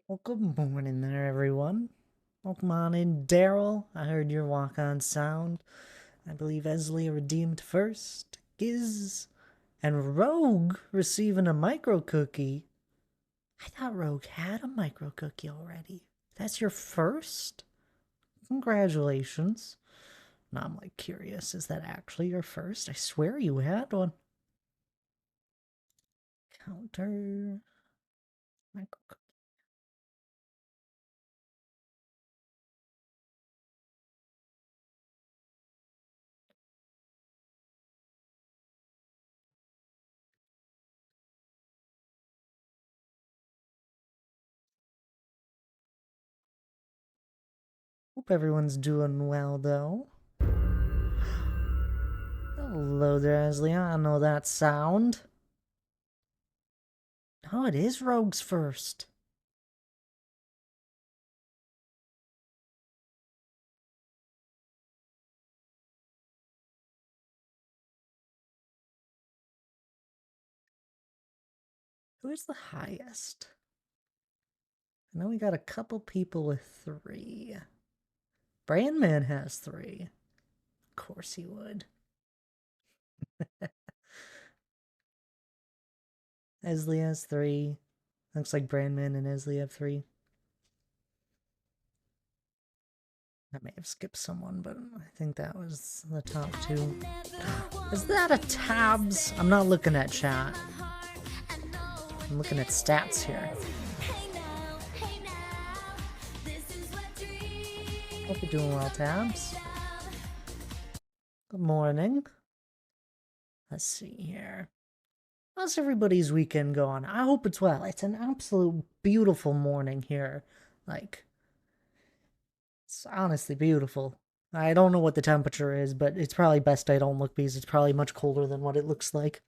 Well, good morning there, everyone. Welcome on in, Daryl. I heard your walk-on sound. I believe Esley redeemed first. Giz and Rogue receiving a micro cookie. I thought Rogue had a micro cookie already. That's your first? Congratulations. Now I'm like curious, is that actually your first? I swear you had one. Counter micro cookie. Hope everyone's doing well though. Hello there, Esley. I know that sound. Oh, it is Rogue's first. Who's the highest? I know we got a couple people with 3. Brandman has 3. Of course he would. Esley has 3. Looks like Brandman and Esley have 3. I may have skipped someone, but I think that was the top 2. Is that a tabs? I'm not looking at chat. I'm looking at stats here. Hope you're doing well, tabs. Good morning. Let's see here. How's everybody's weekend going? I hope it's well. It's an absolute beautiful morning here. Like, it's honestly beautiful. I don't know what the temperature is, but it's probably best I don't look because it's probably much colder than what it looks like.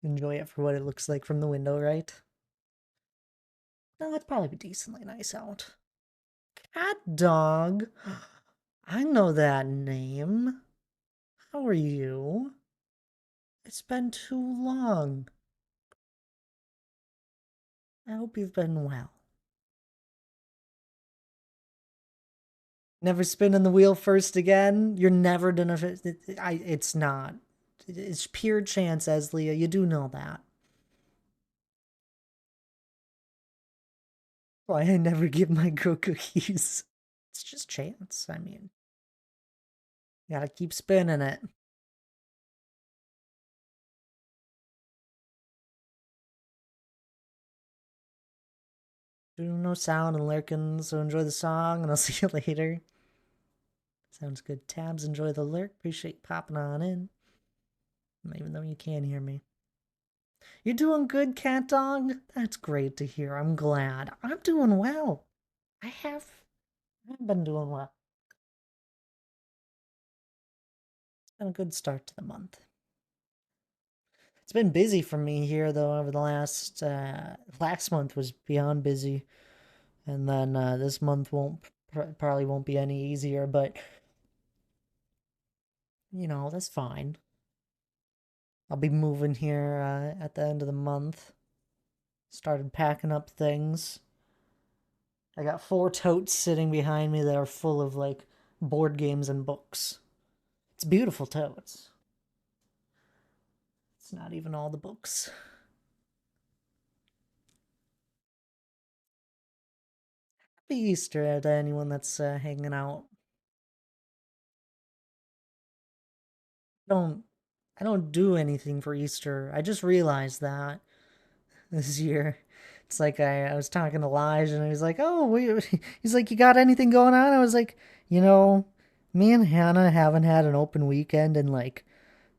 Enjoy it for what it looks like from the window, right? No, it's probably decently nice out. Cat dog. I know that name. How are you? It's been too long. I hope you've been well. Never spinning the wheel first again. You're never gonna. It's not. It's pure chance, Eslia. You do know that. Why I never give my girl cookies. It's just chance. I mean, you gotta keep spinning it. Do no sound and lurking, so enjoy the song, and I'll see you later. Sounds good. Tabs, enjoy the lurk. Appreciate popping on in, even though you can't hear me. You're doing good, cat dog? That's great to hear. I'm glad. I'm doing well. I've been doing well. It's been a good start to the month. It's been busy for me here though over the last month was beyond busy, and then this month won't probably won't be any easier, but that's fine. I'll be moving here at the end of the month. Started packing up things. I got 4 totes sitting behind me that are full of like board games and books. It's beautiful totes. It's not even all the books. Happy Easter to anyone that's hanging out. Don't I don't do anything for Easter. I just realized that this year. It's like I was talking to Lige and he was like, "Oh, he's like, you got anything going on?" I was like, me and Hannah haven't had an open weekend in like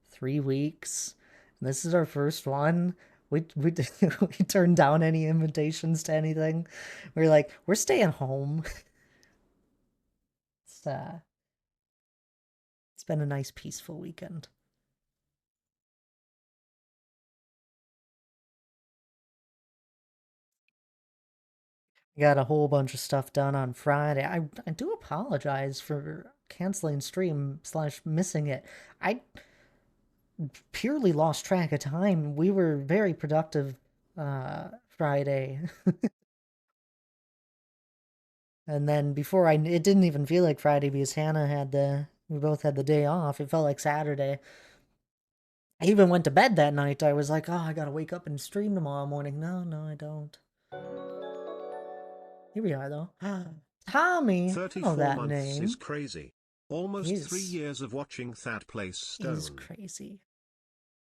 3 weeks. And this is our first one. We we turned down any invitations to anything. We're like, we're staying home. It's uh, it's been a nice peaceful weekend. Got a whole bunch of stuff done on Friday. I do apologize for canceling stream slash missing it. I purely lost track of time. We were very productive Friday. And then before it didn't even feel like Friday because Hannah had we both had the day off. It felt like Saturday. I even went to bed that night. I was like, oh, I gotta wake up and stream tomorrow morning. No, no, I don't. Here we are, though. Tommy! I know 34 that months is name. crazy. Almost 3 Is years of watching Thad play is Stone. crazy.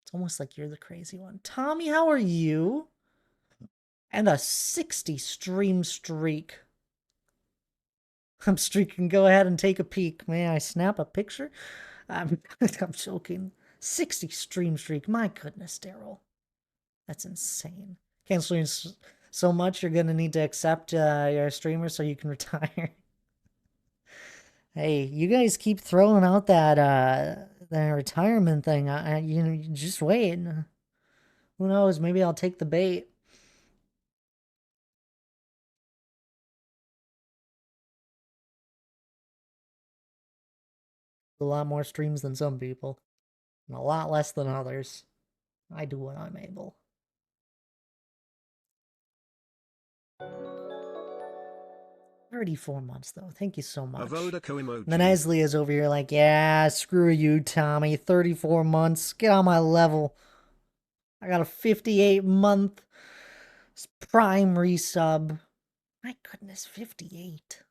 It's almost like you're the crazy one. Tommy, how are you? And a 60 stream streak. I'm streaking. Go ahead and take a peek. May I snap a picture? I'm, I'm joking. 60 stream streak. My goodness, Daryl. That's insane. Canceling so much, you're going to need to accept your streamer so you can retire. Hey, you guys keep throwing out that retirement thing. You know, you just wait. Who knows? Maybe I'll take the bait. A lot more streams than some people, and a lot less than others. I do what I'm able. 34 months, though. Thank you so A much. Vodako And then emoji. Esley is over here like, yeah, screw you, Tommy. 34 months. Get on my level. I got a 58-month Prime resub. My goodness, 58.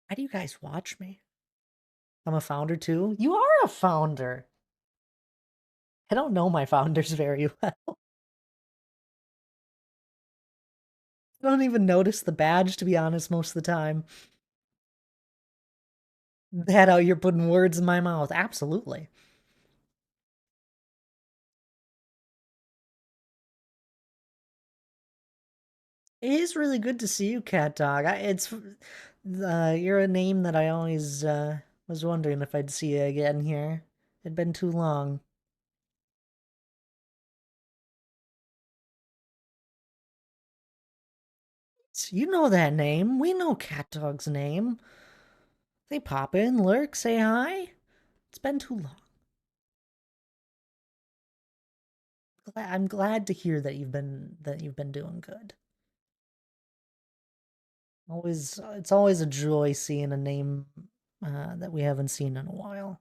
Why do you guys watch me? I'm a founder too? You are a founder. I don't know my founders very well. I don't even notice the badge, to be honest, most of the time. That how you're putting words in my mouth. Absolutely. It is really good to see you, Cat Dog. You're a name that I always was wondering if I'd see you again here. It'd been too long. You know that name. We know Cat Dog's name. They pop in, lurk, say hi. It's been too long. I'm glad to hear that you've been doing good. It's always a joy seeing a name that we haven't seen in a while,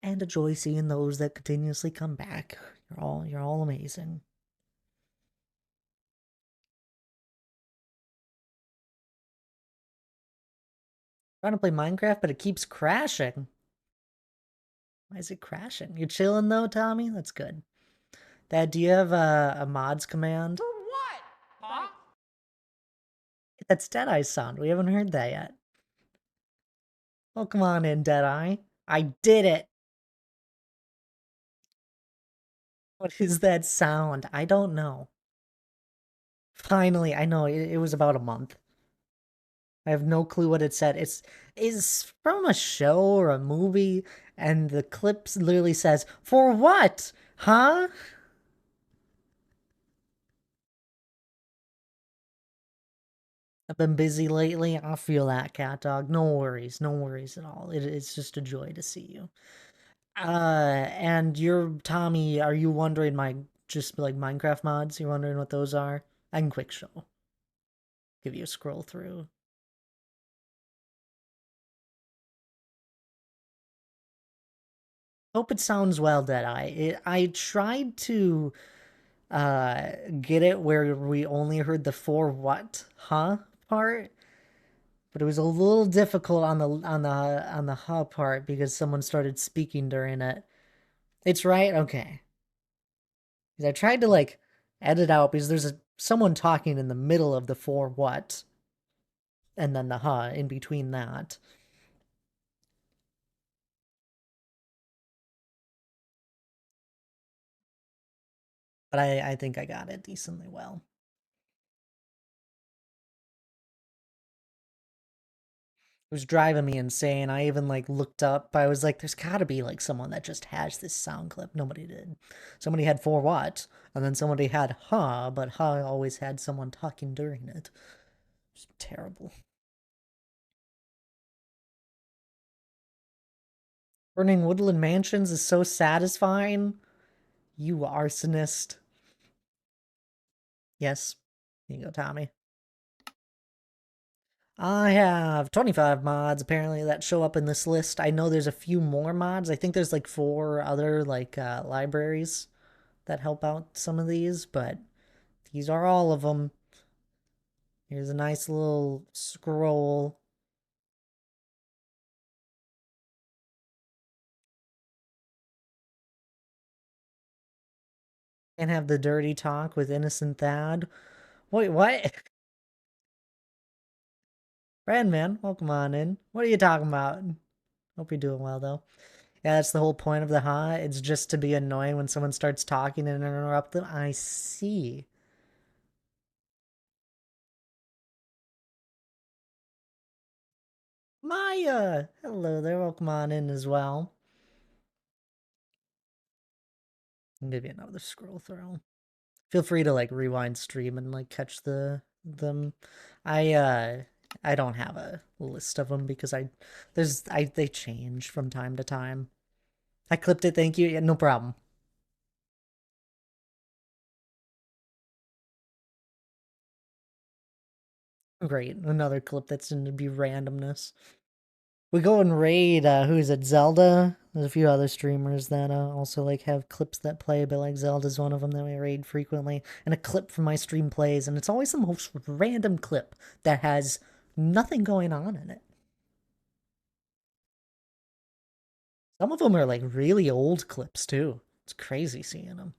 and a joy seeing those that continuously come back. You're all amazing. Trying to play Minecraft, but it keeps crashing. Why is it crashing? You're chilling though, Tommy? That's good. Dad, do you have a mods command? For what? Huh? That's Deadeye's sound. We haven't heard that yet. Oh, come on in, Deadeye. I did it! What is that sound? I don't know. Finally, I know, it was about a month. I have no clue what it said. It's from a show or a movie, and the clip literally says, "For what? Huh?" I've been busy lately. I feel that, Cat Dog. No worries, no worries at all. It's just a joy to see you. And you're Tommy. Are you wondering my just like Minecraft mods? You're wondering what those are? I can quick show. Give you a scroll through. Hope it sounds well, Deadeye. I tried to get it where we only heard the "for what, huh" part, but it was a little difficult on the "huh" part because someone started speaking during it. It's right, okay. Because I tried to like edit out because there's someone talking in the middle of the "for what" and then the "huh" in between that. But I think I got it decently well. It was driving me insane. I even like looked up. I was like, there's got to be like someone that just has this sound clip. Nobody did. Somebody had "for what," and then somebody had "huh," but "huh" always had someone talking during it. It's terrible. Burning woodland mansions is so satisfying. You arsonist. Yes. Here you go, Tommy. I have 25 mods apparently that show up in this list. I know there's a few more mods. I think there's like 4 other like libraries that help out some of these, but these are all of them. Here's a nice little scroll. And have the dirty talk with Innocent Thad. Wait, what? Brandman, welcome on in. What are you talking about? Hope you're doing well, though. Yeah, that's the whole point of the huh. It's just to be annoying when someone starts talking and interrupt them. I see. Maya! Hello there, welcome on in as well. I'll give you another scroll through. Feel free to like rewind stream and like catch them. I don't have a list of them because they change from time to time. I clipped it, thank you. Yeah, no problem. Great. Another clip that's going to be randomness. We go and raid, who is it, Zelda? There's a few other streamers that also like have clips that play, but like Zelda's one of them that we raid frequently. And a clip from my stream plays, and it's always the most random clip that has nothing going on in it. Some of them are like really old clips too. It's crazy seeing them.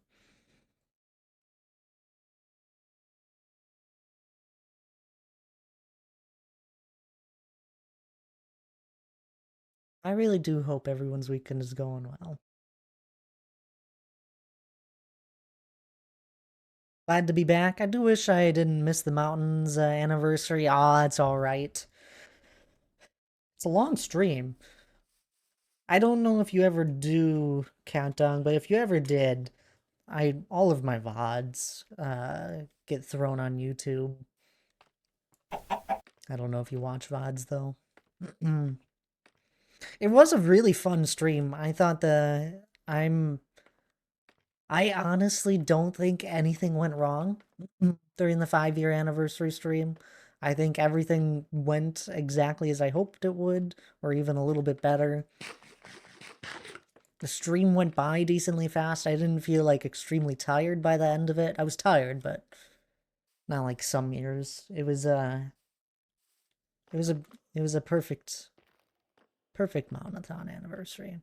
I really do hope everyone's weekend is going well. Glad to be back. I do wish I didn't miss the mountains anniversary. Ah, it's all right. It's a long stream. I don't know if you ever do countdown, but if you ever did, all of my VODs get thrown on YouTube. I don't know if you watch VODs though. It was a really fun stream. I thought I honestly don't think anything went wrong during the 5-year anniversary stream. I think everything went exactly as I hoped it would, or even a little bit better. The stream went by decently fast. I didn't feel like extremely tired by the end of it. I was tired, but not like some years. It was a it was a perfect Mountainathon anniversary.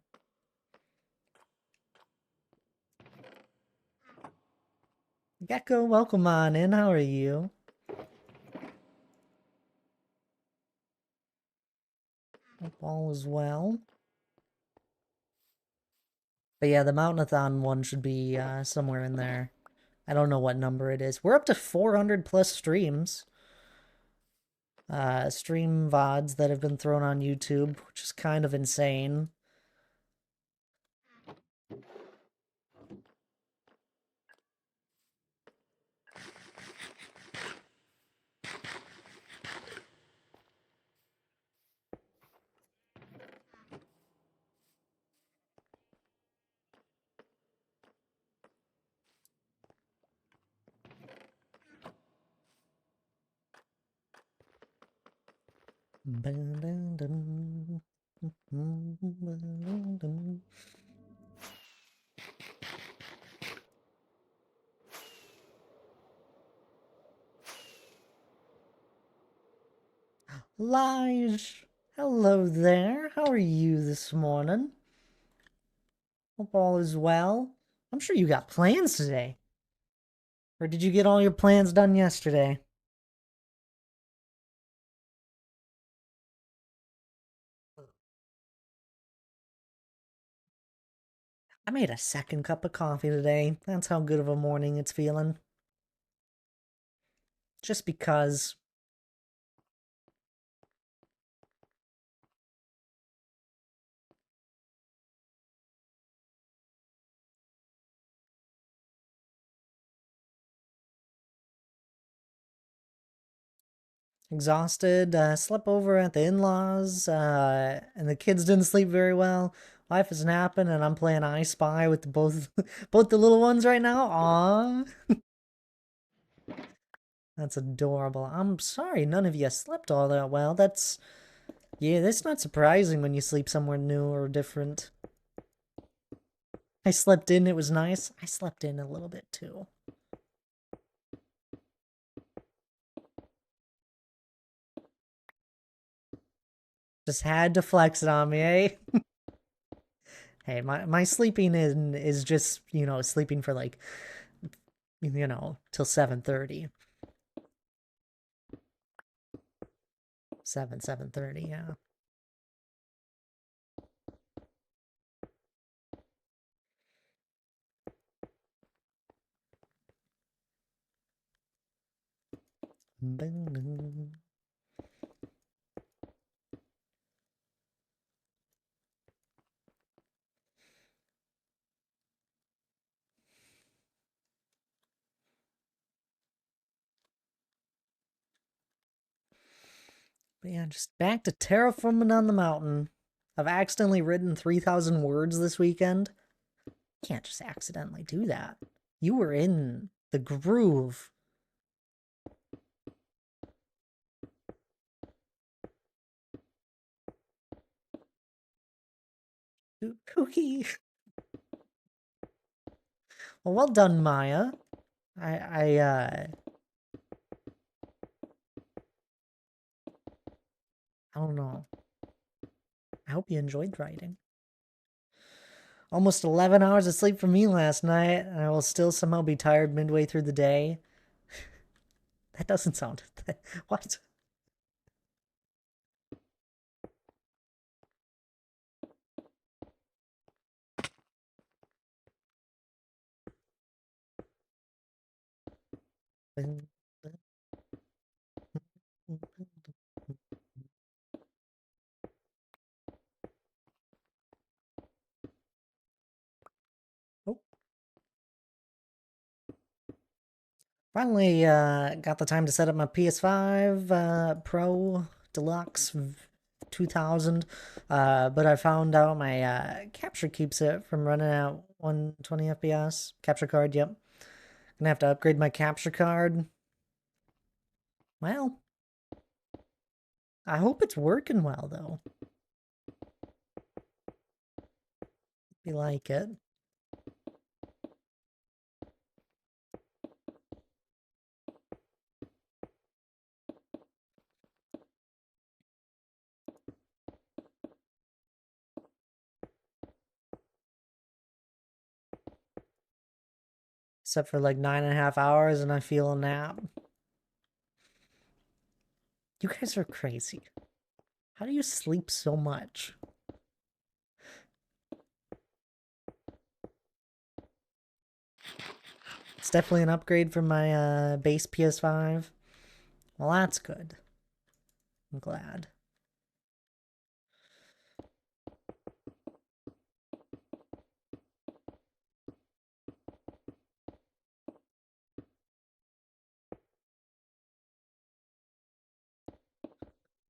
Gecko, welcome on in. How are you? Hope all is well. But yeah, the Mountainathon one should be somewhere in there. I don't know what number it is. We're up to 400 plus streams. Stream VODs that have been thrown on YouTube, which is kind of insane. Lige, hello there. How are you this morning? Hope all is well. I'm sure you got plans today. Or did you get all your plans done yesterday? I made a second cup of coffee today. That's how good of a morning it's feeling. Just because. Exhausted, slept over at the in-laws, and the kids didn't sleep very well. Life is napping, and I'm playing I Spy with both both the little ones right now. Aww. That's adorable. I'm sorry none of you slept all that well. Yeah, that's not surprising when you sleep somewhere new or different. I slept in, it was nice. I slept in a little bit too. Just had to flex it on me, eh? Hey, my sleeping in is just, sleeping for like, till 7:30. 7:30, yeah. But yeah, just back to terraforming on the mountain. I've accidentally written 3,000 words this weekend. Can't just accidentally do that. You were in the groove. Cookie. Well done, Maya. I don't know. I hope you enjoyed writing. Almost 11 hours of sleep for me last night, and I will still somehow be tired midway through the day. That doesn't sound... What? Oh. Finally got the time to set up my PS5 Pro Deluxe 2000, but I found out my capture keeps it from running at 120 FPS. Capture card, yep. Gonna have to upgrade my capture card. Well, I hope it's working well, though. You like it. Except for like 9.5 hours and I feel a nap. You guys are crazy. How do you sleep so much? It's definitely an upgrade from my base PS5. Well, that's good. I'm glad.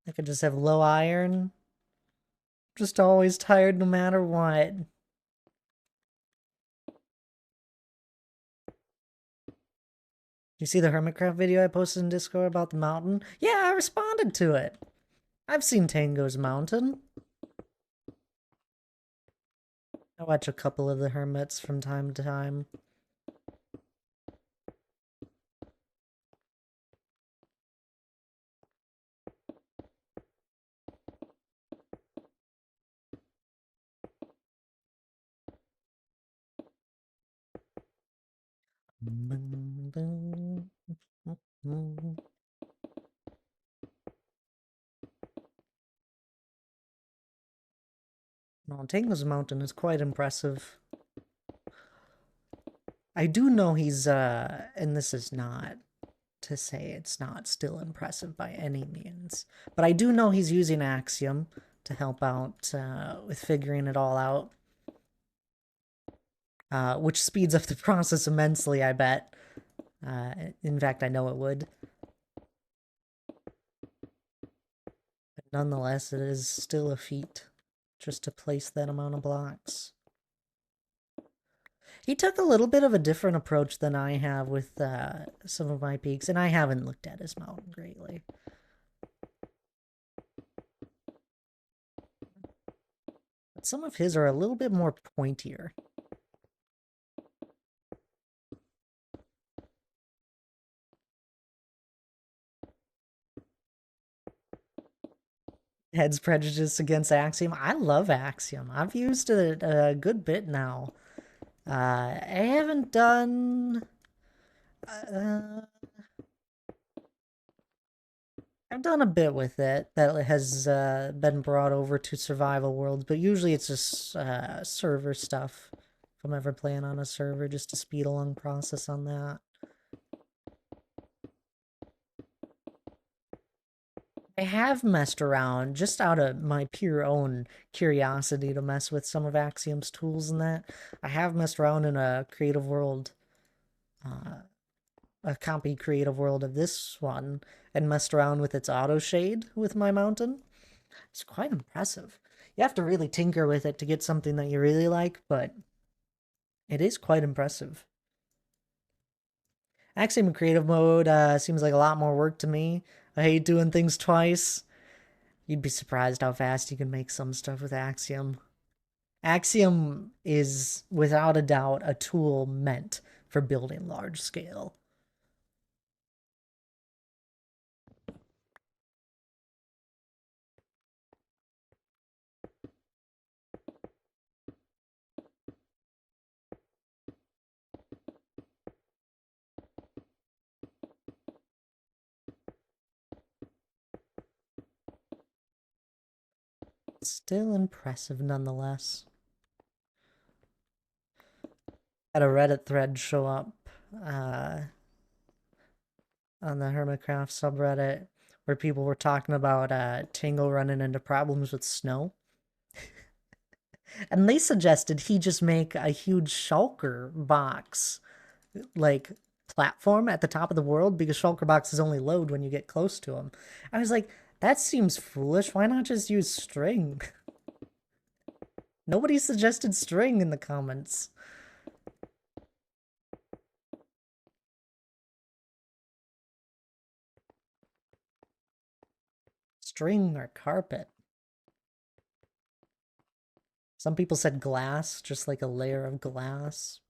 I could just have low iron. Just always tired no matter what. You see the Hermitcraft video I posted in Discord about the mountain? Yeah, I responded to it. I've seen Tango's Mountain. I watch a couple of the Hermits from time to time. No, Tango's Mountain is quite impressive. I do know he's, and this is not to say it's not still impressive by any means, but I do know he's using Axiom to help out with figuring it all out, which speeds up the process immensely, I bet. In fact, I know it would. But nonetheless, it is still a feat. just to place that amount of blocks. He took a little bit of a different approach than I have with some of my peaks, and I haven't looked at his mountain greatly. But some of his are a little bit more pointier. Head's prejudice against Axiom. I love Axiom. I've used it a good bit now. I haven't done... I've done a bit with it that has been brought over to survival worlds, but usually it's just server stuff. If I'm ever playing on a server, just to speed along process on that. I have messed around just out of my pure own curiosity to mess with some of Axiom's tools and that. I have messed around in a creative world, a copy creative world of this one, and messed around with its auto shade with my mountain. It's quite impressive. You have to really tinker with it to get something that you really like, but it is quite impressive. Axiom in creative mode seems like a lot more work to me. I hate doing things twice. You'd be surprised how fast you can make some stuff with Axiom. Axiom is, without a doubt, a tool meant for building large scale. Still impressive nonetheless. Had a Reddit thread show up on the Hermitcraft subreddit where people were talking about Tingle running into problems with snow. And they suggested he just make a huge shulker box, like, platform at the top of the world, because shulker boxes only load when you get close to them. I was like, that seems foolish. Why not just use string? Nobody suggested string in the comments. String or carpet. Some people said glass, just like a layer of glass.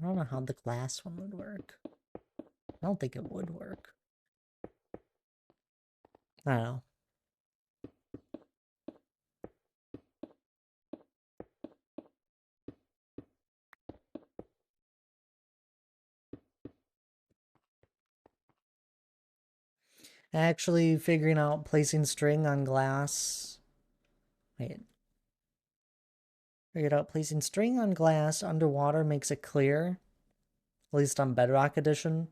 I don't know how the glass one would work. I don't think it would work. I don't know. Actually figuring out placing string on glass. Wait. Figured out placing string on glass underwater makes it clear. At least on Bedrock Edition.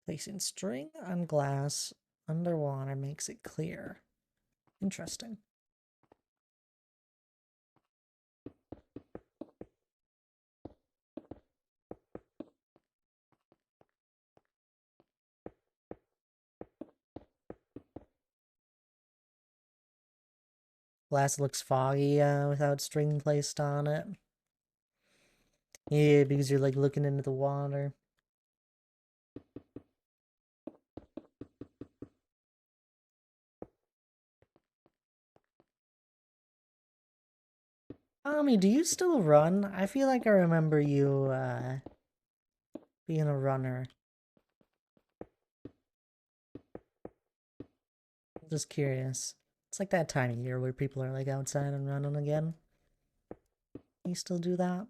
Placing string on glass underwater makes it clear. Interesting. Glass looks foggy without string placed on it. Yeah, because you're like looking into the water. Tommy, do you still run? I feel like I remember you being a runner. Just curious. It's like that time of year where people are like outside and running again. You still do that?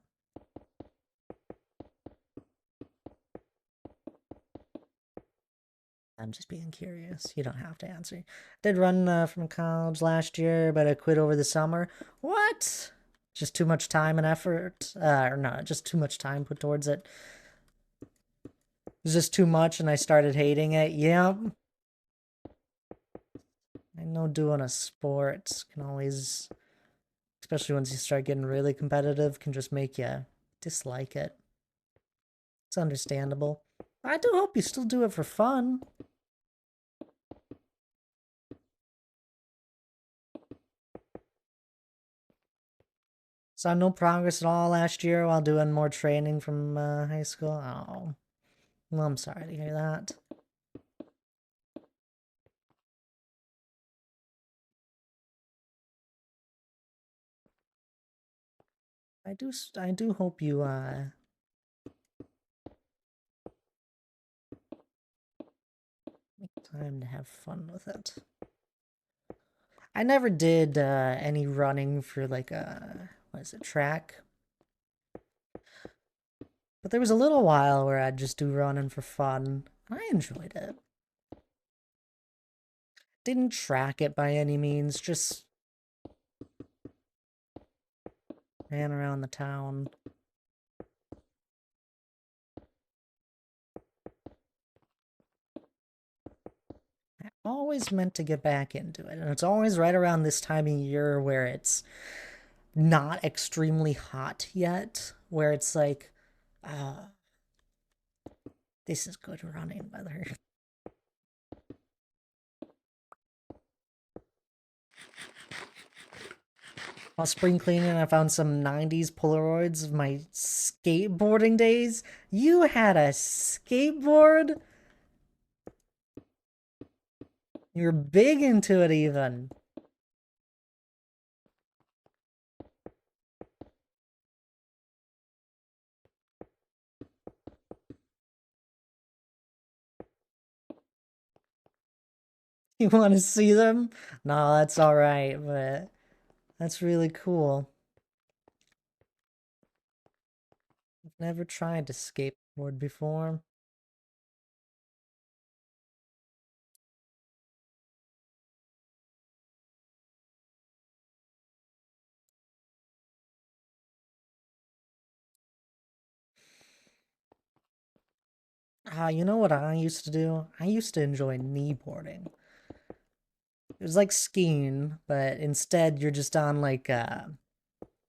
I'm just being curious. You don't have to answer. Did run from college last year, but I quit over the summer. What? Just too much time and effort? Or no, just too much time put towards it. It was just too much and I started hating it. Yep. I know doing a sport can always Especially once you start getting really competitive, can just make you dislike it. It's understandable. I do hope you still do it for fun. Saw no progress at all last year while doing more training from high school. Oh, well, I'm sorry to hear that. I do hope you make time to have fun with it. I never did any running for like what is it, track? But there was a little while where I'd just do running for fun. I enjoyed it. Didn't track it by any means, just ran around the town. I always meant to get back into it, and it's always right around this time of year where it's not extremely hot yet, where it's like, this is good running weather. While spring cleaning, I found some 90s Polaroids of my skateboarding days. You had a skateboard? You're big into it, even. You want to see them? No, that's alright, but that's really cool. I've never tried to skateboard before. You know what I used to do? I used to enjoy kneeboarding. It was like skiing, but instead you're just on like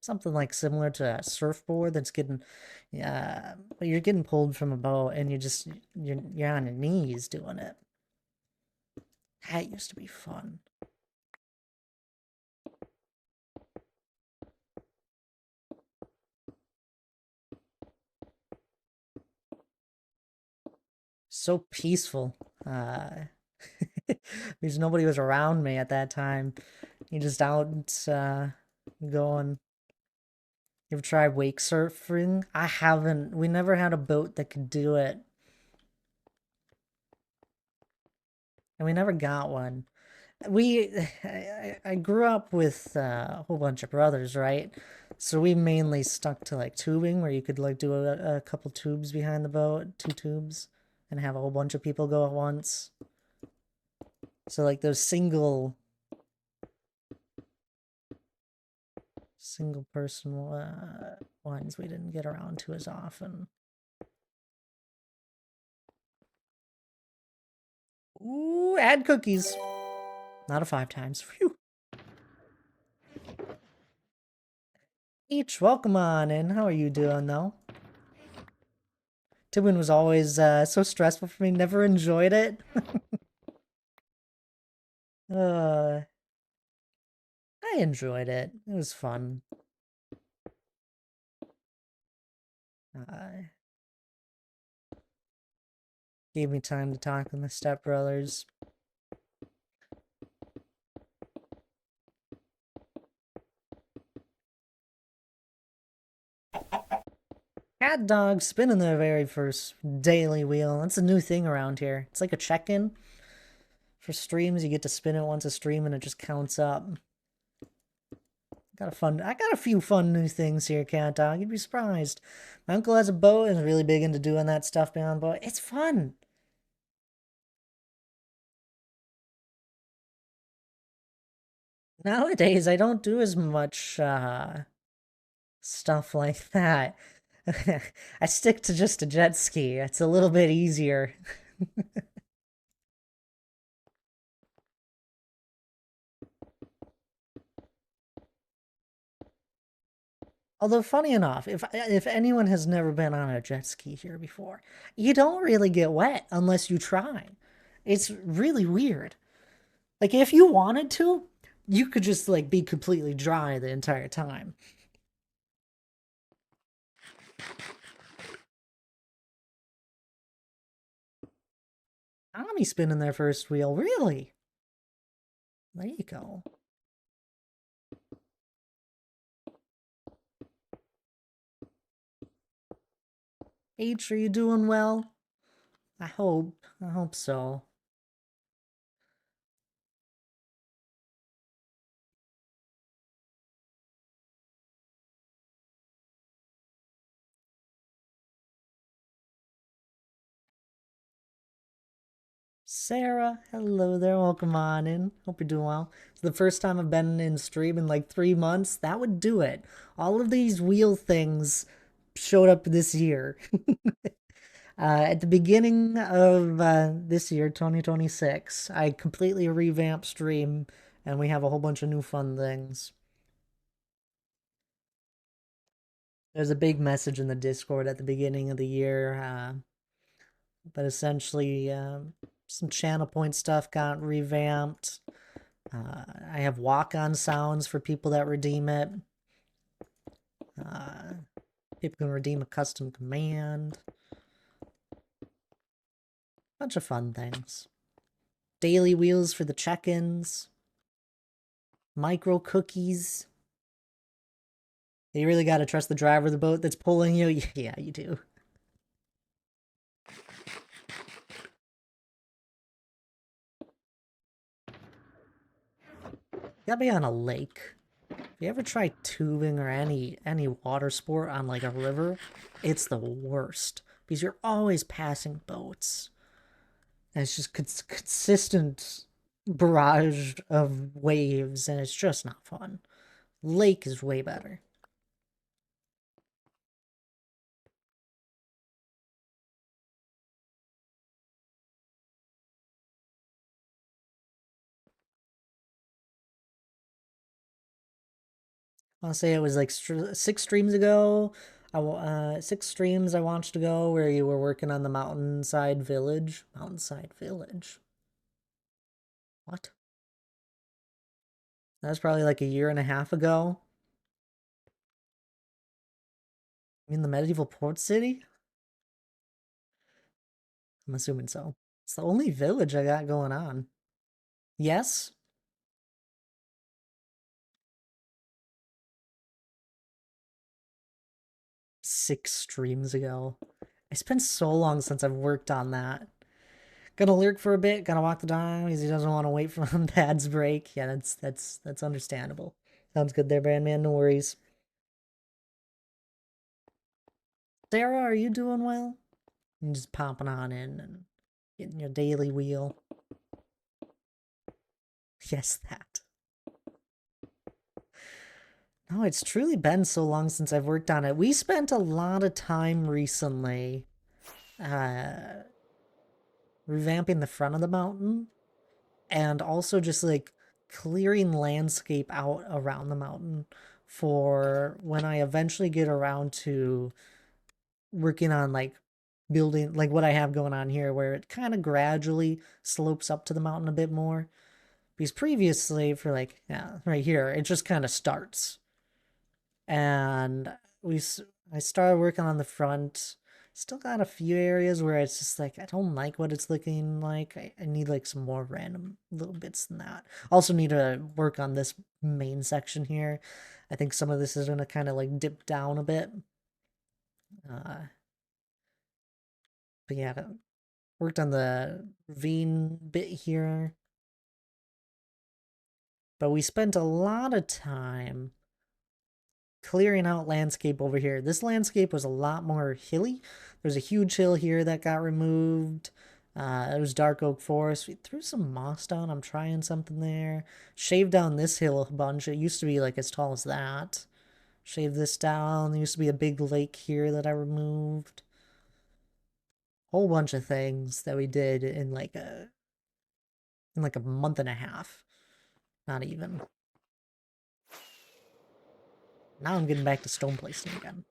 something like similar to a surfboard that's getting but you're getting pulled from a boat and you're on your knees doing it. That used to be fun. So peaceful. Because nobody was around me at that time. You're just out going. You ever tried wake surfing? I haven't. We never had a boat that could do it. And we never got one. I grew up with a whole bunch of brothers, right? So we mainly stuck to like tubing, where you could like do a couple tubes behind the boat, two tubes, and have a whole bunch of people go at once. So like those single person ones we didn't get around to as often. Ooh, add cookies. Not a 5 times. Phew. Each, welcome on in. How are you doing though? Tubing was always so stressful for me. Never enjoyed it. I enjoyed it. It was fun. Uh, Gave me time to talk with my stepbrothers. Cat dogs spinning their very first daily wheel. That's a new thing around here. It's like a check-in. For streams, you get to spin it once a stream and it just counts up. I got a few fun new things here, Cat Dog. You'd be surprised. My uncle has a boat and is really big into doing that stuff beyond boat. It's fun. Nowadays, I don't do as much stuff like that. I stick to just a jet ski. It's a little bit easier. Although funny enough, if anyone has never been on a jet ski here before, you don't really get wet unless you try. It's really weird. Like if you wanted to, you could just like be completely dry the entire time. Tommy spinning their first wheel, really? There you go. H, are you doing well? I hope. I hope so. Sarah, hello there. Welcome on in. Hope you're doing well. It's the first time I've been in stream in like 3 months. That would do it. All of these wheel things showed up this year. At the beginning of this year, 2026, I completely revamped stream and we have a whole bunch of new fun things. There's a big message in the Discord at the beginning of the year, but essentially, some channel point stuff got revamped. I have walk-on sounds for people that redeem it. People can redeem a custom command. Bunch of fun things. Daily wheels for the check-ins. Micro cookies. You really gotta trust the driver of the boat that's pulling you. Yeah, you do. Gotta be on a lake. If you ever try tubing or any water sport on like a river, it's the worst because you're always passing boats. And it's just consistent barrage of waves, and it's just not fun. Lake is way better. I'll say it was like 6 streams ago. 6 streams I watched ago where you were working on the Mountainside Village. Mountainside Village. What? That was probably like a year and a half ago. You mean the medieval port city? I'm assuming so. It's the only village I got going on. Yes? 6 streams ago. It's been so long since I've worked on that. Gonna lurk for a bit, gonna walk the dog because he doesn't want to wait for Dad's break. Yeah, that's understandable. Sounds good there, Brandman. No worries. Sarah, are you doing well? I'm just popping on in and getting your daily wheel. Yes, that. No, it's truly been so long since I've worked on it. We spent a lot of time recently revamping the front of the mountain and also just like clearing landscape out around the mountain for when I eventually get around to working on like building like what I have going on here where it kind of gradually slopes up to the mountain a bit more. Because previously for like, yeah, right here, it just kind of starts. And I started working on the front. Still got a few areas where it's just like I don't like what it's looking like. I need like some more random little bits than that. Also need to work on this main section here. I think some of this is gonna kind of like dip down a bit. But yeah, worked on the ravine bit here. But we spent a lot of time clearing out landscape over here. This landscape was a lot more hilly. There's a huge hill here that got removed. It was dark oak forest. We threw some moss down. I'm trying something there. Shaved down this hill a bunch. It used to be like as tall as that. Shaved this down. There used to be a big lake here that I removed. Whole bunch of things that we did in like a month and a half. Not even. Now I'm getting back to stone placing again.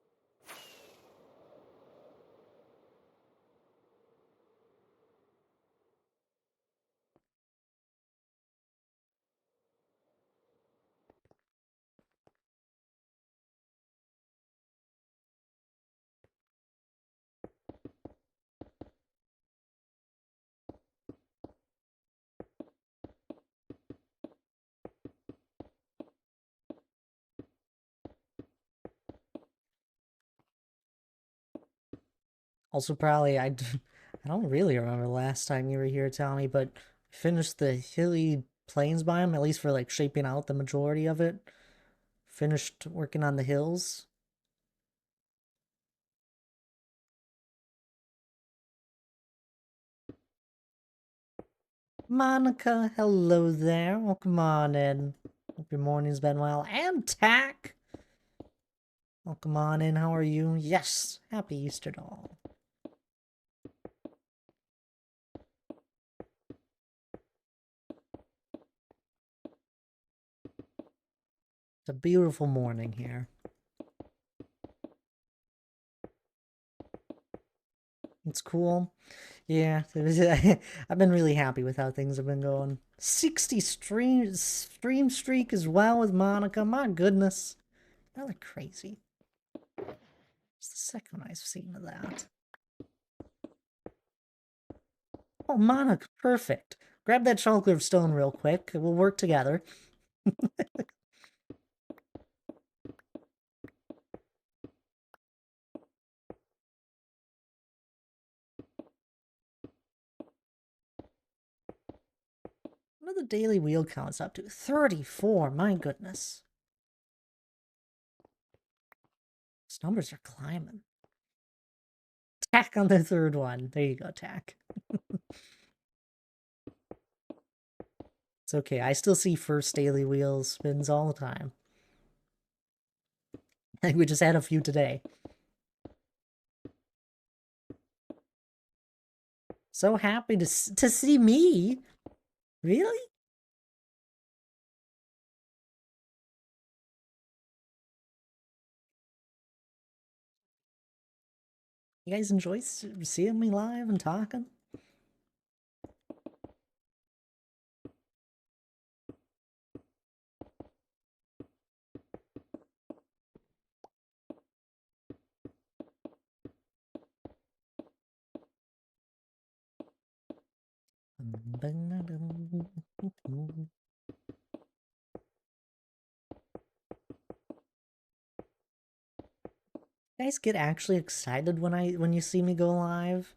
Also, probably, I don't really remember the last time you were here, Tommy, but finished the hilly plains biome, at least for like shaping out the majority of it. Finished working on the hills. Monica, hello there. Welcome on in. Hope your morning's been well. And Tack! Welcome on in. How are you? Yes, happy Easter to all. It's a beautiful morning here. It's cool. Yeah, I've been really happy with how things have been going. 60 stream streak as well with Monica. My goodness. Y'all are crazy. It's the second I've seen of that. Oh, Monica, perfect. Grab that chocolate of stone real quick. We'll work together. What are the daily wheel counts up to? 34, my goodness. These numbers are climbing. Tack on the third one. There you go, Tack. It's okay. I still see first daily wheel spins all the time. I think we just had a few today. So happy to see me. Really? You guys enjoy seeing me live and talking? You guys get actually excited when you see me go live?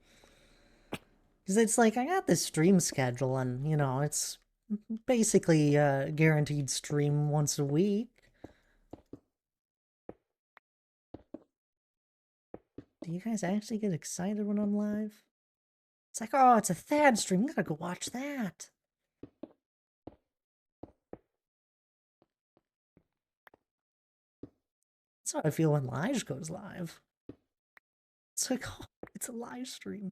Because it's like I got this stream schedule and, you know, it's basically guaranteed stream once a week. Do you guys actually get excited when I'm live? It's like, oh, it's a Thad stream. We gotta go watch that. That's how I feel when Lige goes live. It's like, oh, it's a live stream.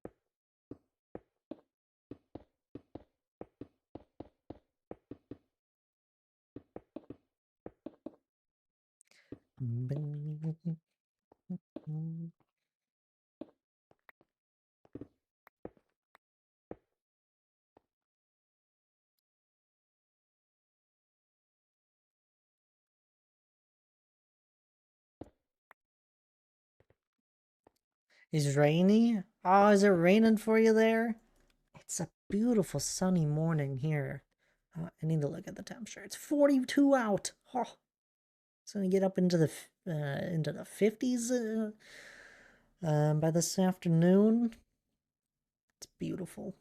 Is rainy? Oh, is it raining for you there? It's a beautiful sunny morning here. I need to look at the temperature. It's 42 out. Oh, it's gonna get up into the 50s by this afternoon. It's beautiful.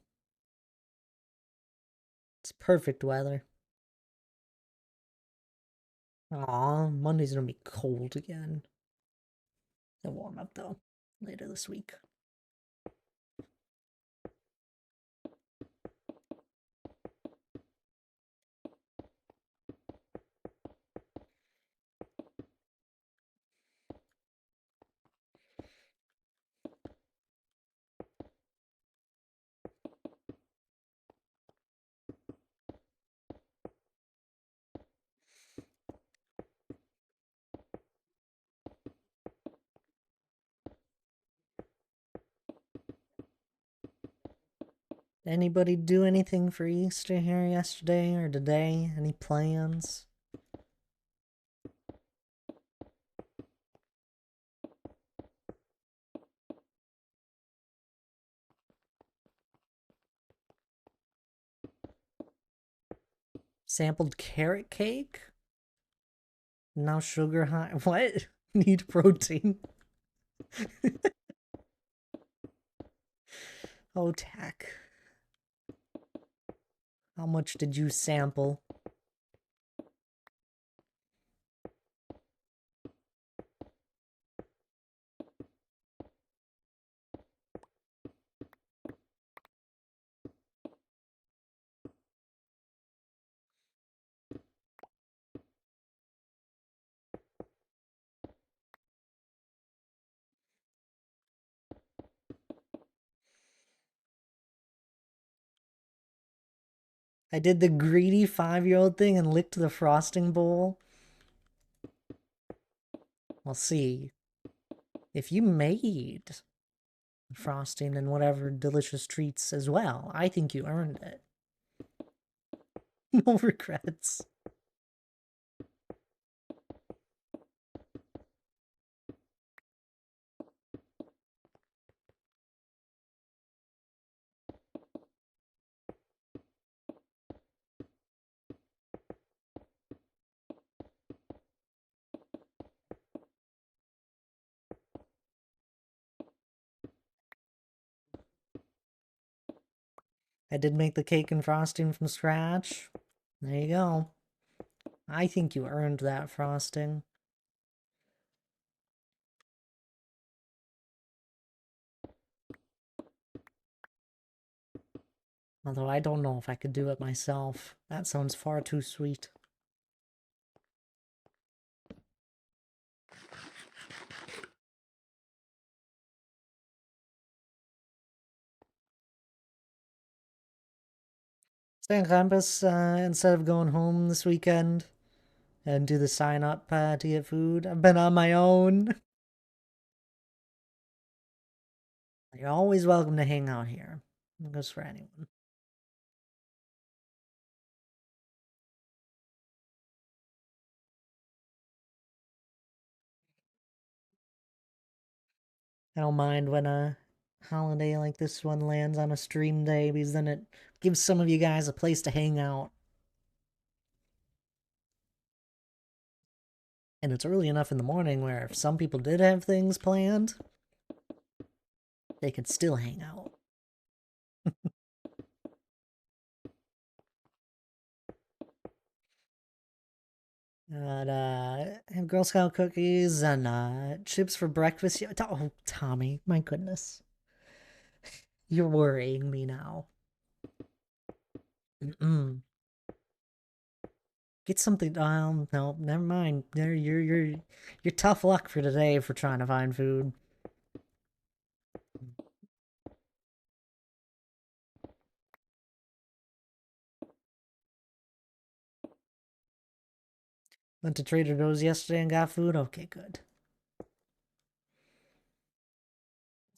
It's perfect weather. Aw, Monday's gonna be cold again. It'll warm up though later this week. Anybody do anything for Easter here yesterday or today? Any plans? Sampled carrot cake? Now sugar high. What? Need protein. Oh, tack. How much did you sample? I did the greedy 5-year-old thing and licked the frosting bowl. We'll see. If you made frosting and whatever delicious treats as well, I think you earned it. No regrets. I did make the cake and frosting from scratch. There you go. I think you earned that frosting. Although I don't know if I could do it myself. That sounds far too sweet. Stay on campus instead of going home this weekend and do the sign up to get food. I've been on my own. You're always welcome to hang out here. It goes for anyone. I don't mind when a holiday like this one lands on a stream day because then it gives some of you guys a place to hang out. And it's early enough in the morning where if some people did have things planned, they could still hang out. And have Girl Scout cookies and chips for breakfast. Oh, Tommy, my goodness. You're worrying me now. Mm-mm. Get something. No, never mind. You're tough luck for today for trying to find food. Went to Trader Joe's yesterday and got food. Okay, good.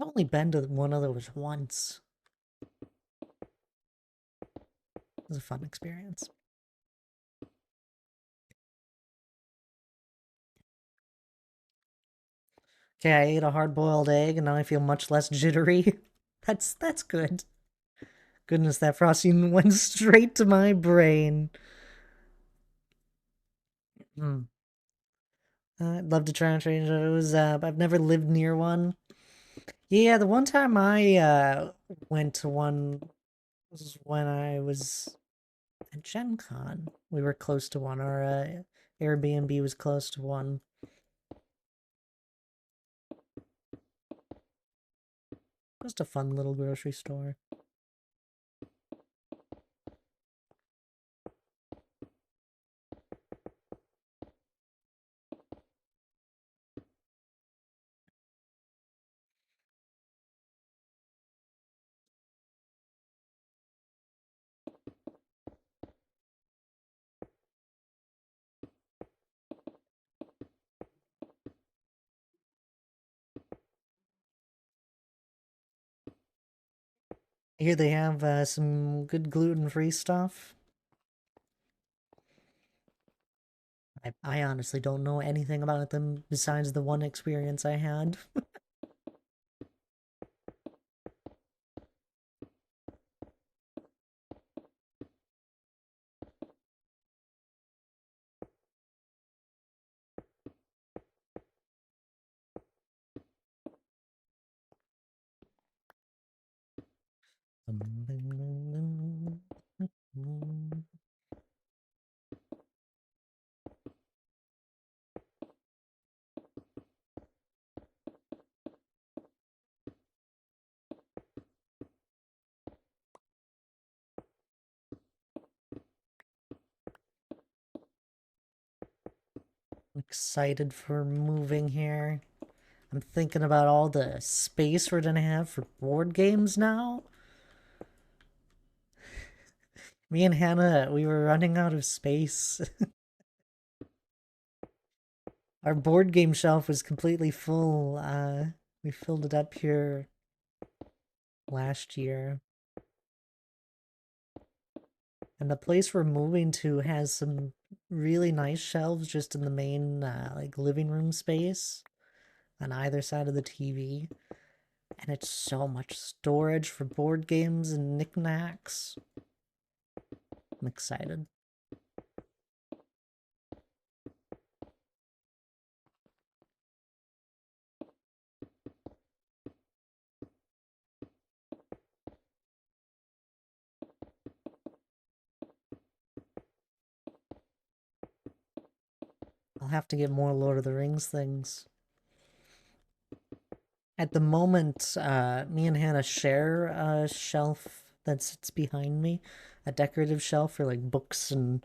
I've only been to one of those once. It was a fun experience. Okay, I ate a hard-boiled egg and now I feel much less jittery. That's good. Goodness, that frosting went straight to my brain. Hmm. I'd love to try and change those. I've never lived near one. Yeah, the one time I went to one was when I was at Gen Con. We were close to one. Our Airbnb was close to one. Just a fun little grocery store. Here they have some good gluten-free stuff. I honestly don't know anything about them besides the one experience I had. Excited for moving here. I'm thinking about all the space we're gonna have for board games now. Me and Hannah, we were running out of space. Our board game shelf was completely full. We filled it up here last year. And the place we're moving to has some really nice shelves just in the main like living room space on either side of the TV. And it's so much storage for board games and knickknacks. I'm excited. I'll have to get more Lord of the Rings things. At the moment, me and Hannah share a shelf that sits behind me, a decorative shelf for like books and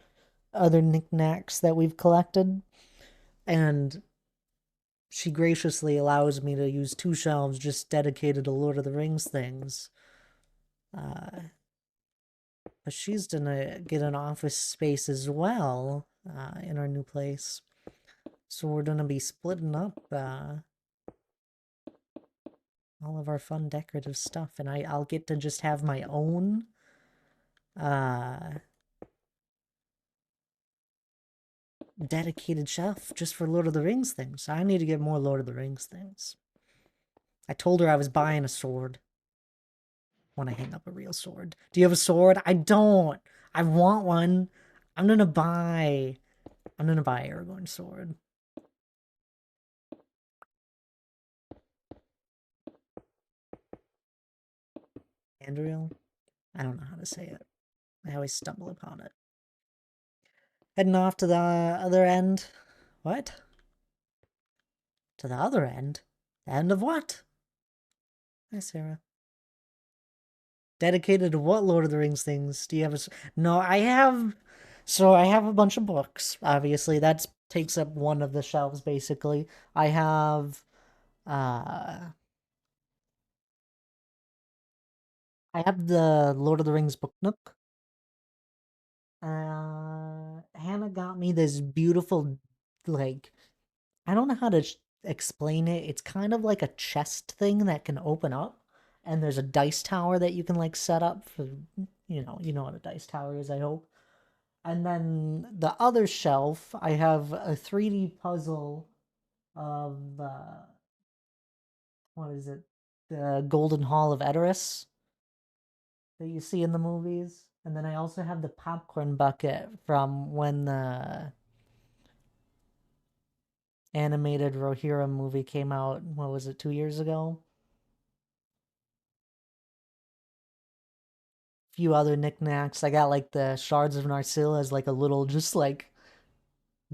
other knickknacks that we've collected. And she graciously allows me to use two shelves just dedicated to Lord of the Rings things. Uh, but she's gonna get an office space as well in our new place. So we're gonna be splitting up all of our fun decorative stuff, and I'll get to just have my own uh dedicated shelf just for Lord of the Rings things. So I need to get more Lord of the Rings things. I told her I was buying a sword when I hang up a real sword. Do you have a sword? I don't. I want one. I'm gonna buy Aragorn's sword. Andriel? I don't know how to say it. I always stumble upon it. Heading off to the other end. What? To the other end? The end of what? Hi, Sarah. Dedicated to what Lord of the Rings things? Do you have a... No, I have... So I have a bunch of books, obviously. That takes up one of the shelves, basically. I have... Uh... I have the Lord of the Rings book nook. Hannah got me this beautiful, like... I don't know how to explain it. It's kind of like a chest thing that can open up. And there's a dice tower that you can, like, set up for... you know what a dice tower is, I hope. And then the other shelf, I have a 3D puzzle of what is it? The Golden Hall of Edoras that you see in the movies. And then I also have the popcorn bucket from when the animated Rohirrim movie came out. What was it, 2 years ago? A few other knickknacks. I got like the shards of Narsil as like a little just like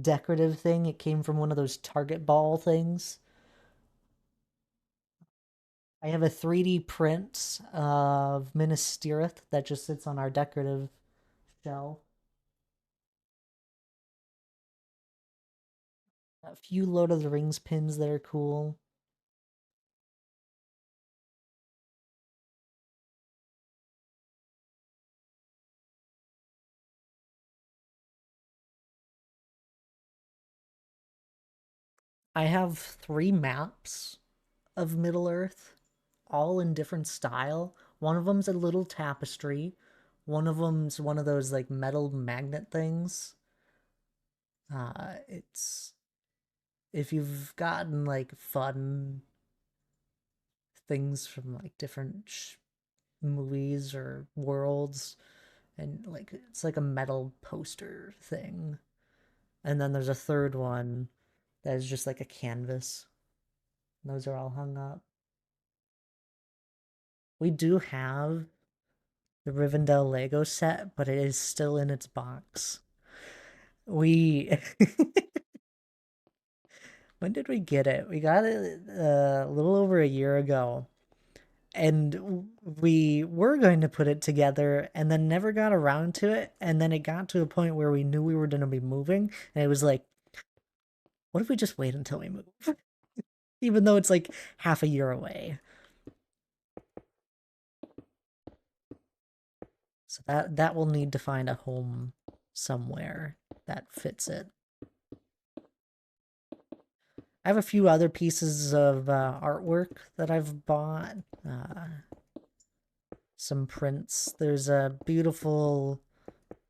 decorative thing. It came from one of those Target ball things. I have a 3D print of Minas Tirith that just sits on our decorative shelf. A few Lord of the Rings pins that are cool. I have 3 maps of Middle Earth, all in different style. One of them's a little tapestry. One of them's one of those like metal magnet things. It's if you've gotten like fun things from like different movies or worlds, and like it's like a metal poster thing. And then there's a third one that is just like a canvas. Those are all hung up. We do have the Rivendell Lego set, but it is still in its box. We when did we get it? We got it a little over a year ago. And we were going to put it together and then never got around to it. And then it got to a point where we knew we were going to be moving. And it was like, what if we just wait until we move? Even though it's like half a year away. So that will need to find a home somewhere that fits it. I have a few other pieces of artwork that I've bought. Some prints. There's a beautiful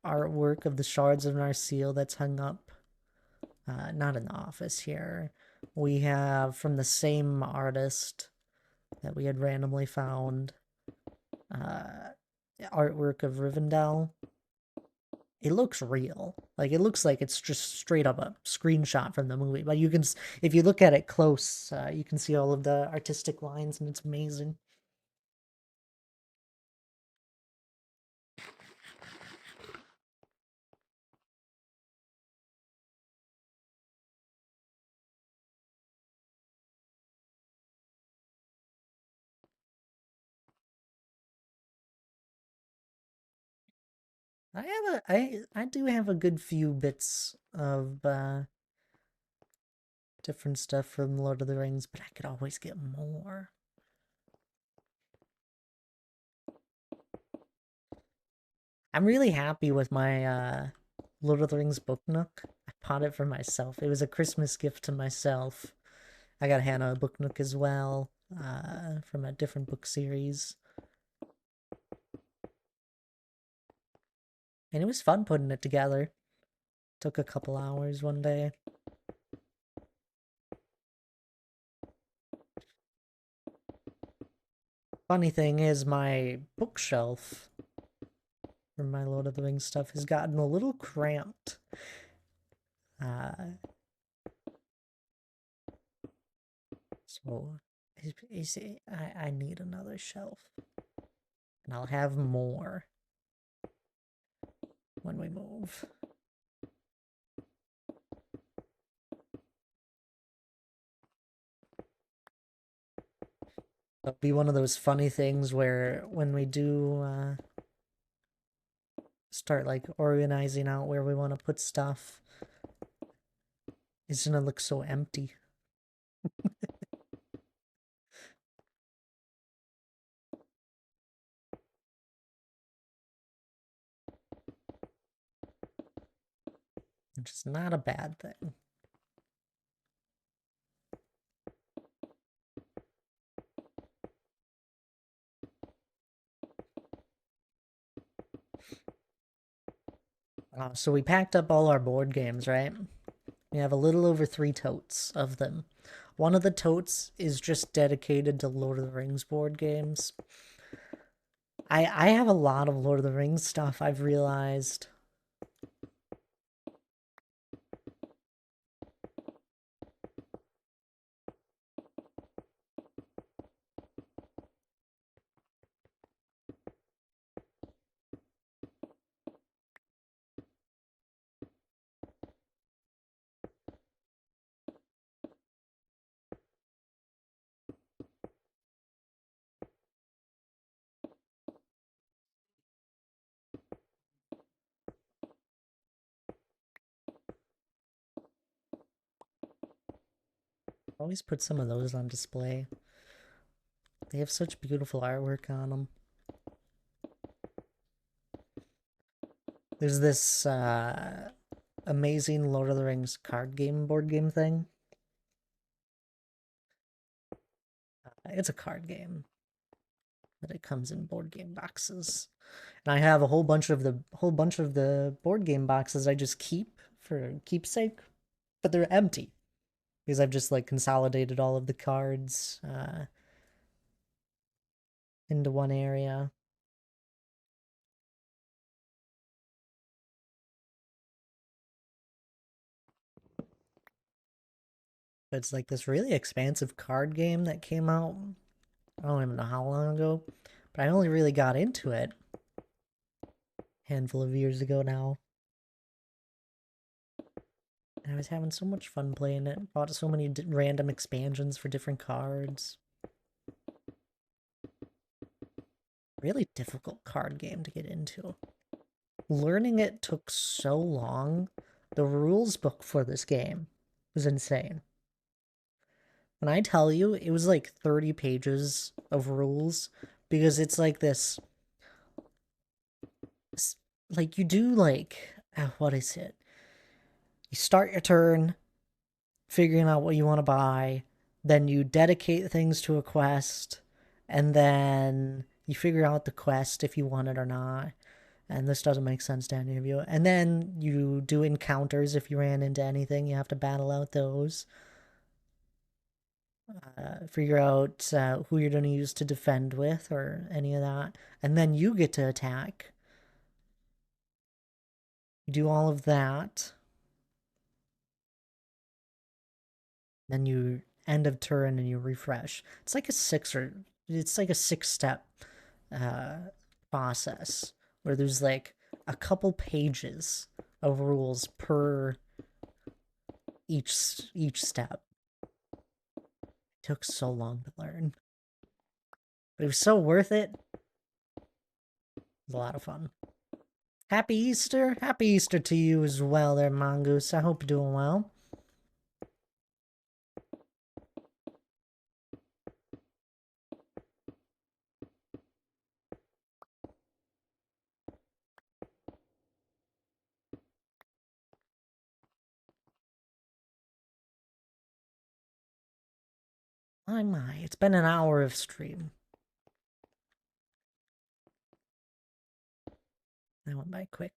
artwork of the shards of Narsil that's hung up. Not in the office here. We have from the same artist that we had randomly found artwork of Rivendell. It looks real. Like it looks like it's just straight up a screenshot from the movie. But you can, if you look at it close, you can see all of the artistic lines, and it's amazing. I do have a good few bits of different stuff from Lord of the Rings, but I could always get more. I'm really happy with my Lord of the Rings book nook. I bought it for myself. It was a Christmas gift to myself. I got Hannah a book nook as well, from a different book series. And it was fun putting it together. Took a couple hours one day. Funny thing is, my bookshelf for my Lord of the Rings stuff has gotten a little cramped. So I need another shelf. And I'll have more when we move. It'll be one of those funny things where when we do start like organizing out where we want to put stuff, it's gonna look so empty. Which is not a bad thing. So we packed up all our board games, right? We have a little over 3 totes of them. One of the totes is just dedicated to Lord of the Rings board games. I have a lot of Lord of the Rings stuff, I've realized. Always put some of those on display. They have such beautiful artwork on them. There's this amazing Lord of the Rings card game, board game thing. It's a card game. that it comes in board game boxes. And I have a whole bunch of the board game boxes I just keep for keepsake, but they're empty because I've just like consolidated all of the cards into one area. But it's like this really expansive card game that came out, I don't even know how long ago, but I only really got into it a handful of years ago now. And I was having so much fun playing it. Bought so many random expansions for different cards. Really difficult card game to get into. Learning it took so long. The rules book for this game was insane. When I tell you, it was like 30 pages of rules because it's like this. Like, you do, like, what is it? You start your turn figuring out what you want to buy, then you dedicate things to a quest, and then you figure out the quest if you want it or not. And this doesn't make sense to any of you. And then you do encounters if you ran into anything, you have to battle out those. Figure out who you're going to use to defend with or any of that. And then you get to attack. You do all of that. Then you end of turn and you refresh. It's like a six-step process where there's like a couple pages of rules per each step. It took so long to learn, but it was so worth it. It was a lot of fun. Happy Easter! Happy Easter to you as well there, Mongoose. I hope you're doing well. My, it's been an hour of stream. That went by quick.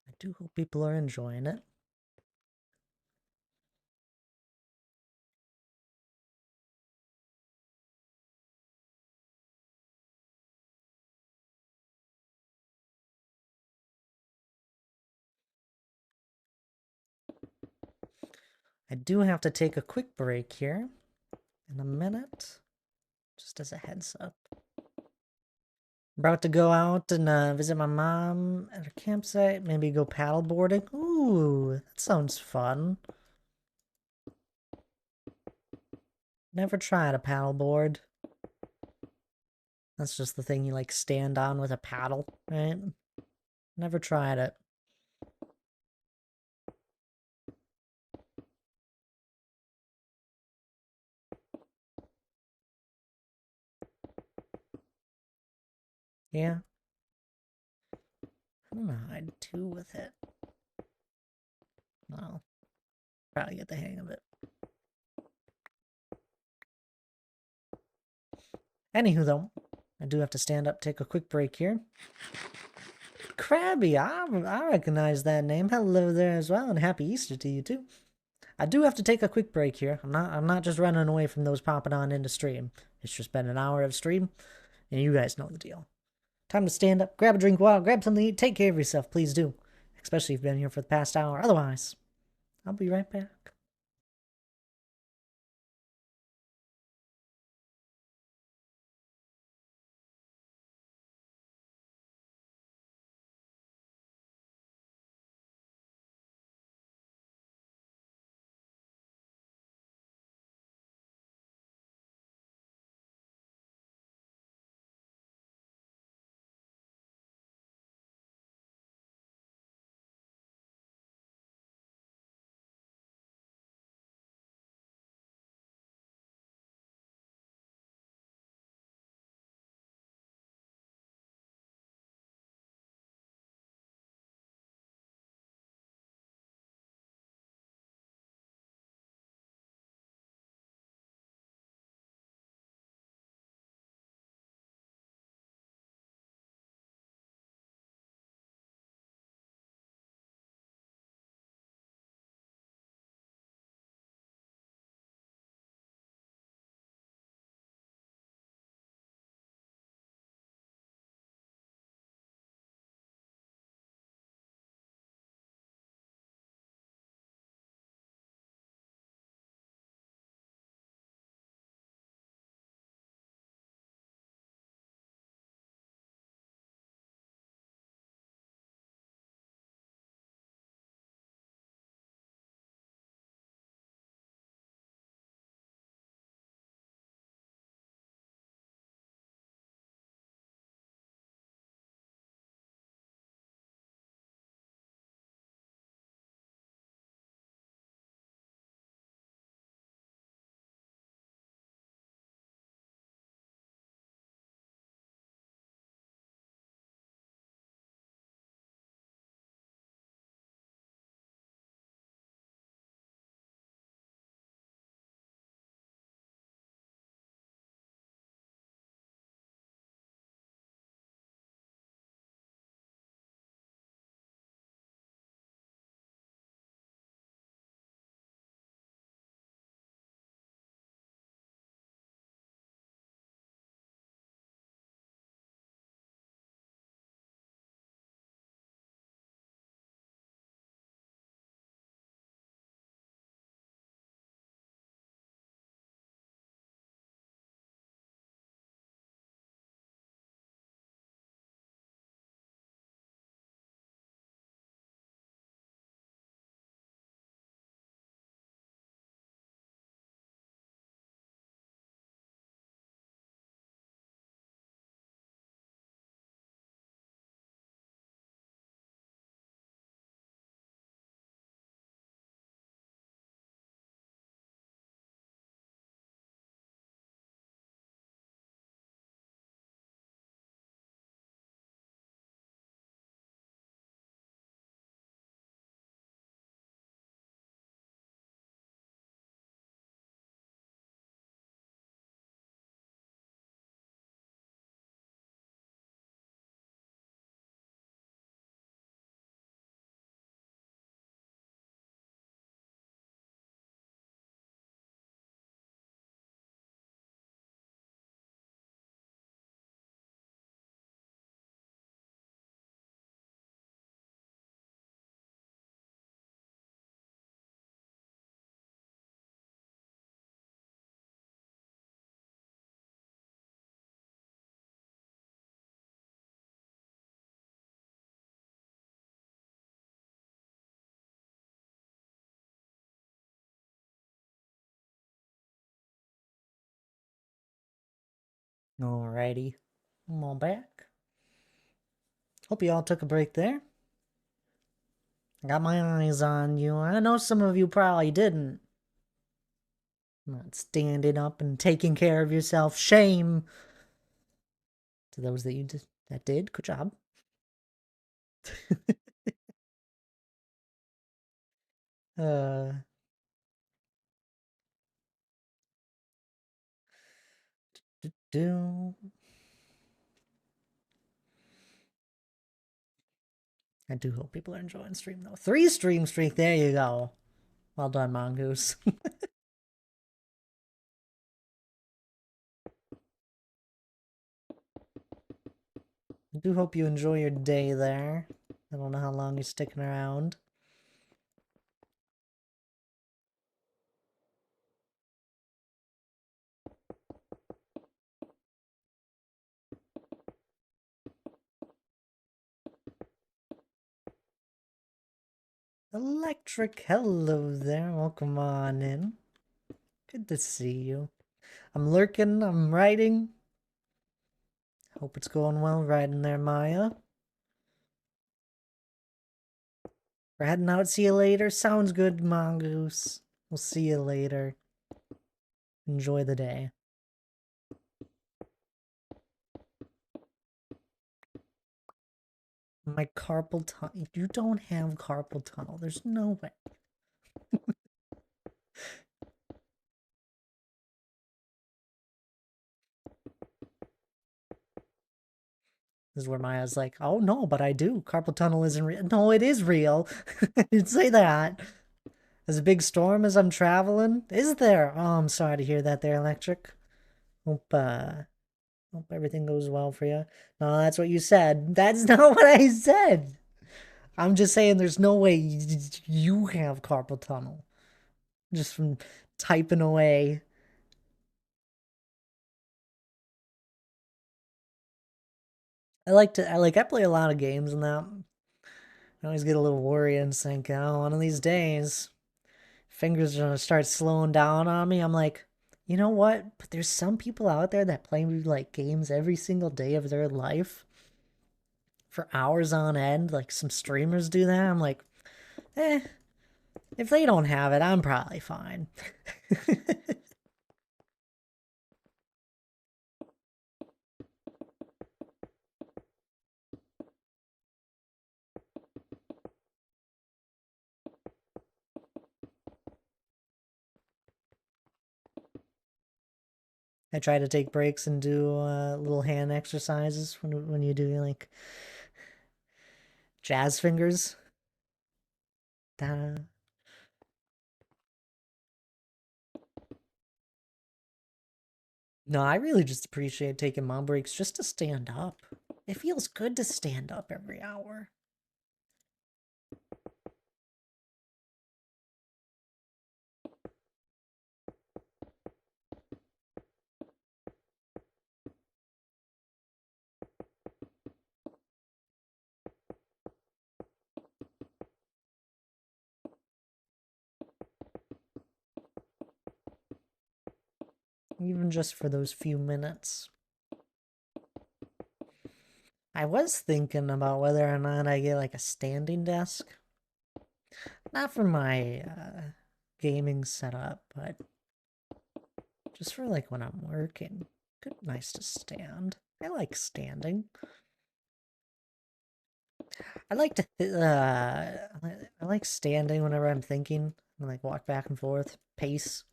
I do hope people are enjoying it. I do have to take a quick break here in a minute, just as a heads up. About to go out and visit my mom at her campsite, maybe go paddle boarding. Ooh, that sounds fun. Never tried a paddle board. That's just the thing you like stand on with a paddle, right? Never tried it. Yeah. I don't know how I'd do with it. Well, probably get the hang of it. Anywho, though, I do have to stand up, take a quick break here. Krabby, I recognize that name. Hello there as well, and happy Easter to you too. I do have to take a quick break here. I'm not just running away from those popping on into stream. It's just been an hour of stream, and you guys know the deal. Time to stand up, grab a drink of water, grab something to eat, take care of yourself, please do. Especially if you've been here for the past hour. Otherwise, I'll be right back. Alrighty. I'm all back. Hope you all took a break there. I got my eyes on you. I know some of you probably didn't. Not standing up and taking care of yourself. Shame to those that did. Good job. uh do I do hope people are enjoying stream though. 3 stream streak, there you go. Well done, Mongoose. I do hope you enjoy your day there. I don't know how long you're sticking around. Electric, hello there. Welcome on in. Good to see you. I'm lurking, I'm writing. Hope it's going well writing there, Maya. We're heading out. See you later. Sounds good, Mongoose. We'll see you later. Enjoy the day. My carpal tunnel. You don't have carpal tunnel. There's no way. This is where Maya's like, oh no, but I do. Carpal tunnel isn't real. No, it is real. I didn't say that. There's a big storm as I'm traveling. Is there? Oh, I'm sorry to hear that there, Electric. Hope everything goes well for you. No, that's what you said. That's not what I said. I'm just saying there's no way you have carpal tunnel. Just from typing away. I play a lot of games and that. I always get a little worried and think, oh, one of these days, fingers are gonna start slowing down on me. I'm like, you know what? But there's some people out there that play like games every single day of their life for hours on end. Like some streamers do that. I'm like, eh, if they don't have it, I'm probably fine. I try to take breaks and do little hand exercises when you do like jazz fingers. Da. No, I really just appreciate taking mom breaks just to stand up. It feels good to stand up every hour. Even just for those few minutes. I was thinking about whether or not I get like a standing desk. Not for my gaming setup, but just for like when I'm working. Good, nice to stand. I like standing. I like to, I like standing whenever I'm thinking. And like walk back and forth, pace.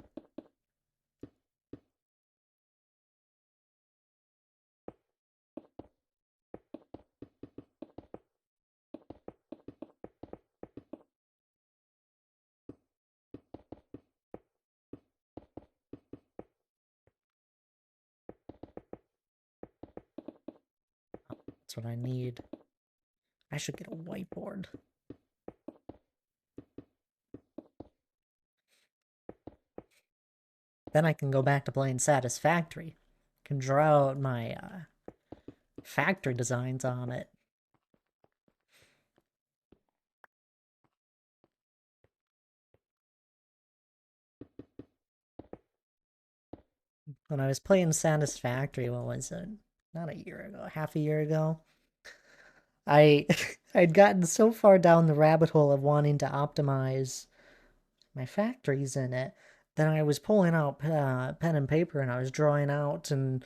That's what I need. I should get a whiteboard. Then I can go back to playing Satisfactory. Can draw out my factory designs on it. when I was playing Satisfactory, what was it? Not a year ago, half a year ago. I I'd gotten so far down the rabbit hole of wanting to optimize my factories in it that I was pulling out pen and paper and I was drawing out and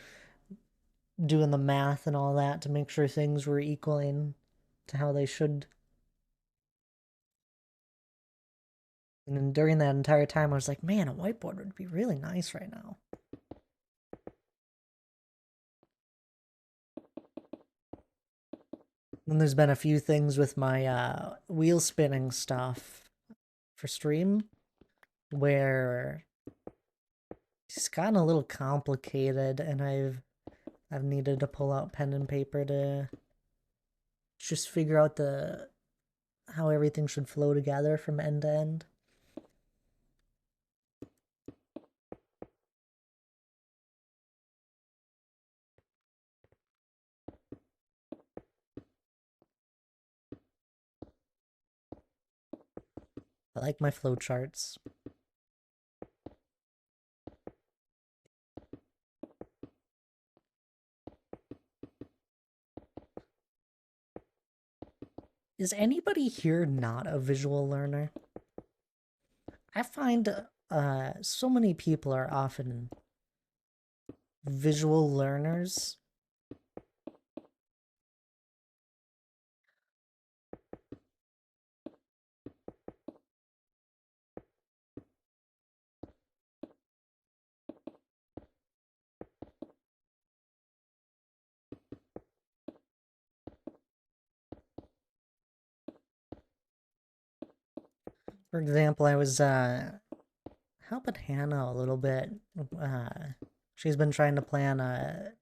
doing the math and all that to make sure things were equaling to how they should. And then during that entire time, I was like, man, a whiteboard would be really nice right now. And there's been a few things with my wheel spinning stuff for stream where it's gotten a little complicated, and I've needed to pull out pen and paper to just figure out the how everything should flow together from end to end. I like my flowcharts. Is anybody here not a visual learner? I find so many people are often visual learners. For example, I was helping Hannah a little bit. Uh, she's been trying to plan a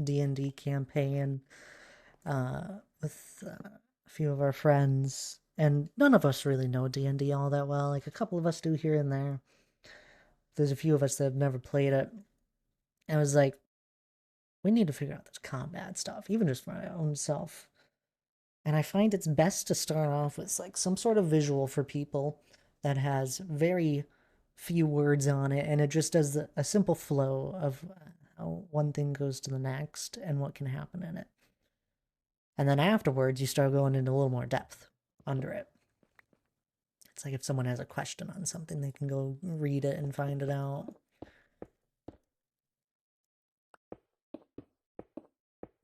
D&D campaign with a few of our friends, and none of us really know D&D all that well. Like a couple of us do here and there. There's a few of us that have never played it. And I was like, we need to figure out this combat stuff, even just for my own self. And I find it's best to start off with like some sort of visual for people that has very few words on it, and it just does a simple flow of how one thing goes to the next and what can happen in it. And then afterwards, you start going into a little more depth under it. It's like if someone has a question on something, they can go read it and find it out.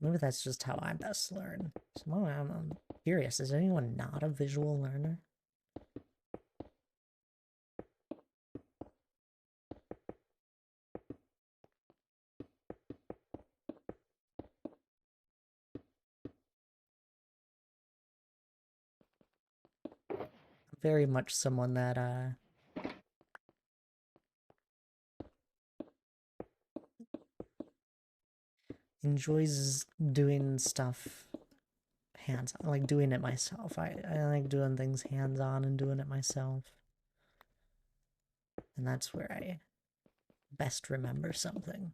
Maybe that's just how I best learn. So I'm curious, is anyone not a visual learner? Very much someone that enjoys doing stuff hands on, like doing it myself. I like doing things hands on and doing it myself. And that's where I best remember something.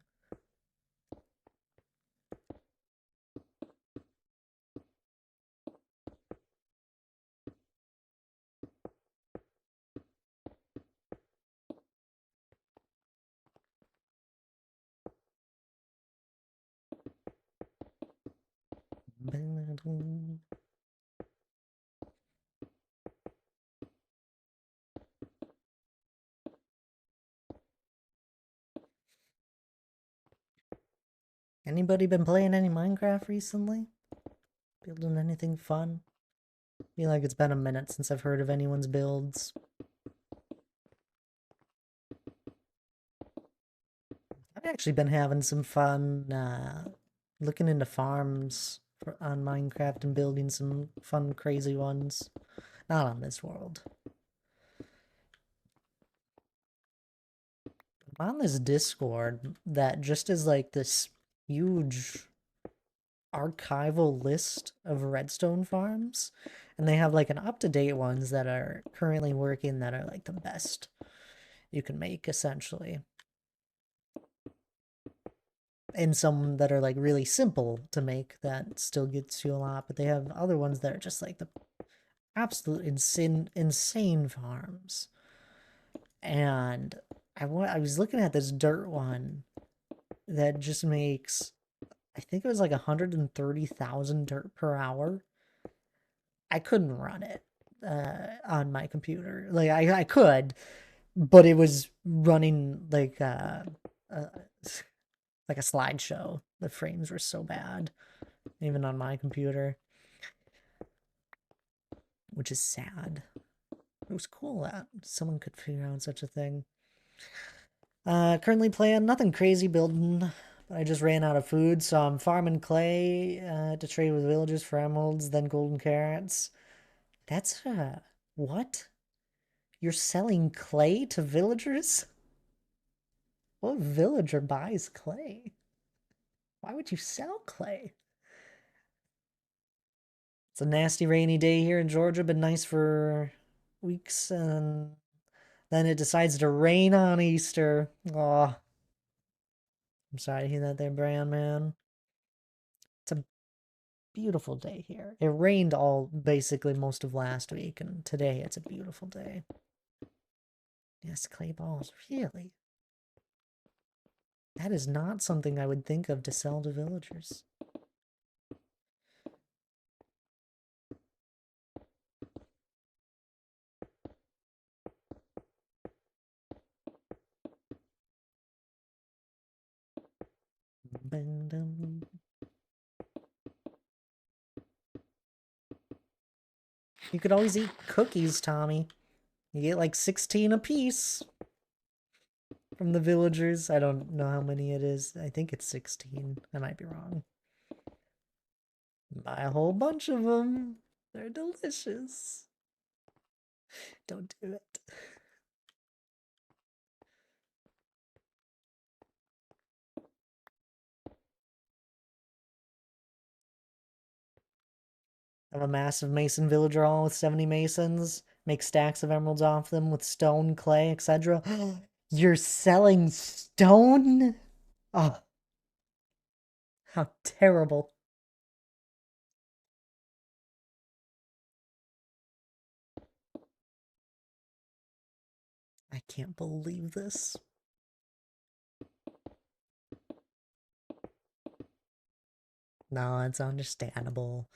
Anybody been playing any Minecraft recently? Building anything fun? I feel like it's been a minute since I've heard of anyone's builds. I've actually been having some fun looking into farms on Minecraft and building some fun, crazy ones. Not on this world. I'm on this Discord that just is like this huge archival list of redstone farms, and they have like an up-to-date ones that are currently working that are like the best you can make essentially, and some that are like really simple to make that still gets you a lot, but they have other ones that are just like the absolute insane farms. And I was looking at this dirt one that just makes, I think it was like 130,000 per hour. I couldn't run it on my computer. Like I could, but it was running uh, like a slideshow. The frames were so bad, even on my computer, which is sad. It was cool that someone could figure out such a thing. Currently playing nothing crazy building. I just ran out of food, so I'm farming clay to trade with villagers for emeralds, then golden carrots. That's what? You're selling clay to villagers? What villager buys clay? Why would you sell clay? It's a nasty rainy day here in Georgia, been nice for weeks, and then it decides to rain on Easter. Oh, I'm sorry to hear that there, Bran, man. It's a beautiful day here. It rained basically most of last week, and today it's a beautiful day. Yes, clay balls, really? That is not something I would think of to sell to villagers. You could always eat cookies, Tommy. You get like 16 a piece from the villagers. I don't know how many it is. I think it's 16. I might be wrong. Buy a whole bunch of them. They're delicious. Don't do it. Have a massive mason villager hall with 70 masons. Make stacks of emeralds off them with stone, clay, etc. You're selling stone? Oh, how terrible. I can't believe this. No, it's understandable.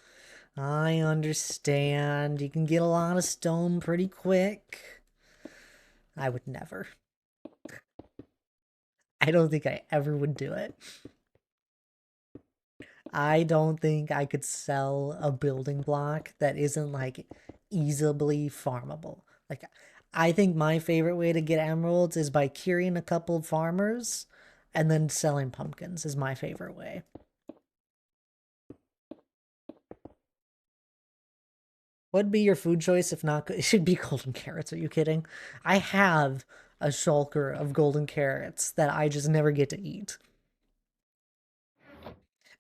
I understand. You can get a lot of stone pretty quick. I would never. I don't think I ever would do it. I don't think I could sell a building block that isn't like easily farmable. Like, I think my favorite way to get emeralds is by curing a couple of farmers and then selling pumpkins is my favorite way. What'd be your food choice if not? It should be golden carrots. Are you kidding? I have a shulker of golden carrots that I just never get to eat.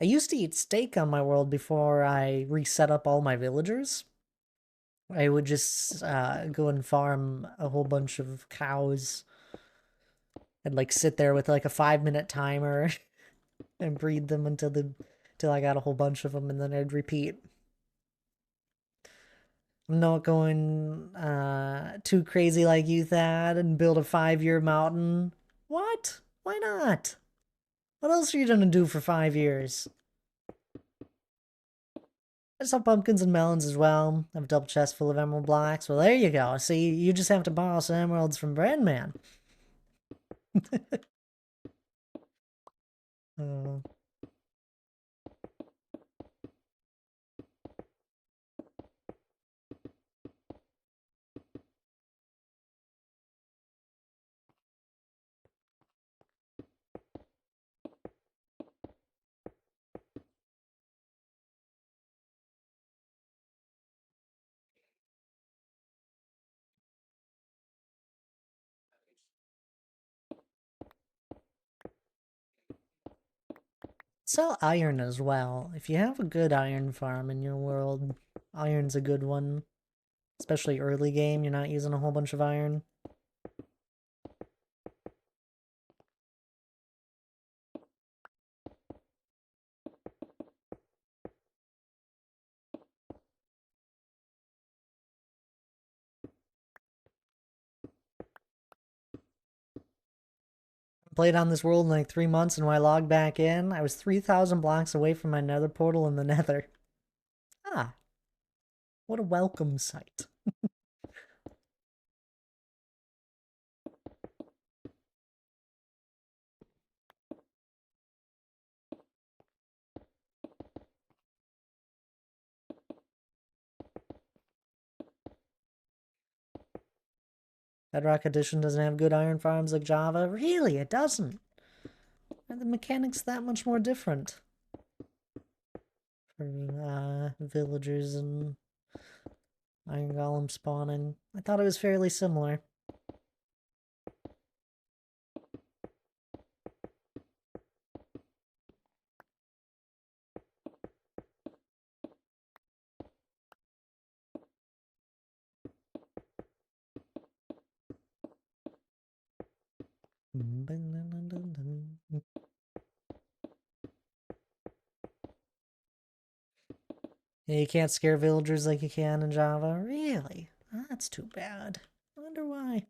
I used to eat steak on my world before I reset up all my villagers. I would just go and farm a whole bunch of cows and like sit there with like a 5 minute timer and breed them until I got a whole bunch of them, and then I'd repeat. I'm not going too crazy like you, Thad, and build a 5 year mountain. What? Why not? What else are you gonna do for 5 years? I sell pumpkins and melons as well. I have a double chest full of emerald blocks. Well, there you go. See, you just have to borrow some emeralds from Breadman. uh, Sell iron as well. If you have a good iron farm in your world, iron's a good one. Especially early game, you're not using a whole bunch of iron. played on this world in like 3 months, and when I logged back in, I was 3,000 blocks away from my nether portal in the nether. Ah, what a welcome sight. Bedrock Edition doesn't have good iron farms like Java. Really, it doesn't. Are the mechanics that much more different? For villagers and iron golem spawning. I thought it was fairly similar. Yeah, you can't scare villagers like you can in Java. Really? That's too bad. I wonder why.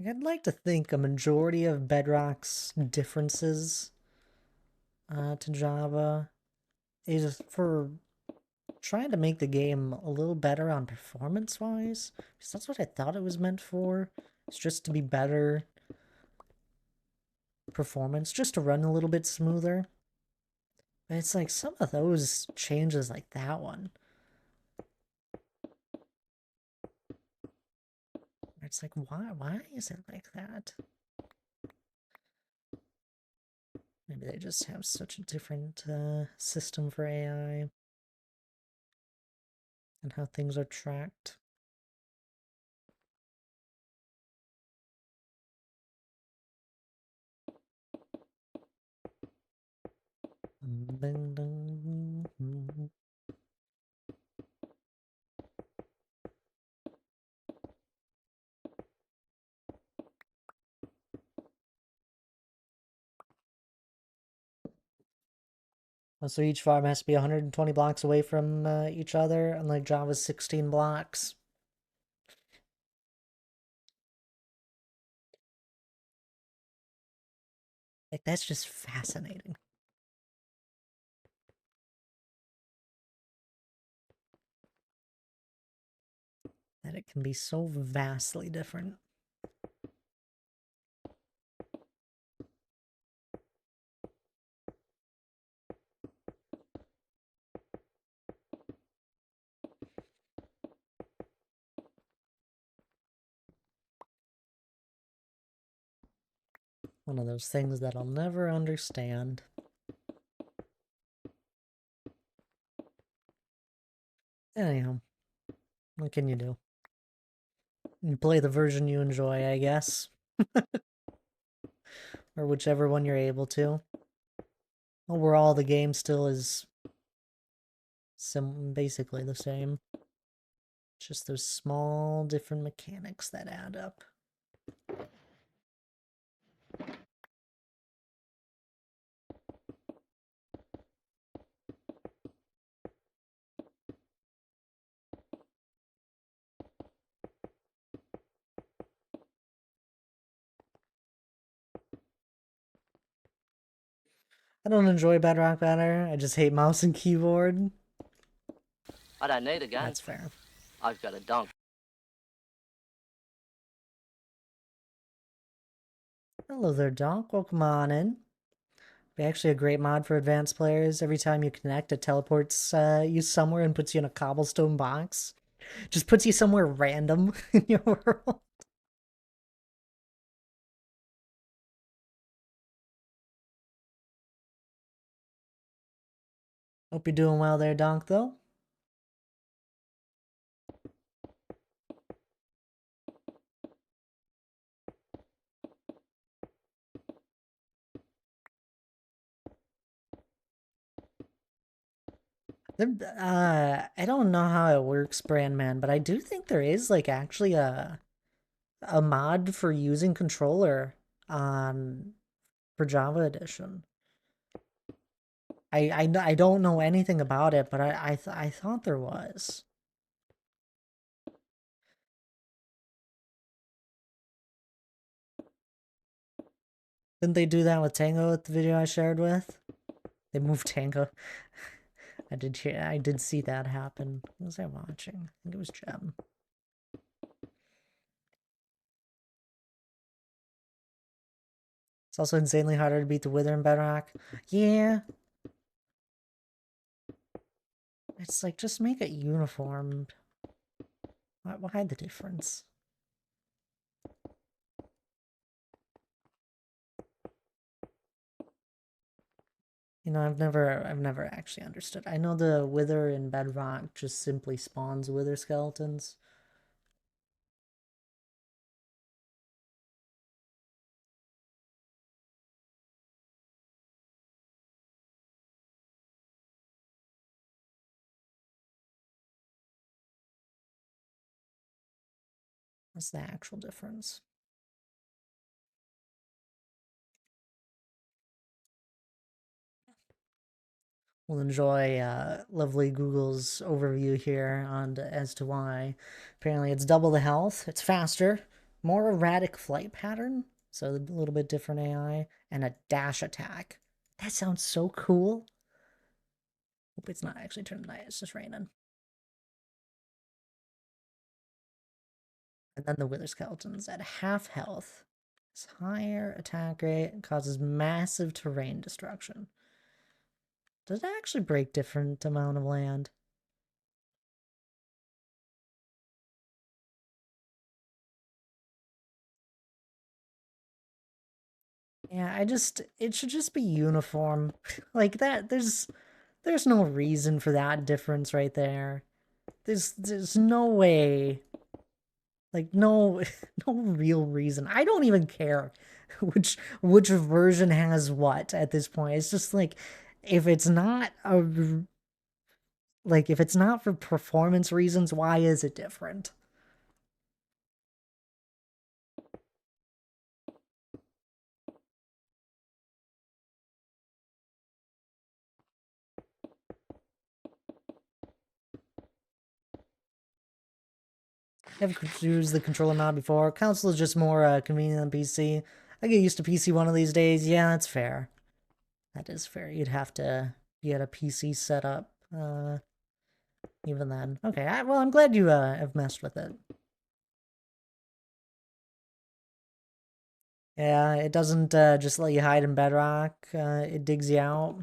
I'd like to think a majority of Bedrock's differences to Java is for trying to make the game a little better on performance-wise. Because that's what I thought it was meant for. It's just to be better performance, just to run a little bit smoother. But it's like some of those changes, like that one, it's like, why is it like that? Maybe they just have such a different system for AI and how things are tracked. So each farm has to be 120 blocks away from each other, unlike Java's 16 blocks. Like, that's just fascinating. That it can be so vastly different. One of those things that I'll never understand. Anyhow, what can you do? You play the version you enjoy, I guess. Or whichever one you're able to. Overall, the game still is basically the same. Just those small different mechanics that add up. I don't enjoy Bedrock better. I just hate mouse and keyboard. I don't need a gun. That's fair. I've got a donk. Hello there, Donk. Welcome on in. Be actually a great mod for advanced players. Every time you connect, it teleports you somewhere and puts you in a cobblestone box. Just puts you somewhere random in your world. Hope you're doing well there, Donk, though. I don't know how it works, Brandman, but I do think there is like actually a mod for using controller on for Java Edition. I don't know anything about it, but I thought there was. Didn't they do that with Tango with the video I shared with? They moved Tango. I did see that happen. What was I watching? I think it was Gem. It's also insanely harder to beat the Wither in Bedrock. Yeah. It's like, just make it uniform. Why the difference? You know, I've never actually understood. I know the Wither in Bedrock just simply spawns Wither skeletons. What's the actual difference? We'll enjoy lovely Google's overview here on as to why. Apparently, it's double the health. It's faster, more erratic flight pattern, so a little bit different AI, and a dash attack. That sounds so cool. Hope it's not actually turning night. It's just raining. And then the Wither Skeletons at half health. It's higher attack rate, causes massive terrain destruction. Does it actually break different amount of land? Yeah, it should just be uniform. Like that, there's no reason for that difference right there. There's no way, like no, no real reason. I don't even care which version has what at this point. It's just like, if it's not if it's not for performance reasons, why is it different? I've used the controller mod before. Console is just more convenient than PC. I get used to PC one of these days. Yeah, that's fair. That is fair. You'd have to get a PC set up even then. Okay, well, I'm glad you have messed with it. Yeah, it doesn't just let you hide in Bedrock. It digs you out.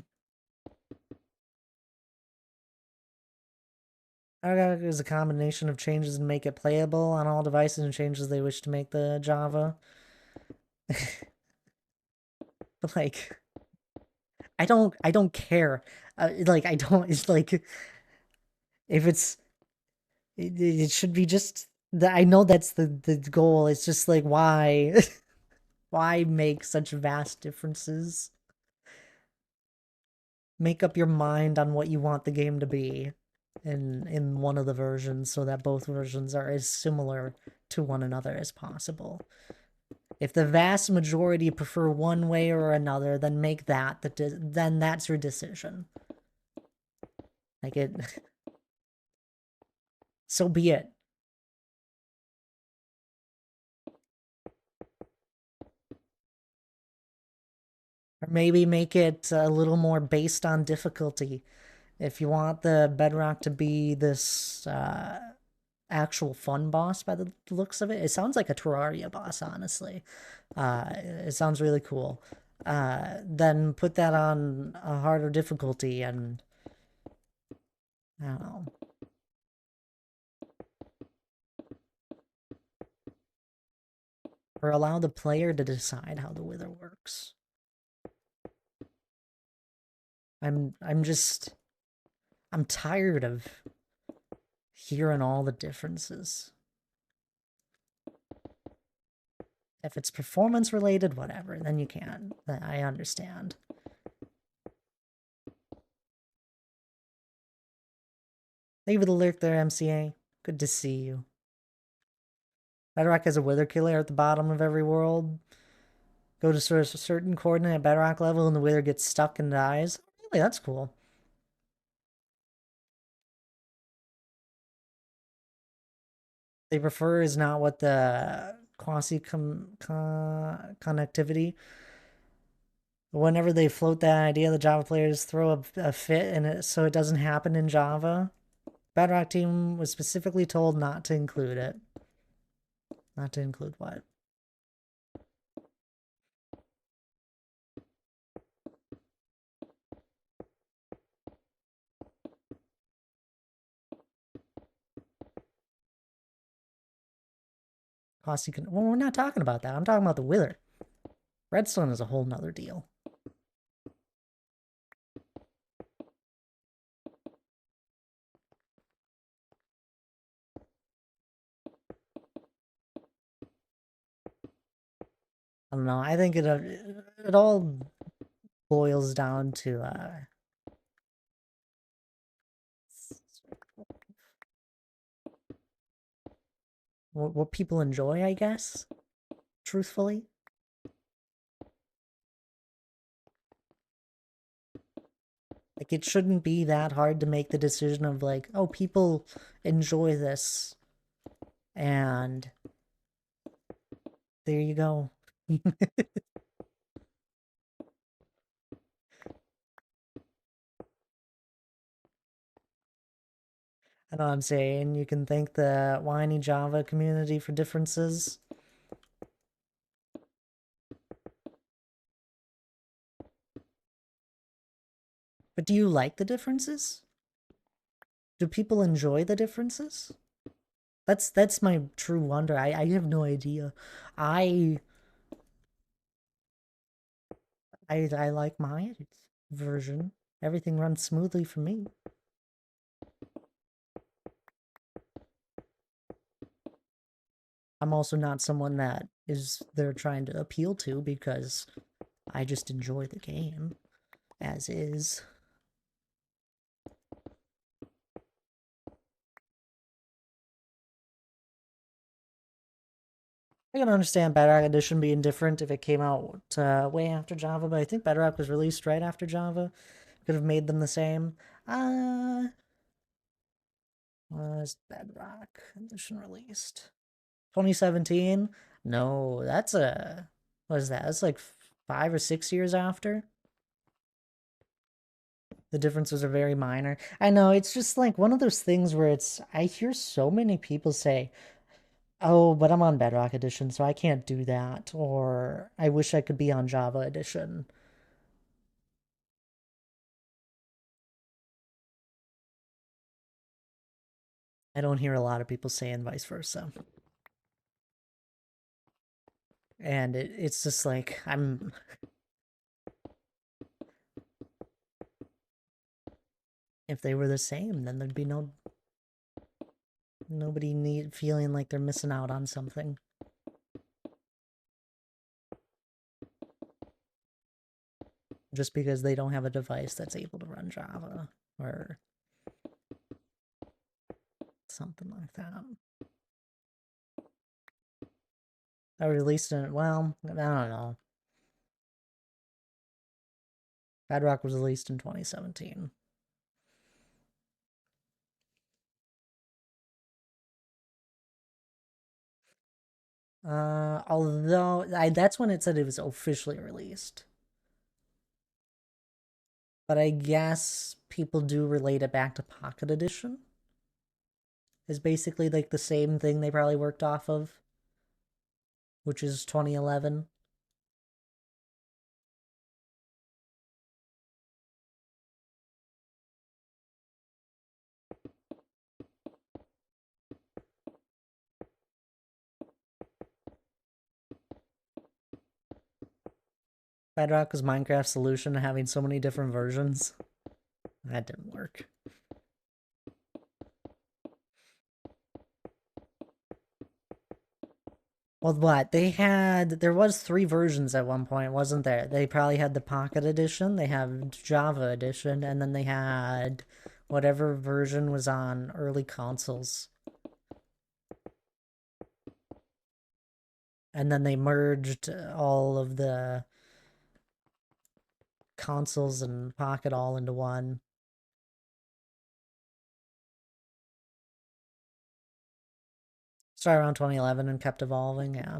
Bedrock is a combination of changes to make it playable on all devices and changes they wish to make the Java. But like, I don't care. Like, I don't. It's like, if it should be just. I know that's the goal. It's just like, why, why make such vast differences? Make up your mind on what you want the game to be in one of the versions, so that both versions are as similar to one another as possible. If the vast majority prefer one way or another, then make that then that's your decision. Like it, so be it. Or maybe make it a little more based on difficulty. If you want the Bedrock to be this actual fun boss by the looks of it, it sounds like a Terraria boss, honestly. It sounds really cool. Then put that on a harder difficulty and I don't know. Or allow the player to decide how the Wither works. I'm tired of hearing all the differences. If it's performance related, whatever, then you can. I understand. Thank you for the lyric there, MCA. Good to see you. Bedrock has a wither killer at the bottom of every world. Go to a certain coordinate at bedrock level and the wither gets stuck and dies. Really, that's cool. They prefer is not what the quasi-connectivity. Whenever they float that idea, the Java players throw a fit in it so it doesn't happen in Java. Bedrock team was specifically told not to include it. Not to include what? Well, we're not talking about that. I'm talking about the Wither. Redstone is a whole nother deal. I don't know. I think it all boils down to what people enjoy, I guess. Truthfully. Like, it shouldn't be that hard to make the decision of, like, oh, people enjoy this. And there you go. I know what I'm saying. You can thank the whiny Java community for differences. But do you like the differences? Do people enjoy the differences? That's my true wonder. I have no idea. I like my version. Everything runs smoothly for me. I'm also not someone that they're trying to appeal to because I just enjoy the game as is. I can understand Bedrock Edition being different if it came out way after Java, but I think Bedrock was released right after Java. Could have made them the same. Was Bedrock Edition released? 2017? No, that's what is that? That's like 5 or 6 years after. The differences are very minor. I know, it's just like one of those things where I hear so many people say, oh, but I'm on Bedrock Edition, so I can't do that. Or I wish I could be on Java Edition. I don't hear a lot of people saying vice versa. And it's just like, if they were the same, then there'd be nobody feeling like they're missing out on something. Just because they don't have a device that's able to run Java or something like that. I released it, well, I don't know. Bedrock was released in 2017. Although that's when it said it was officially released. But I guess people do relate it back to Pocket Edition. Is basically like the same thing they probably worked off of, which is 2011. Bedrock was Minecraft's solution to having so many different versions. That didn't work. Well, what? There was 3 versions at one point, wasn't there? They probably had the Pocket Edition, they have Java Edition, and then they had whatever version was on early consoles. And then they merged all of the consoles and Pocket all into one. Started around 2011 and kept evolving, yeah.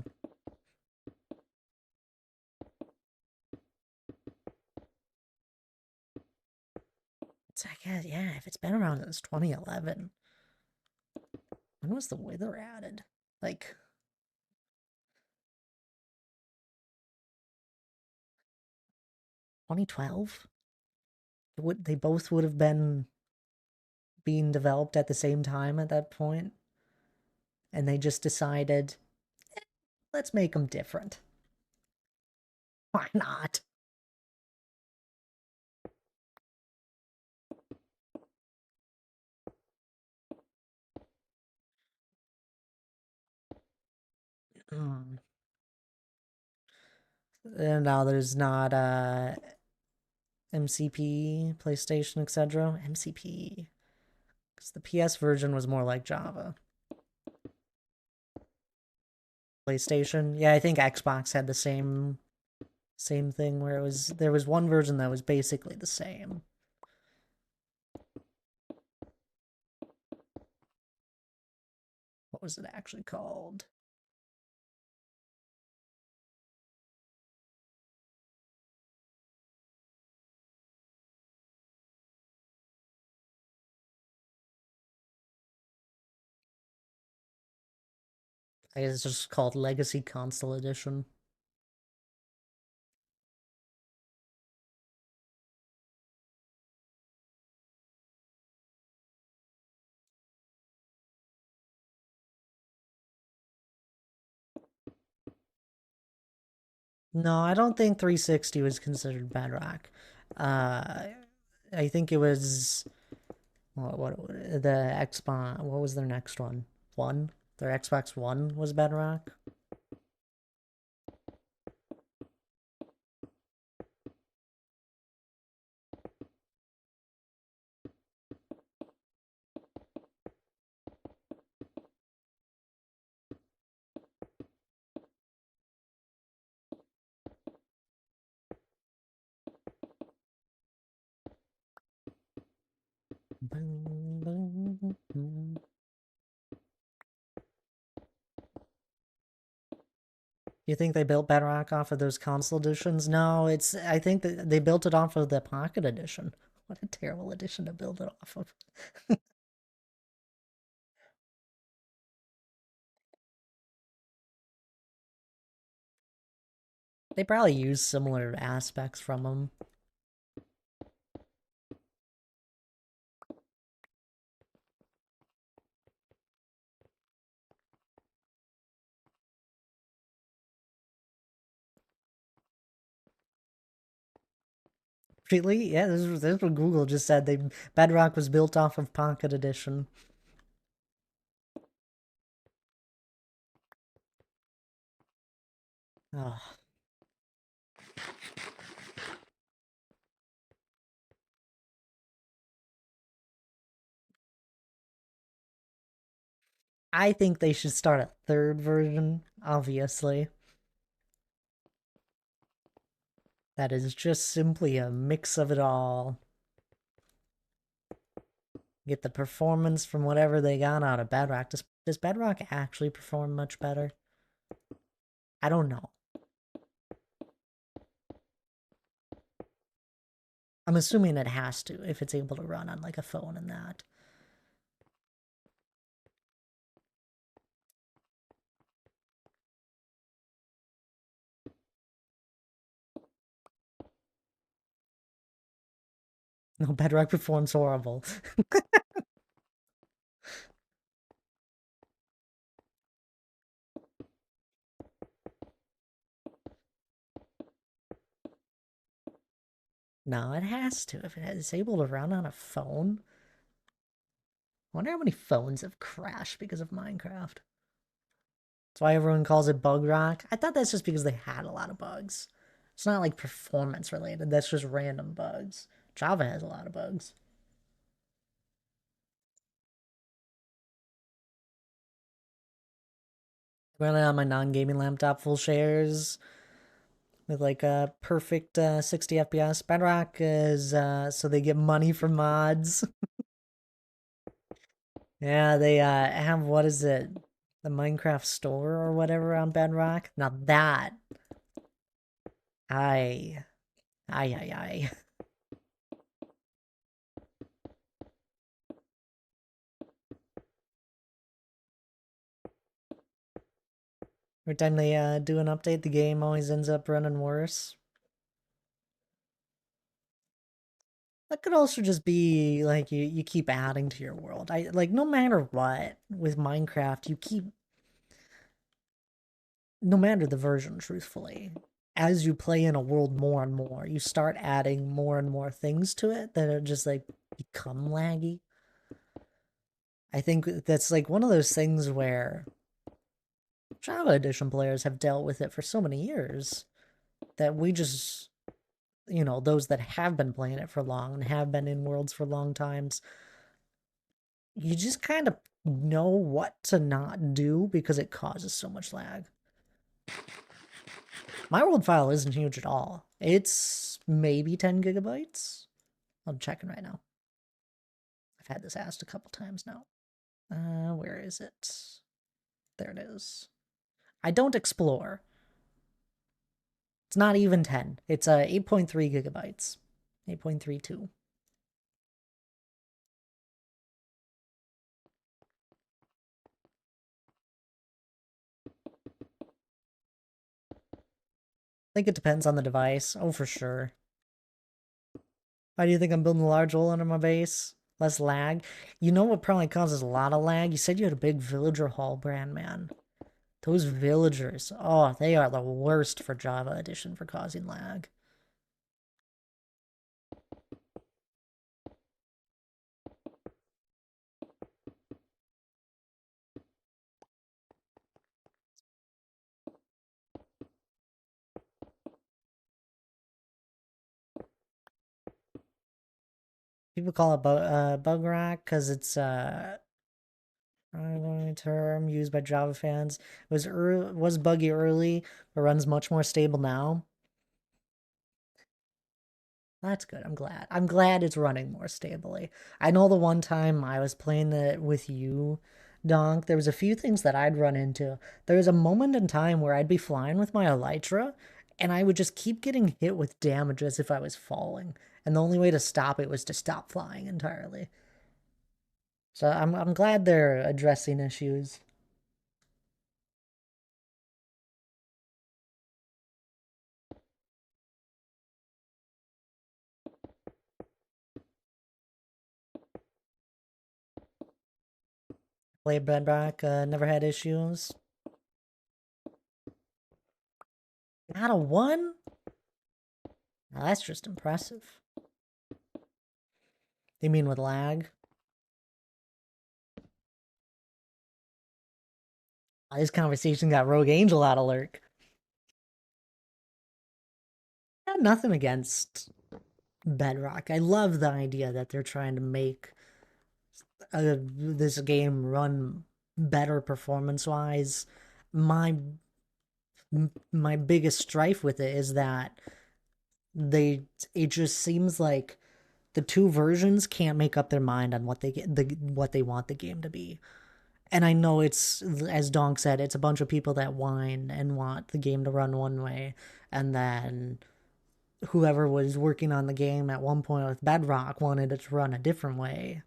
It's like, yeah, if it's been around since 2011, when was the Wither added? Like, 2012? They both would have been being developed at the same time at that point, and they just decided, let's make them different. Why not? And now there's not MCP, PlayStation, etc. MCP, because the PS version was more like Java. PlayStation, yeah, I think Xbox had the same thing where there was one version that was basically the same. What was it actually called? I guess it's just called Legacy Console Edition. No, I don't think 360 was considered Bedrock. I think it was what the Xbox. What was their next one? One. Their Xbox One was Bedrock. You think they built Bedrock off of those console editions? No, I think that they built it off of the Pocket Edition. What a terrible edition to build it off of. They probably used similar aspects from them. Really? Yeah, this is what Google just said. Bedrock was built off of Pocket Edition. Oh. I think they should start a third version, obviously. That is just simply a mix of it all. Get the performance from whatever they got out of Bedrock. Does Bedrock actually perform much better? I don't know. I'm assuming it has to if it's able to run on like a phone and that. No, Bedrock performs horrible. No, it has to. If it's able to run on a phone. I wonder how many phones have crashed because of Minecraft. That's why everyone calls it Bug Rock. I thought that's just because they had a lot of bugs. It's not like performance related, that's just random bugs. Java has a lot of bugs. Running on my non-gaming laptop, full shares with like a perfect 60 FPS. Bedrock is so they get money from mods. Yeah, they have, what is it? The Minecraft store or whatever on Bedrock. Now that I I. Every time they do an update, the game always ends up running worse. That could also just be like you keep adding to your world. I like no matter what with Minecraft, you keep, no matter the version, truthfully, as you play in a world more and more, you start adding more and more things to it that are just like become laggy. I think that's like one of those things where Java Edition players have dealt with it for so many years that we just, you know, those that have been playing it for long and have been in worlds for long times, you just kind of know what to not do because it causes so much lag. My world file isn't huge at all. It's maybe 10 gigabytes. I'm checking right now. I've had this asked a couple times now. Where is it? There it is. I don't explore. It's not even 10. It's 8.3 gigabytes. 8.32. I think it depends on the device. Oh, for sure. Why do you think I'm building a large hole under my base? Less lag? You know what probably causes a lot of lag? You said you had a big villager hall brand, man. Those villagers, oh, they are the worst for Java Edition for causing lag. People call it bug rack because it's a term used by Java fans. It was buggy early, but runs much more stable now. That's good. I'm glad. I'm glad it's running more stably. I know the one time I was playing it with you, Donk, there was a few things that I'd run into. There was a moment in time where I'd be flying with my Elytra, and I would just keep getting hit with damage as if I was falling. And the only way to stop it was to stop flying entirely. So I'm glad they're addressing issues. Play Bedrock, never had issues. Not a one? Now that's just impressive. You mean with lag? This conversation got Rogue Angel out of lurk. I have nothing against Bedrock. I love the idea that they're trying to make this game run better performance-wise. My my biggest strife with it is that it just seems like the two versions can't make up their mind on what what they want the game to be. And I know it's, as Donk said, it's a bunch of people that whine and want the game to run one way, and then whoever was working on the game at one point with Bedrock wanted it to run a different way.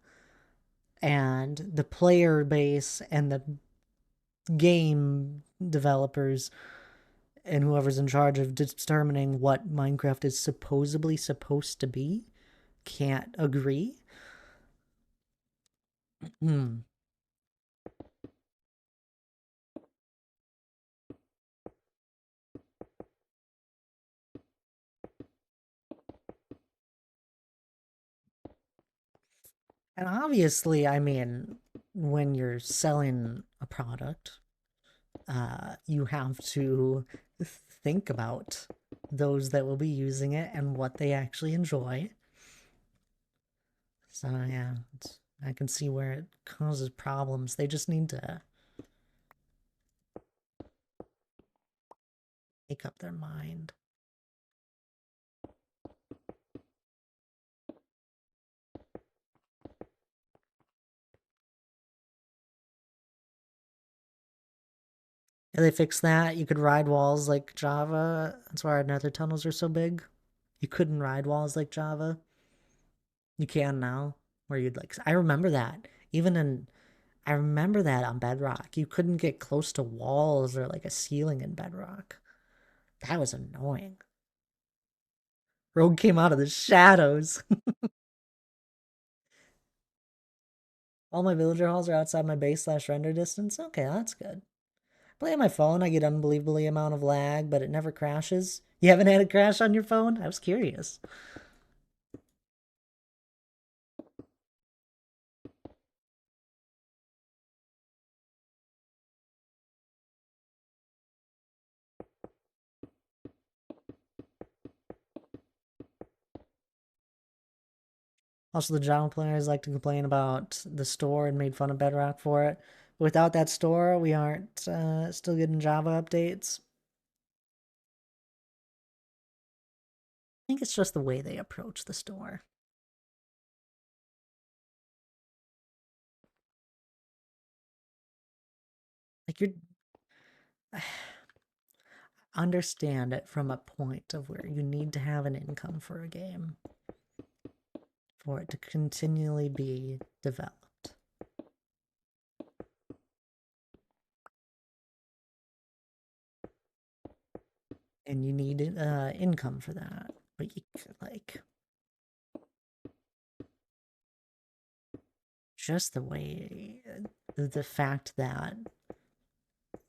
And the player base and the game developers and whoever's in charge of determining what Minecraft is supposedly supposed to be can't agree. Hmm. And obviously, I mean, when you're selling a product, you have to think about those that will be using it and what they actually enjoy. So yeah, I can see where it causes problems. They just need to make up their mind. Yeah, they fixed that. You could ride walls like Java. That's why our nether tunnels are so big. You couldn't ride walls like Java. You can now. Where you'd like, I remember that. I remember that on Bedrock. You couldn't get close to walls or like a ceiling in Bedrock. That was annoying. Rogue came out of the shadows. All my villager halls are outside my base/render distance. Okay, that's good. Play on my phone, I get unbelievably amount of lag, but it never crashes. You haven't had a crash on your phone? I was curious. Also, the Java players like to complain about the store and made fun of Bedrock for it. Without that store, we aren't still getting Java updates. I think it's just the way they approach the store. Like, you're... understand it from a point of where you need to have an income for a game for it to continually be developed. And you need income for that. But you like... just the way... the fact that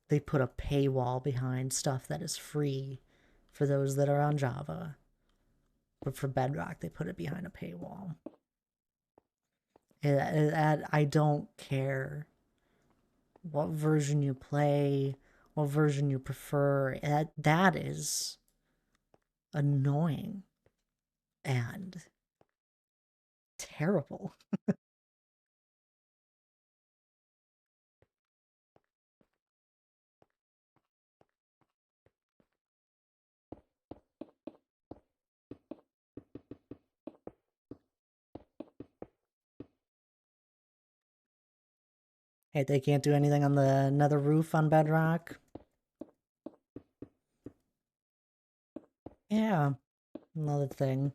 they put a paywall behind stuff that is free for those that are on Java. But for Bedrock, they put it behind a paywall. I don't care what version you play, what version you prefer. That is annoying and terrible. Hey, they can't do anything on the nether roof on Bedrock. Yeah, another thing.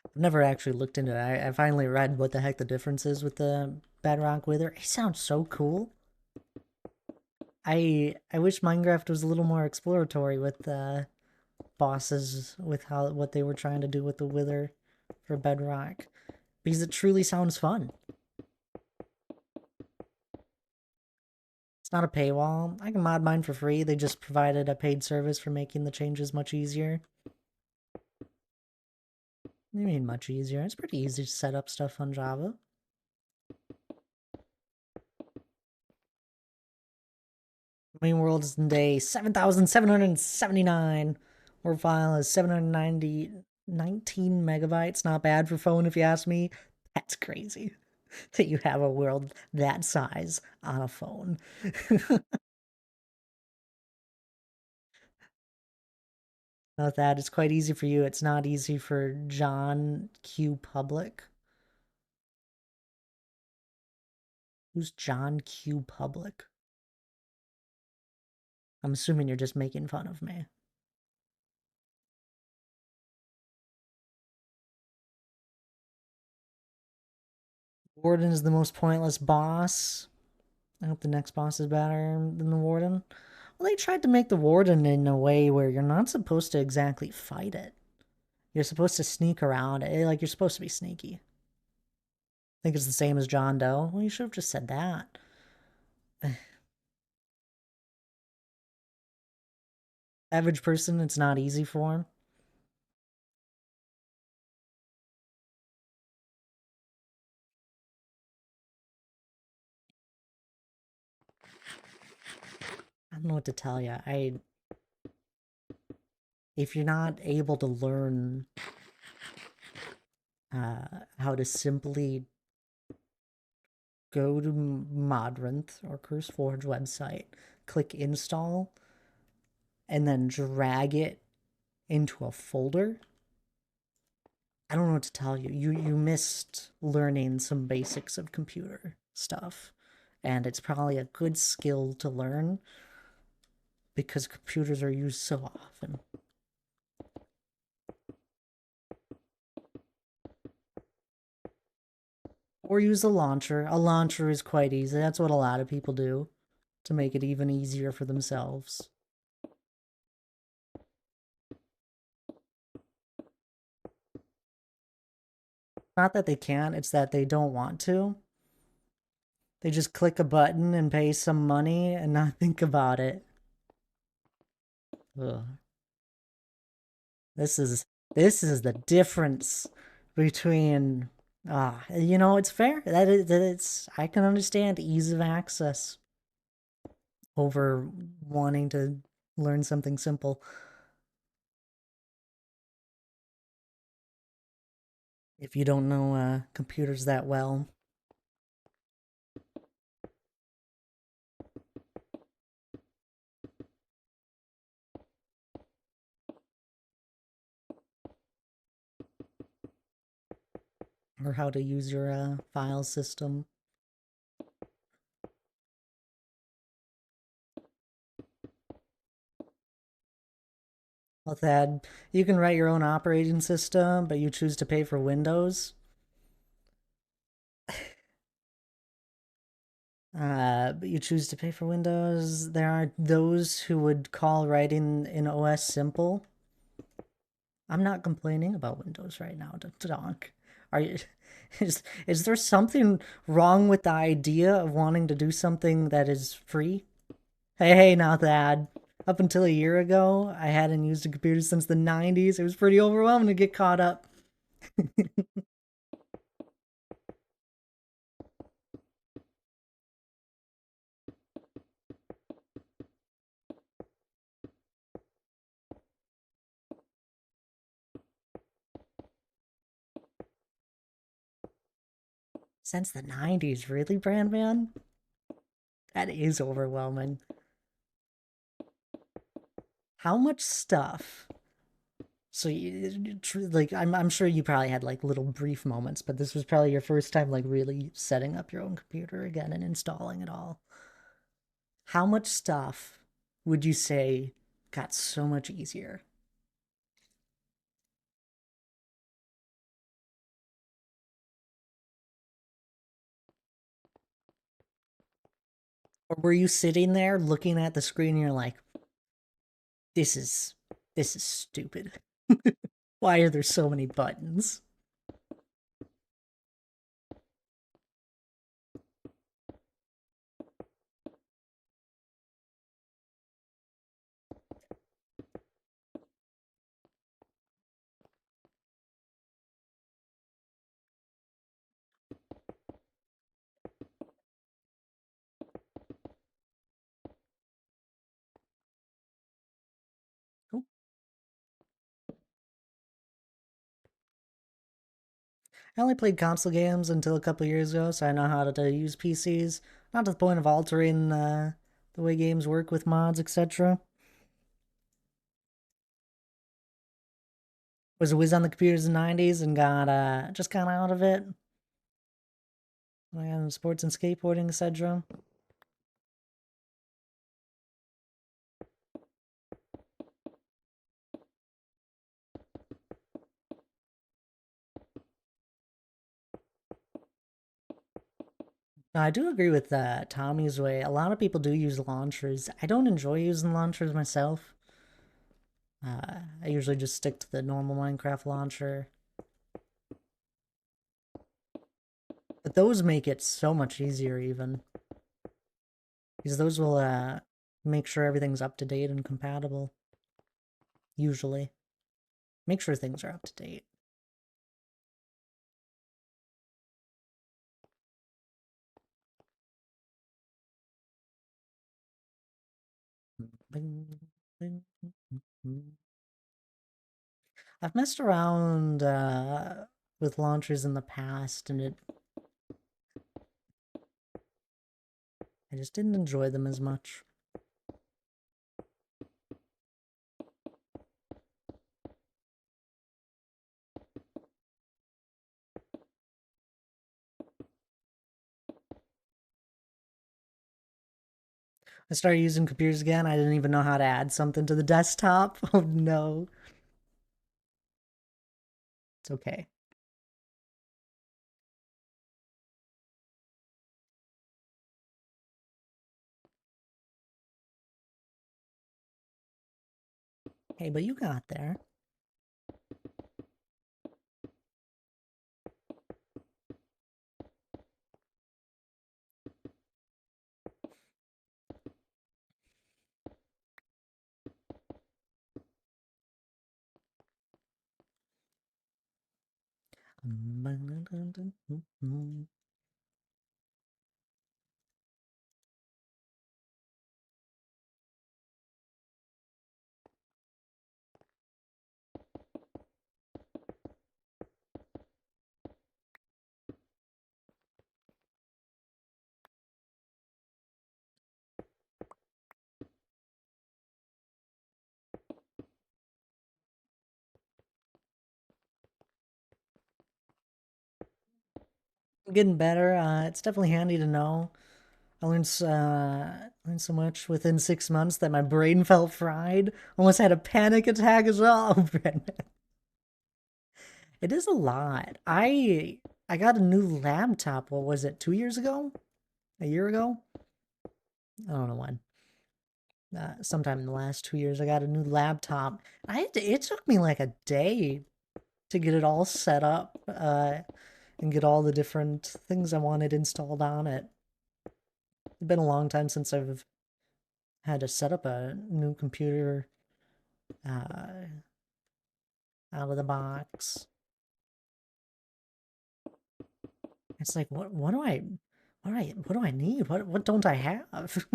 I've never actually looked into it. I finally read what the heck the difference is with the Bedrock Wither. It sounds so cool. I wish Minecraft was a little more exploratory with bosses, with what they were trying to do with the Wither for Bedrock, because it truly sounds fun. It's not a paywall. I can mod mine for free. They just provided a paid service for making the changes much easier. They made much easier. It's pretty easy to set up stuff on Java. Main world is in day 7,779. Word file is 719 megabytes. Not bad for phone, if you ask me. That's crazy that you have a world that size on a phone. Note that it's quite easy for you. It's not easy for John Q Public. Who's John Q Public? I'm assuming you're just making fun of me. Warden is the most pointless boss. I hope the next boss is better than the Warden. Well, they tried to make the Warden in a way where you're not supposed to exactly fight it. You're supposed to sneak around it. Like, you're supposed to be sneaky. I think it's the same as John Doe. Well, you should have just said that. Average person, it's not easy for him. I don't know what to tell you. If you're not able to learn how to simply go to Modrinth or CurseForge website, click install, and then drag it into a folder. I don't know what to tell you. You missed learning some basics of computer stuff. And it's probably a good skill to learn because computers are used so often. Or use a launcher. A launcher is quite easy. That's what a lot of people do to make it even easier for themselves. Not that they can't, it's that they don't want to. They just click a button and pay some money and not think about it. Ugh. This is the difference between it's fair. It's I can understand ease of access over wanting to learn something simple. If you don't know computers that well. Or how to use your file system. Well, Thad, you can write your own operating system, but you choose to pay for Windows. But you choose to pay for Windows. There are those who would call writing in OS simple. I'm not complaining about Windows right now, Donk. Are you? Is there something wrong with the idea of wanting to do something that is free? Hey, not that. Up until a year ago, I hadn't used a computer since the 90s. It was pretty overwhelming to get caught up. Since the 90s, really, Brandman? That is overwhelming. How much stuff? So, like, I'm sure you probably had like little brief moments, but this was probably your first time like really setting up your own computer again and installing it all. How much stuff would you say got so much easier? Or were you sitting there looking at the screen and you're like, this is stupid. Why are there so many buttons? Oh, I only played console games until a couple years ago, so I know how to use PCs. Not to the point of altering the way games work with mods, etc. Was a whiz on the computers in the 90s and got just got out of it. Sports and skateboarding, etc. I do agree with Tommy's way. A lot of people do use launchers. I don't enjoy using launchers myself. I usually just stick to the normal Minecraft launcher. But those make it so much easier even. Because those will make sure everything's up to date and compatible. Usually. Make sure things are up to date. I've messed around with launchers in the past, and I just didn't enjoy them as much. I started using computers again. I didn't even know how to add something to the desktop. Oh no. It's okay. Hey, but you got there. I'm getting better. It's definitely handy to know. I learned so much within 6 months that my brain felt fried. Almost had a panic attack as well. Oh, Brendan. It is a lot. I got a new laptop. What was it? 2 years ago? A year ago? I don't know when. Sometime in the last 2 years, I got a new laptop. It took me like a day to get it all set up and get all the different things I wanted installed on it. It's been a long time since I've had to set up a new computer uh, out of the box. It's like, what do I need? What don't I have?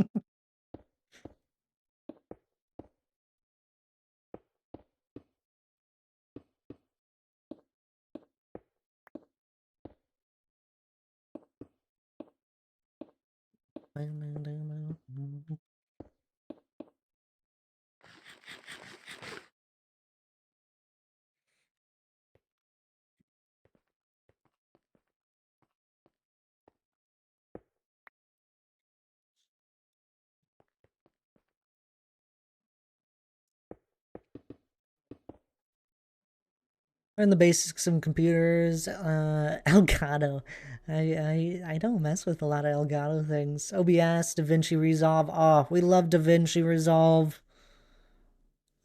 Learn the basics of computers. Elgato. I don't mess with a lot of Elgato things. OBS, DaVinci Resolve. Oh, we love DaVinci Resolve.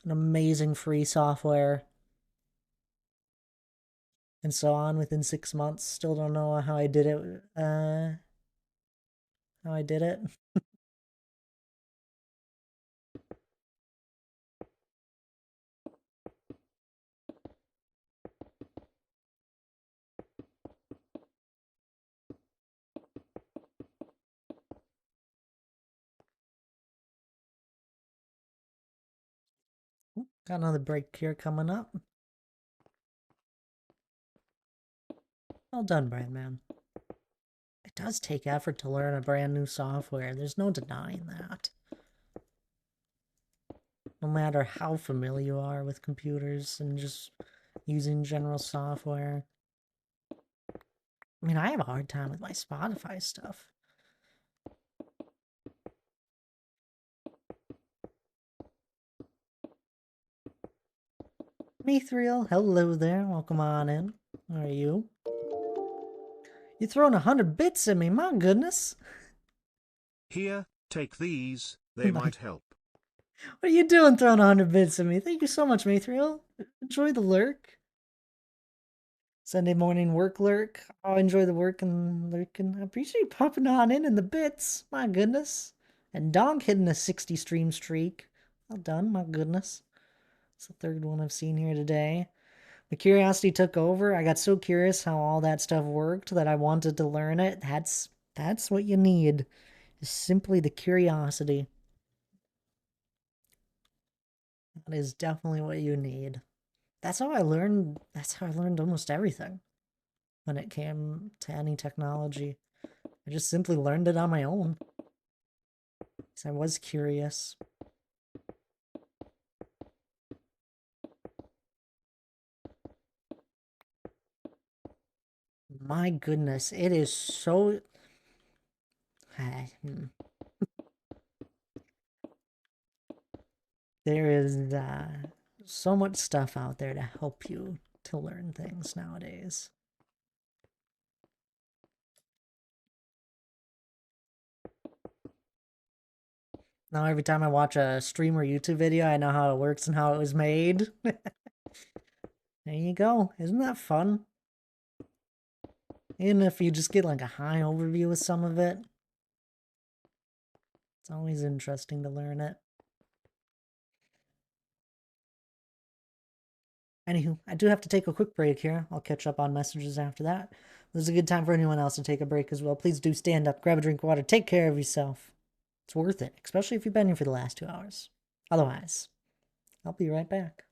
An amazing free software. And so on within 6 months. Still don't know how I did it. How I did it. Got another break here coming up. Well done, Brandman. It does take effort to learn a brand new software. There's no denying that. No matter how familiar you are with computers and just using general software. I mean, I have a hard time with my Spotify stuff. Mithril, hello there. Welcome on in. How are you? You throwing 100 bits at me, my goodness. Here, take these, they might help. What are you doing throwing 100 bits at me? Thank you so much, Mithril. Enjoy the lurk. Sunday morning work lurk. Oh, enjoy the work and lurking. I appreciate you popping on in the bits. My goodness. And Donk hitting a 60 stream streak. Well done, my goodness. It's the third one I've seen here today. The curiosity took over. I got so curious how all that stuff worked that I wanted to learn it. That's what you need. Is simply the curiosity. That is definitely what you need. That's how I learned almost everything. when it came to any technology. I just simply learned it on my own. Because I was curious. My goodness, it is so... There is so much stuff out there to help you to learn things nowadays. Now every time I watch a stream or YouTube video, I know how it works and how it was made. There you go. Isn't that fun? Even if you just get like a high overview of some of it, it's always interesting to learn it. Anywho, I do have to take a quick break here. I'll catch up on messages after that. This is a good time for anyone else to take a break as well. Please do stand up, grab a drink of water, take care of yourself. It's worth it, especially if you've been here for the last 2 hours. Otherwise, I'll be right back.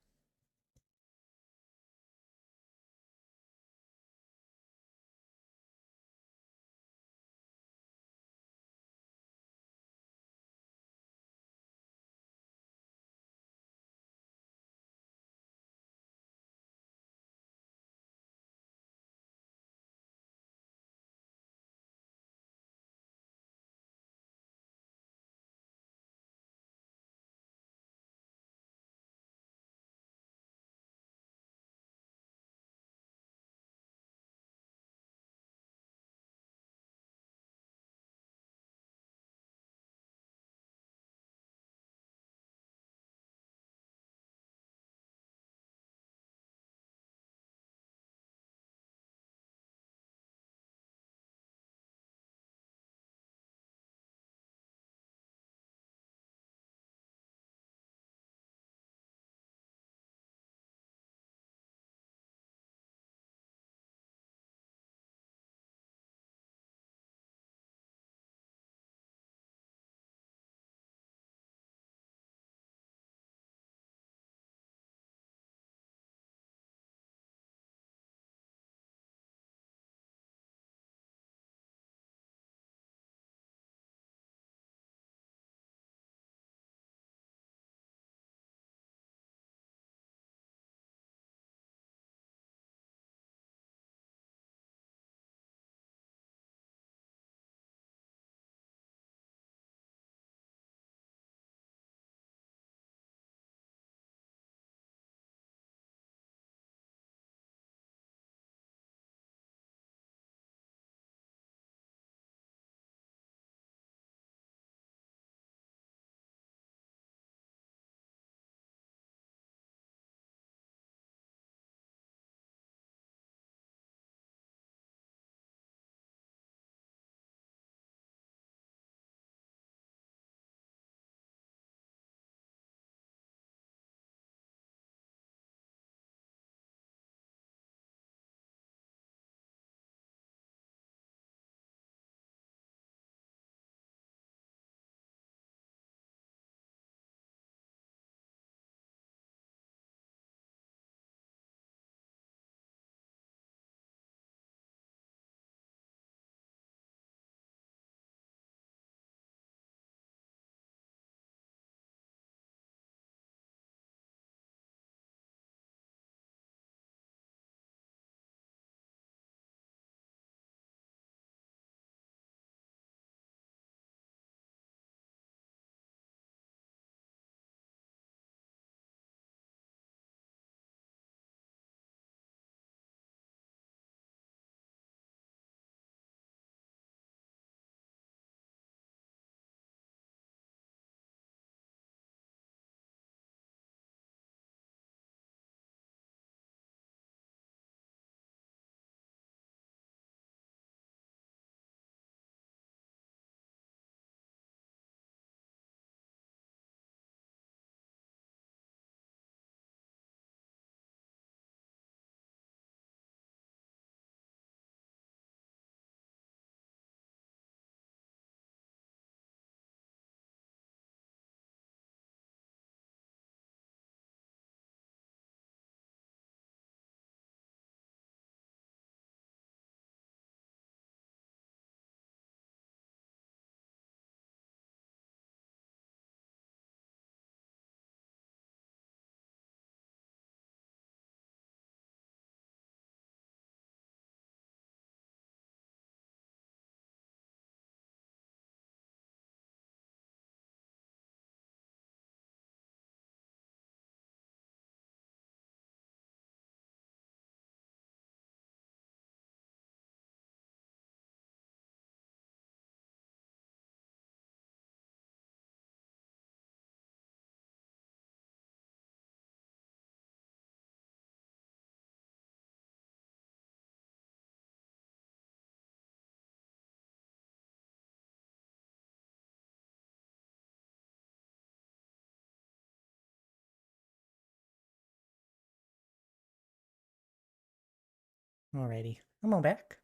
Alrighty, I'm all back.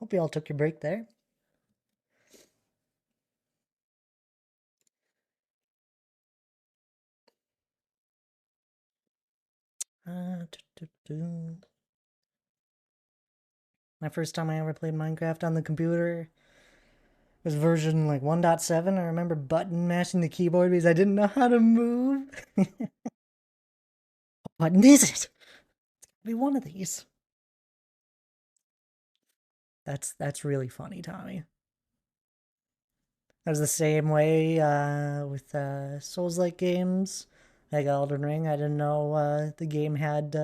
Hope you all took your break there. My first time I ever played Minecraft on the computer was version like 1.7. I remember button mashing the keyboard because I didn't know how to move. What button is it? It's gotta be one of these. That's really funny, Tommy. That was the same way with Souls-like games, like Elden Ring. I didn't know the game had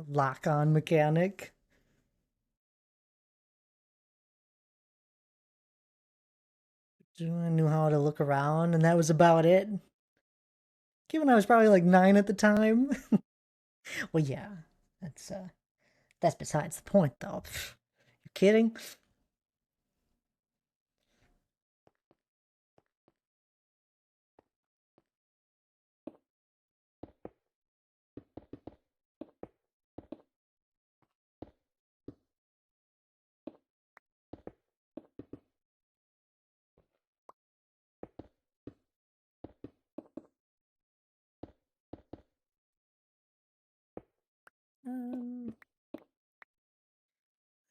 lock-on mechanic. I knew how to look around, and that was about it. Given I was probably like 9 at the time. Well, yeah, that's besides the point, though. You kidding?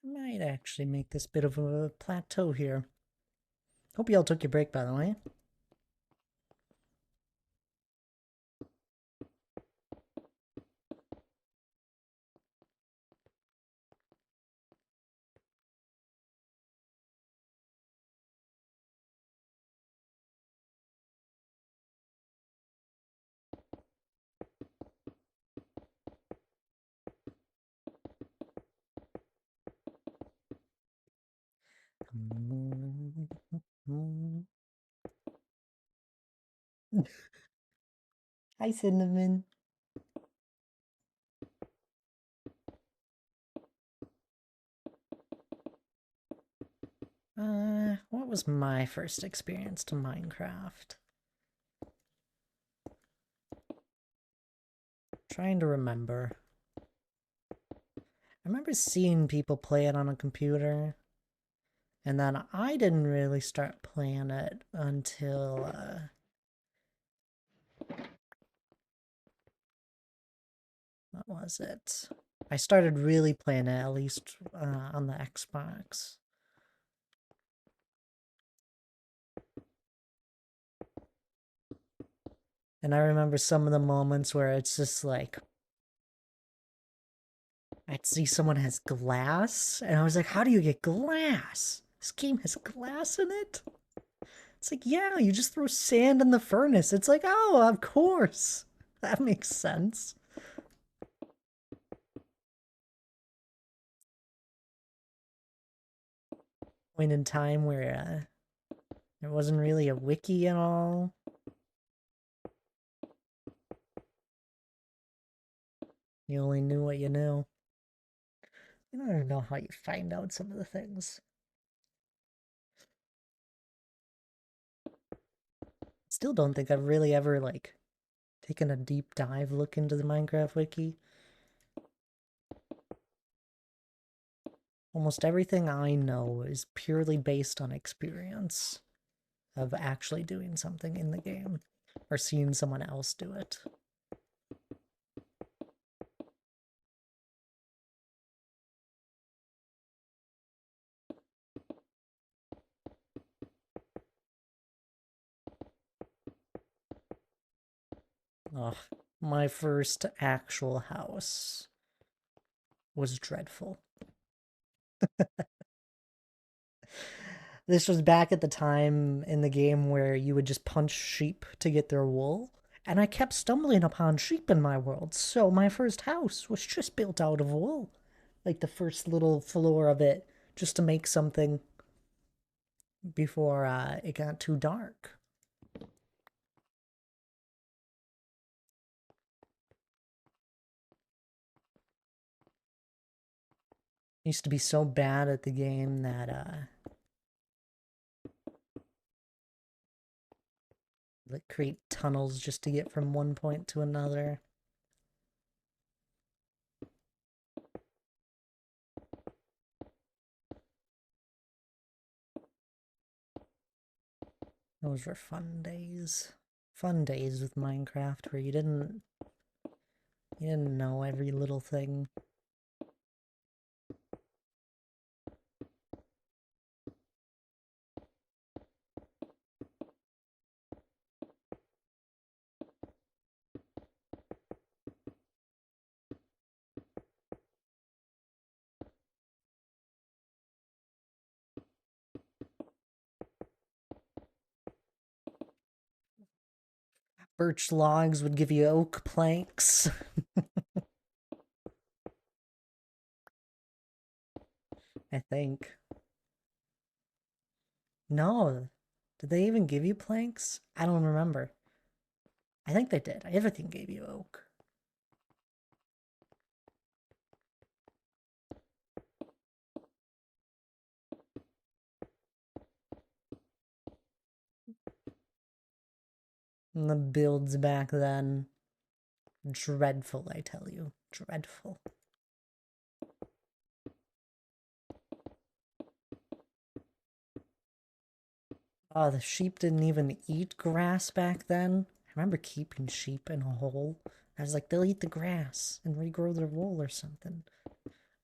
I might actually make this bit of a plateau here. Hope you all took your break, by the way. Hi, Cinnamon. What was my first experience to Minecraft? Trying to remember. I remember seeing people play it on a computer, and then I didn't really start playing it until, what was it? I started really playing it, at least on the Xbox. And I remember some of the moments where it's just like, I'd see someone has glass, and I was like, how do you get glass? This game has glass in it? It's like, yeah, you just throw sand in the furnace. It's like, oh, of course. That makes sense. Point in time where there wasn't really a wiki at all. You only knew what you knew. I don't even know how you find out some of the things. Still don't think I've really ever, like, taken a deep dive look into the Minecraft wiki. Almost everything I know is purely based on experience of actually doing something in the game or seeing someone else do it. Ugh, my first actual house was dreadful. This was back at the time in the game where you would just punch sheep to get their wool, and I kept stumbling upon sheep in my world, so my first house was just built out of wool. Like the first little floor of it, just to make something before it got too dark. Used to be so bad at the game that like create tunnels just to get from one point to another. Those were fun days. Fun days with Minecraft where you didn't know every little thing. Birch logs would give you oak planks. I think. No. Did they even give you planks? I don't remember. I think they did. Everything gave you oak. And the builds back then. Dreadful, I tell you. Dreadful. Oh, the sheep didn't even eat grass back then. I remember keeping sheep in a hole. I was like, they'll eat the grass and regrow their wool or something.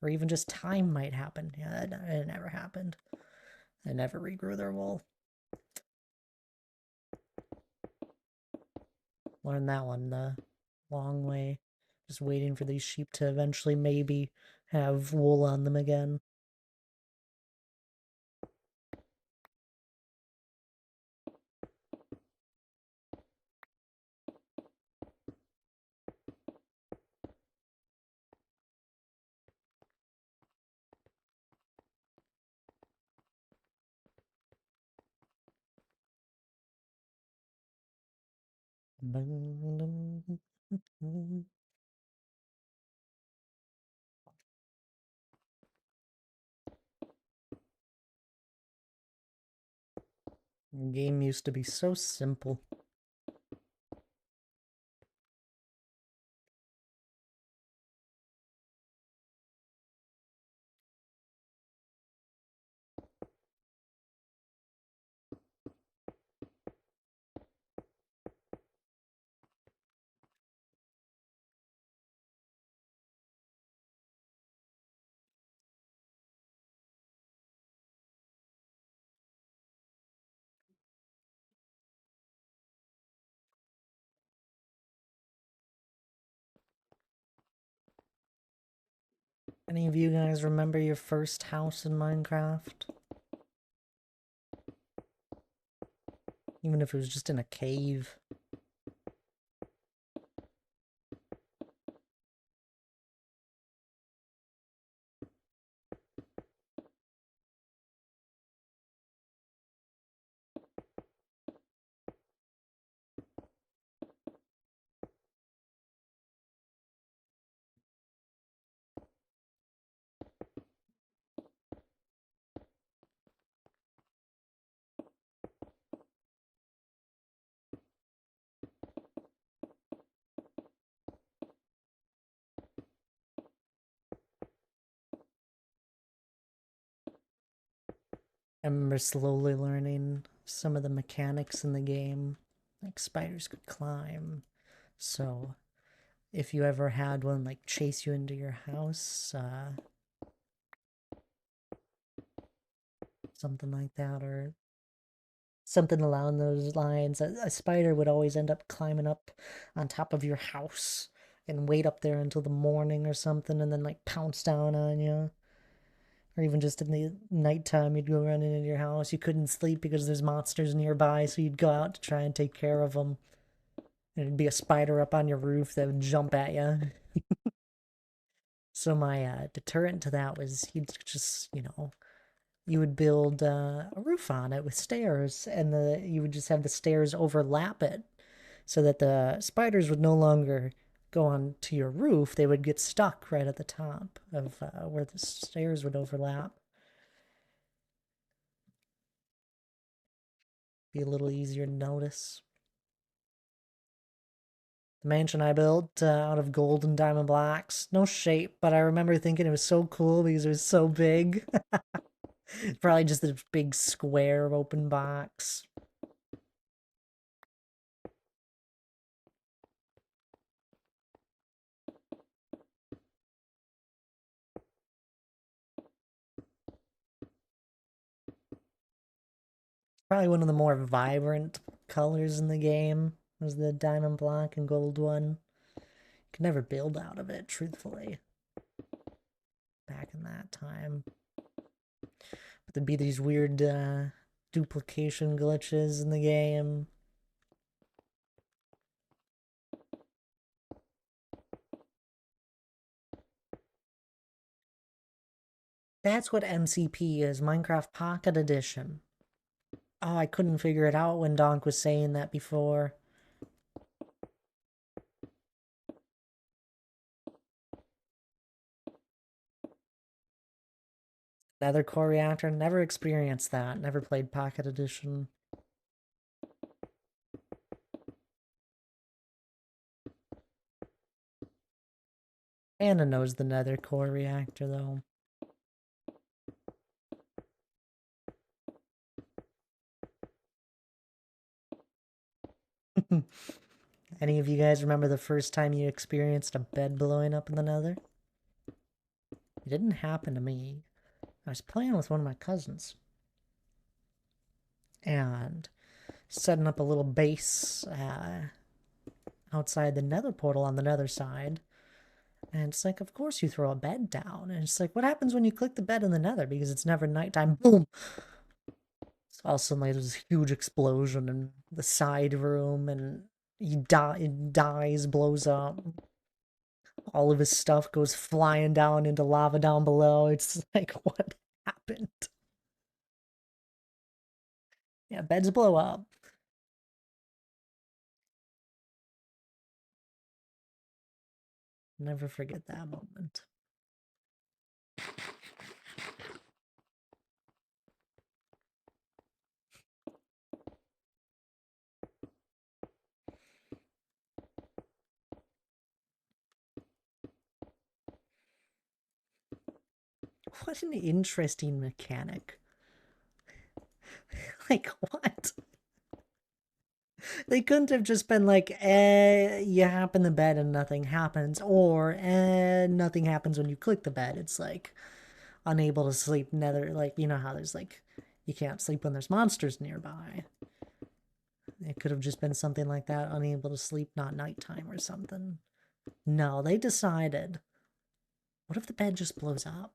Or even just time might happen. Yeah, that never happened. They never regrew their wool. Learned that one the long way. Just waiting for these sheep to eventually maybe have wool on them again. The game used to be so simple. Any of you guys remember your first house in Minecraft? Even if it was just in a cave. I remember slowly learning some of the mechanics in the game. Like spiders could climb. So if you ever had one like chase you into your house, something like that, or something along those lines, a spider would always end up climbing up on top of your house and wait up there until the morning or something and then like pounce down on you. Or even just in the nighttime, you'd go running into your house. You couldn't sleep because there's monsters nearby, so you'd go out to try and take care of them. And it'd be a spider up on your roof that would jump at you. So my deterrent to that was you'd just, you would build a roof on it with stairs, and you would just have the stairs overlap it, so that the spiders would no longer go on to your roof. They would get stuck right at the top of where the stairs would overlap. Be a little easier to notice. The mansion I built out of gold and diamond blocks. No shape, but I remember thinking it was so cool because it was so big. Probably just a big square open box. probably one of the more vibrant colors in the game, was the diamond black and gold one. You could never build out of it, truthfully, back in that time. But there'd be these weird duplication glitches in the game. That's what MCP is, Minecraft Pocket Edition. Oh, I couldn't figure it out when Donk was saying that before. Nether core reactor, never experienced that, never played Pocket Edition. Anna knows the nether core reactor, though. Any of you guys remember the first time you experienced a bed blowing up in the nether? It didn't happen to me. I was playing with one of my cousins. And setting up a little base outside the nether portal on the nether side. And it's like, of course you throw a bed down. And it's like, what happens when you click the bed in the nether? Because it's never nighttime. Boom! So all of a sudden, like, there's this huge explosion in the side room, and it dies, blows up. All of his stuff goes flying down into lava down below. It's like, what happened? Yeah, beds blow up. Never forget that moment. What an interesting mechanic. Like, what? They couldn't have just been like, you hop in the bed and nothing happens, or, nothing happens when you click the bed. It's like, unable to sleep, nether, like, you know how there's like, you can't sleep when there's monsters nearby. It could have just been something like that, unable to sleep, not nighttime or something. No, they decided, what if the bed just blows up?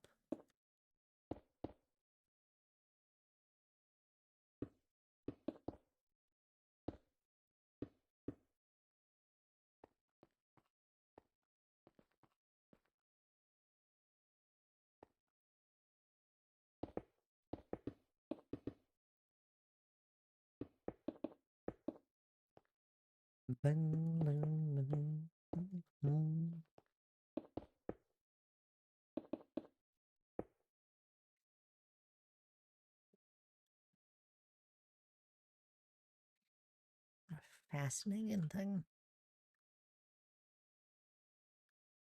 Fascinating thing.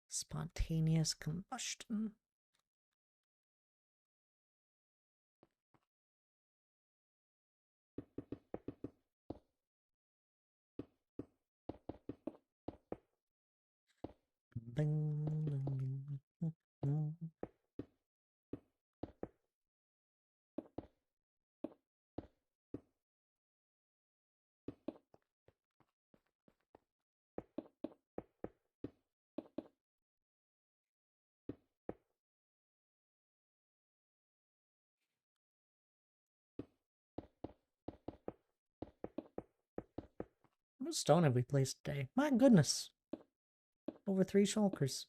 Spontaneous combustion. How much stone have we placed today? My goodness. Over 3 shulkers.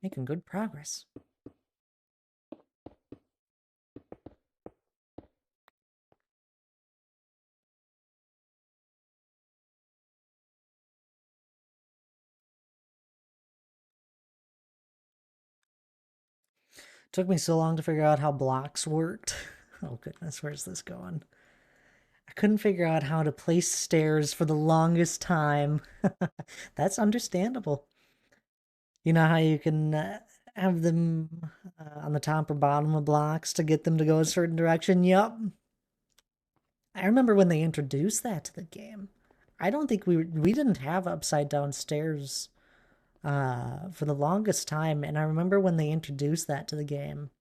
Making good progress. Took me so long to figure out how blocks worked. Oh goodness, where's this going? I couldn't figure out how to place stairs for the longest time. That's understandable. You know how you can have them on the top or bottom of blocks to get them to go a certain direction? Yup. I remember when they introduced that to the game. I don't think we didn't have upside down stairs for the longest time, and I remember when they introduced that to the game.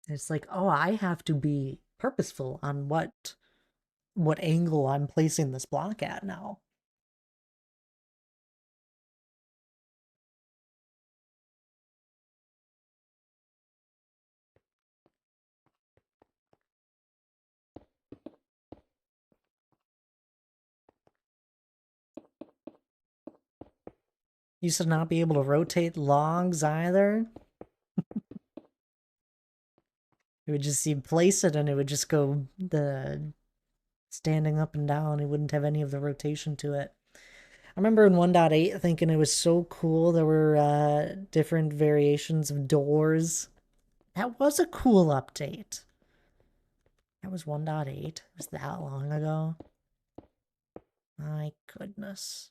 It's like, oh, I have to be purposeful on what angle I'm placing this block at now. Used to not be able to rotate logs either. It would just, you'd place it and it would just go the standing up and down. It wouldn't have any of the rotation to it. I remember in 1.8 thinking it was so cool. There were different variations of doors. That was a cool update. That was 1.8. It was that long ago. My goodness.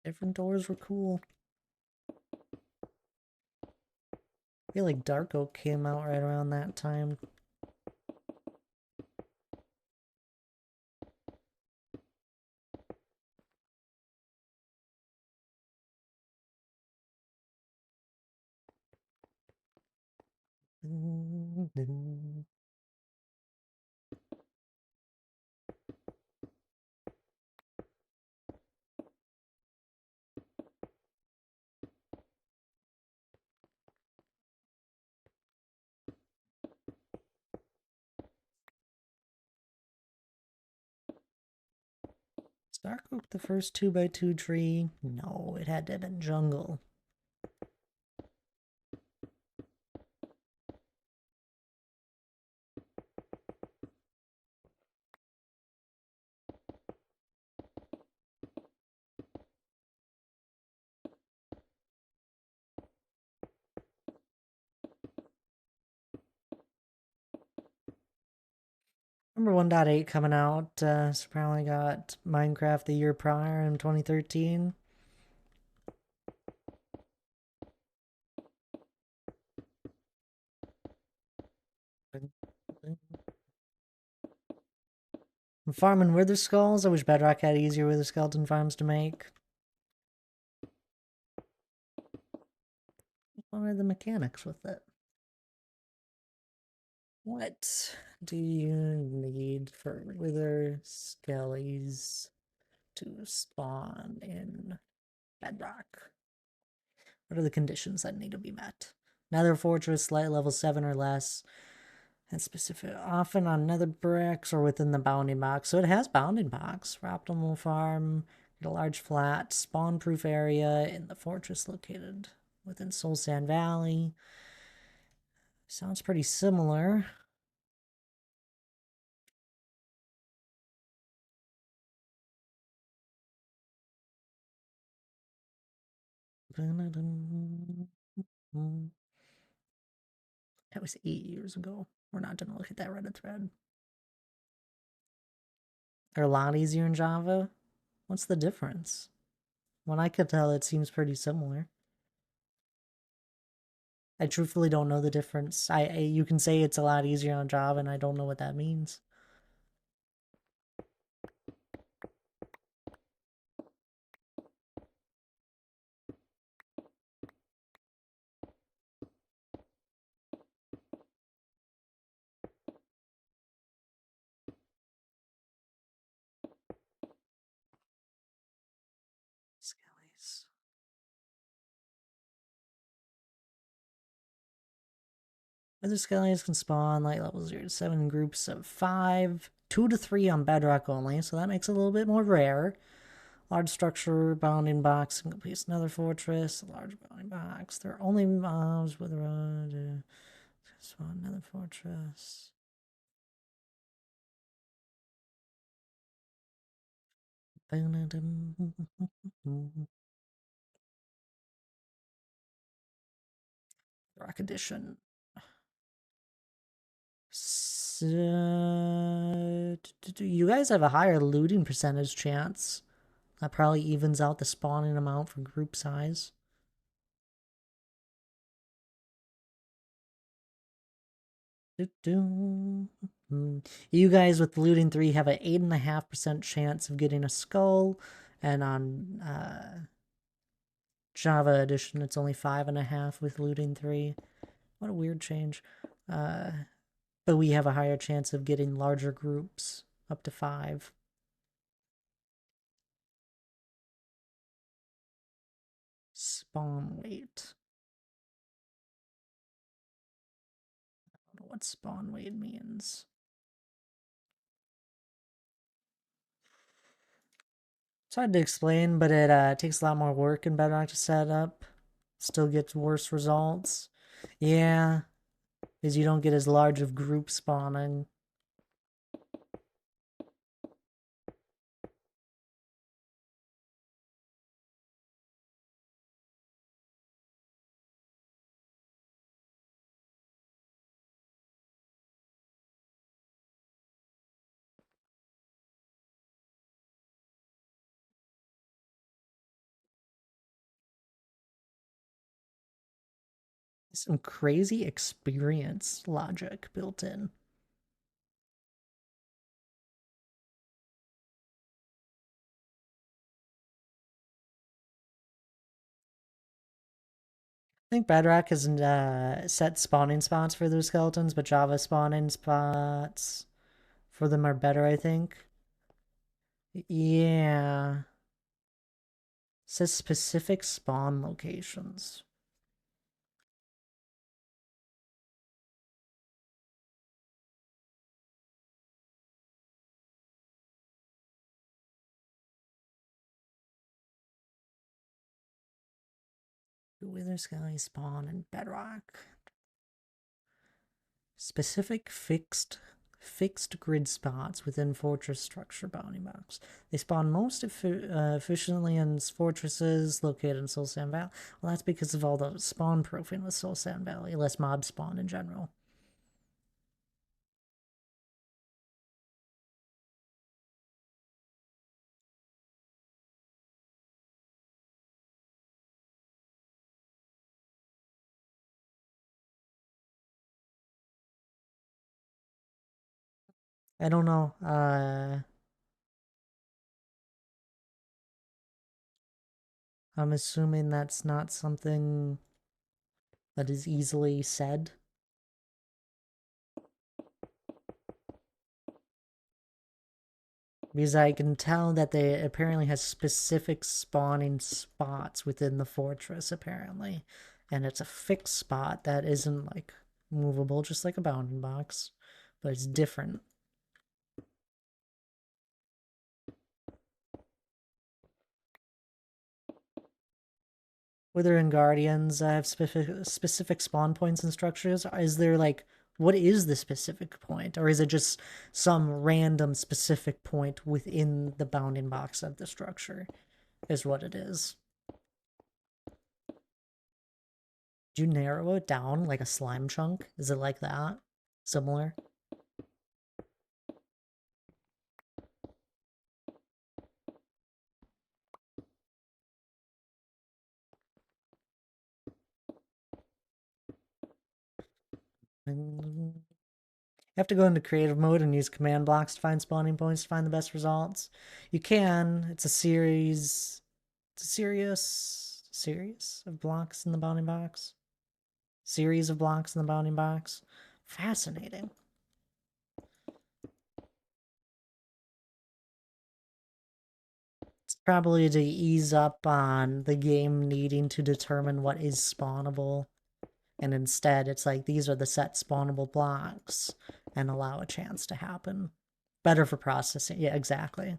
Different doors were cool. I feel like Dark Oak came out right around that time. Was Dark Oak the first 2x2 tree? No, it had to have been jungle. Remember 1.8 coming out, so probably got Minecraft the year prior in 2013. I'm farming wither skulls. I wish Bedrock had easier wither skeleton farms to make. What are the mechanics with it? What do you need for wither skellies to spawn in Bedrock? What are the conditions that need to be met? Nether Fortress, light level 7 or less. And specific, often on nether bricks or within the bounding box. So it has bounding box for optimal farm. Get a large flat spawn proof area in the fortress located within Soul Sand Valley. Sounds pretty similar. That was 8 years ago. We're not gonna look at that Reddit thread. They're a lot easier in Java. What's the difference? When I could tell, it seems pretty similar. I truthfully don't know the difference. You can say it's a lot easier on Java, and I don't know what that means. Skellies. Wither skellies can spawn light level 0 to 7 in groups of 5, 2 to 3 on Bedrock only, so that makes it a little bit more rare. Large structure, bounding box, and complete another fortress. A large bounding box. There are only mobs with a road to spawn another fortress. Rock Edition. You guys have a higher looting percentage chance. That probably evens out the spawning amount for group size. You guys with looting 3 have an 8.5% chance of getting a skull, and on Java Edition it's only 5.5 with looting 3. What a weird change. But we have a higher chance of getting larger groups, up to 5. Spawn weight. I don't know what spawn weight means. It's hard to explain, but it takes a lot more work in Bedrock to set up. Still gets worse results. Yeah, because you don't get as large of group spawning. Some crazy experience logic built in. I think Bedrock has set spawning spots for their skeletons, but Java spawning spots for them are better, I think. Yeah. It says specific spawn locations. Wither Sky spawn in Bedrock. Specific fixed grid spots within fortress structure bounding box. They spawn most efficiently in fortresses located in Soul Sand Valley. Well, that's because of all the spawn proofing with Soul Sand Valley, less mob spawn in general. I don't know. I'm assuming that's not something that is easily said. Because I can tell that they apparently has specific spawning spots within the fortress, apparently. And it's a fixed spot that isn't, like, movable, just like a bounding box. But it's different. Wither and Guardians have specific spawn points and structures. Is there, like, what is the specific point? Or is it just some random specific point within the bounding box of the structure? Is what it is. Did you narrow it down like a slime chunk? Is it like that? Similar? You have to go into creative mode and use command blocks to find spawning points to find the best results. You can. It's a series. It's a series of blocks in the bounding box. Series of blocks in the bounding box. Fascinating. It's probably to ease up on the game needing to determine what is spawnable. And instead, it's like, these are the set spawnable blocks and allow a chance to happen. Better for processing. Yeah, exactly.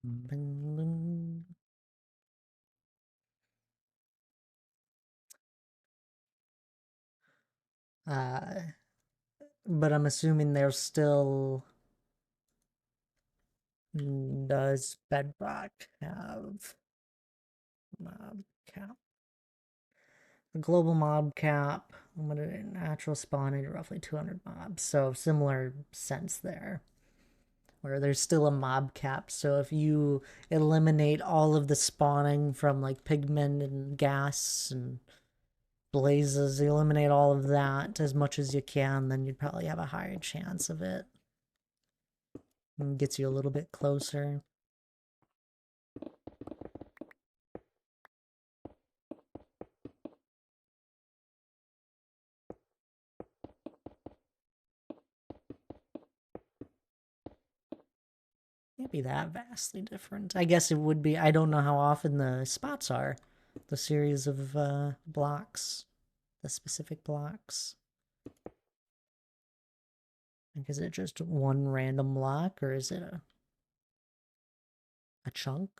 Bing, bing. But I'm assuming there's still... Does Bedrock have mob cap? The global mob cap, limited natural spawning to roughly 200 mobs. So similar sense there, where there's still a mob cap. So if you eliminate all of the spawning from like pigmen and gas and blazes, you eliminate all of that as much as you can, then you'd probably have a higher chance of it. And gets you a little bit closer. Can't be that vastly different. I guess it would be. I don't know how often the spots are. The series of blocks. The specific blocks. Like, is it just one random block, or is it a chunk?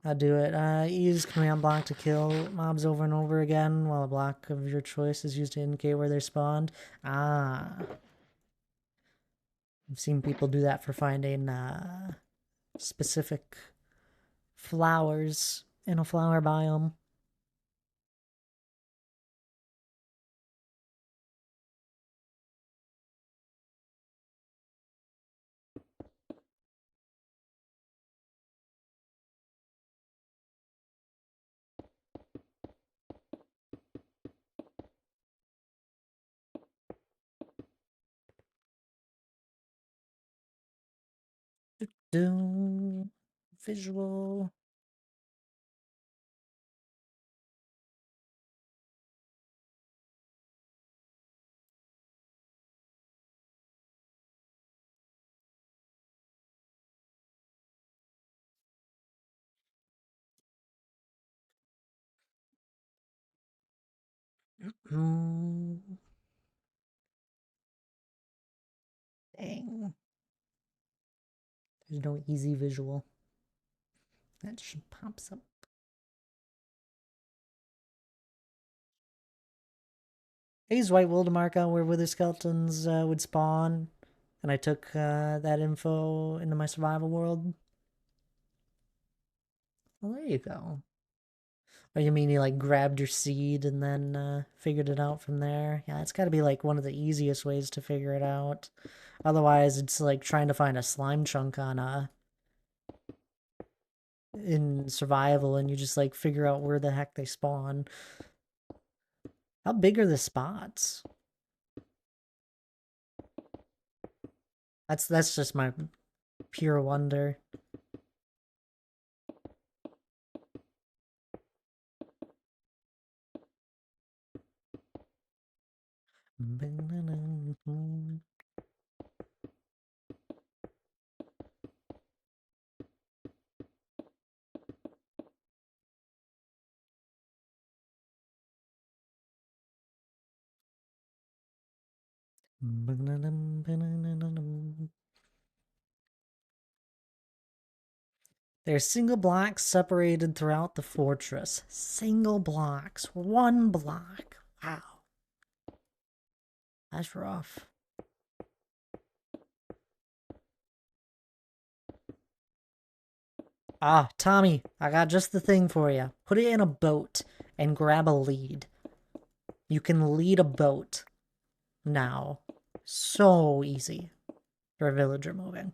I'll do it. Use command block to kill mobs over and over again, while a block of your choice is used to indicate where they spawned. Ah. I've seen people do that for finding specific flowers in a flower biome. Do visual. Dang. There's no easy visual. That just pops up. I used White Wool to mark out where wither skeletons would spawn, and I took that info into my survival world. Well, there you go. Or you mean you like grabbed your seed and then figured it out from there? Yeah, it's got to be like one of the easiest ways to figure it out. Otherwise, it's like trying to find a slime chunk on in survival, and you just like figure out where the heck they spawn. How big are the spots? That's just my pure wonder. They're single blocks separated throughout the fortress. Single blocks. One block. Wow. That's rough. Ah, Tommy, I got just the thing for you. Put it in a boat and grab a lead. You can lead a boat now. So easy for a villager moving.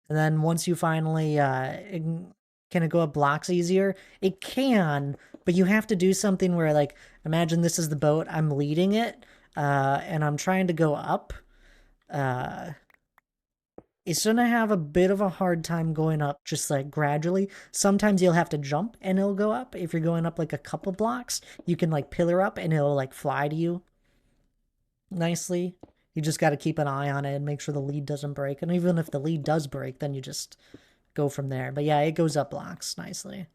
And then once you finally, can it go up blocks easier? It can, but you have to do something where, like, imagine this is the boat, I'm leading it, and I'm trying to go up. It's gonna have a bit of a hard time going up just like gradually. Sometimes you'll have to jump and it'll go up. If you're going up like a couple blocks, you can like pillar up and it'll like fly to you nicely. You just got to keep an eye on it and make sure the lead doesn't break. And even if the lead does break, then you just go from there. But yeah, it goes up blocks nicely.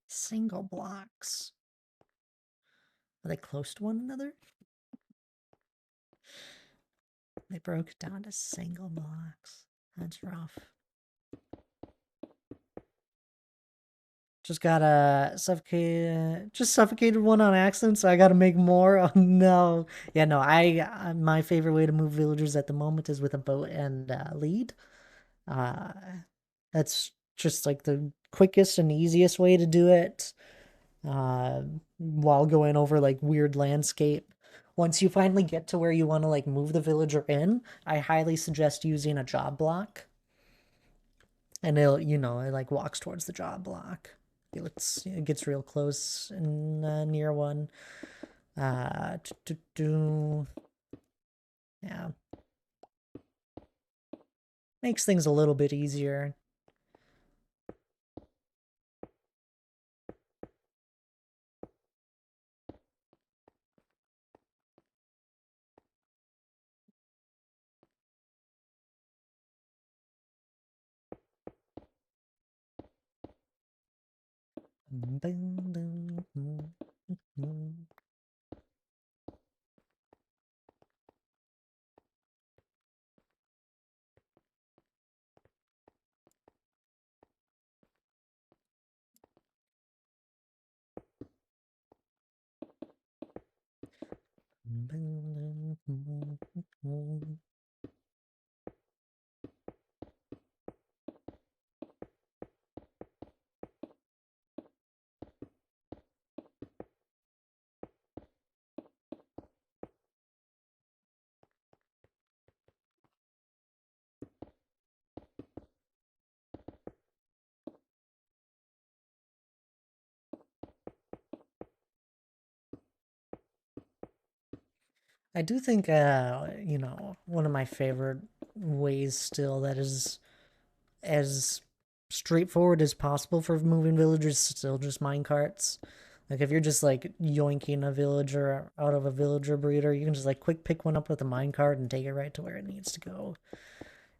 Single blocks. Are they close to one another? They broke it down to single blocks. That's rough. Just got suffocated one on accident, so I gotta make more. Oh no. Yeah, no, my favorite way to move villagers at the moment is with a boat and lead. Uh, that's just like the quickest and easiest way to do it. While going over like weird landscape. Once you finally get to where you want to like move the villager in, I highly suggest using a job block. And it'll, it like walks towards the job block. It gets real close and near one. Yeah. Makes things a little bit easier. I do think, one of my favorite ways still that is as straightforward as possible for moving villagers, still just minecarts. Like if you're just like yoinking a villager out of a villager breeder, you can just like quick pick one up with a minecart and take it right to where it needs to go.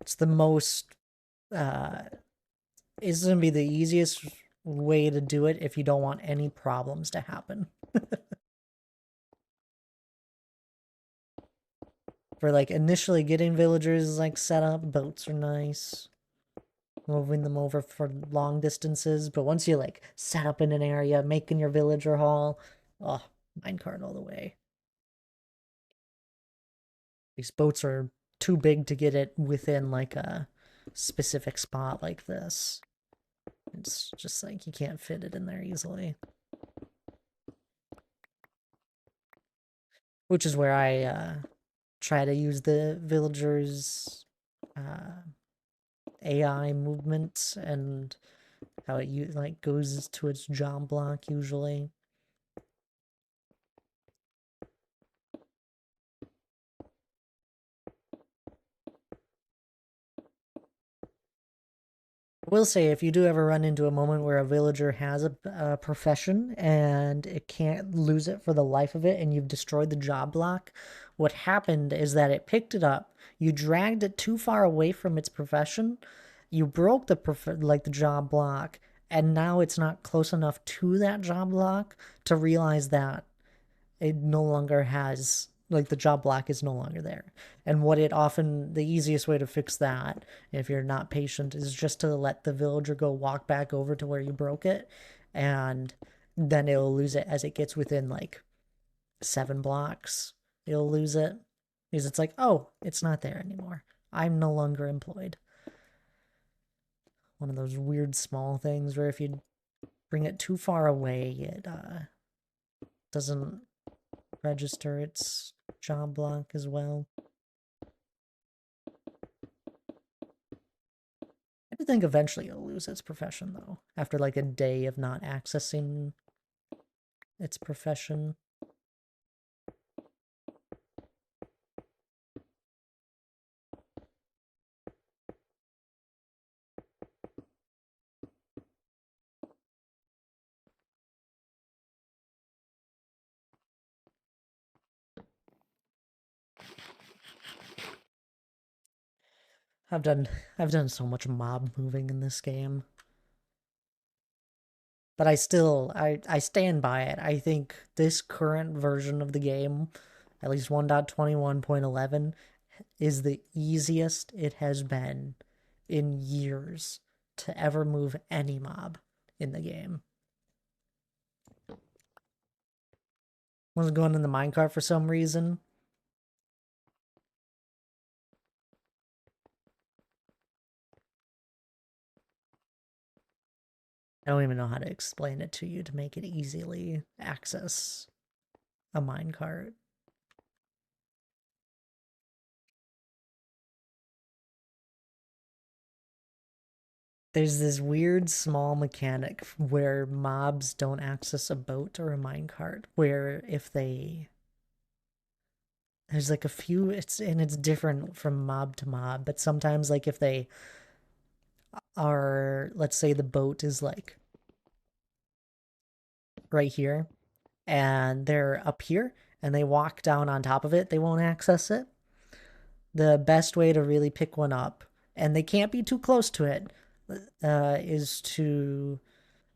It's the most it's gonna be the easiest way to do it if you don't want any problems to happen. For like initially getting villagers like set up, boats are nice. Moving them over for long distances, but once you like set up in an area, making your villager hall, oh, minecart all the way. These boats are too big to get it within like a specific spot like this. It's just like you can't fit it in there easily. Which is where I try to use the villagers' AI movement and how it like goes to its job block usually. I will say, if you do ever run into a moment where a villager has a profession and it can't lose it for the life of it, and you've destroyed the job block, what happened is that it picked it up, you dragged it too far away from its profession, you broke the job block, and now it's not close enough to that job block to realize that it no longer has like the job block is no longer there. And the easiest way to fix that, if you're not patient, is just to let the villager go walk back over to where you broke it, and then it'll lose it as it gets within like 7 blocks. It'll lose it because it's like, oh, it's not there anymore. I'm no longer employed. One of those weird small things where if you bring it too far away, it doesn't register its job block as well. I think eventually it'll lose its profession, though, after like a day of not accessing its profession. I've done so much mob moving in this game. But I stand by it. I think this current version of the game, at least 1.21.11, is the easiest it has been in years to ever move any mob in the game. Wasn't going in the minecart for some reason. I don't even know how to explain it to you to make it easily access a minecart. There's this weird small mechanic where mobs don't access a boat or a minecart, where if they there's like a few it's different from mob to mob, but sometimes like if they are, let's say the boat is like right here and they're up here and they walk down on top of it, they won't access it. The best way to really pick one up, and they can't be too close to it, is to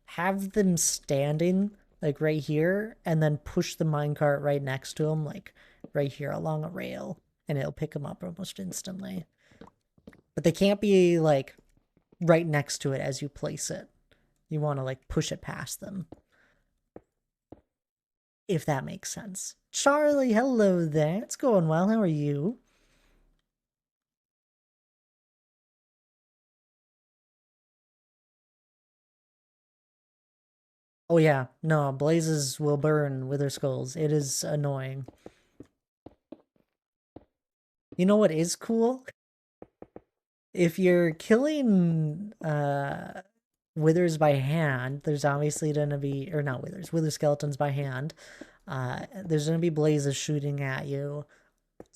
have them standing like right here and then push the minecart right next to them, like right here along a rail, and it'll pick them up almost instantly. But they can't be like right next to it as you place it. You want to like push it past them, if that makes sense. Charlie, hello there. It's going well. How are you? Oh yeah, no, blazes will burn wither skulls. It is annoying. You know what is cool? If you're killing withers by hand, there's obviously gonna be, or not withers, wither skeletons by hand. There's gonna be blazes shooting at you.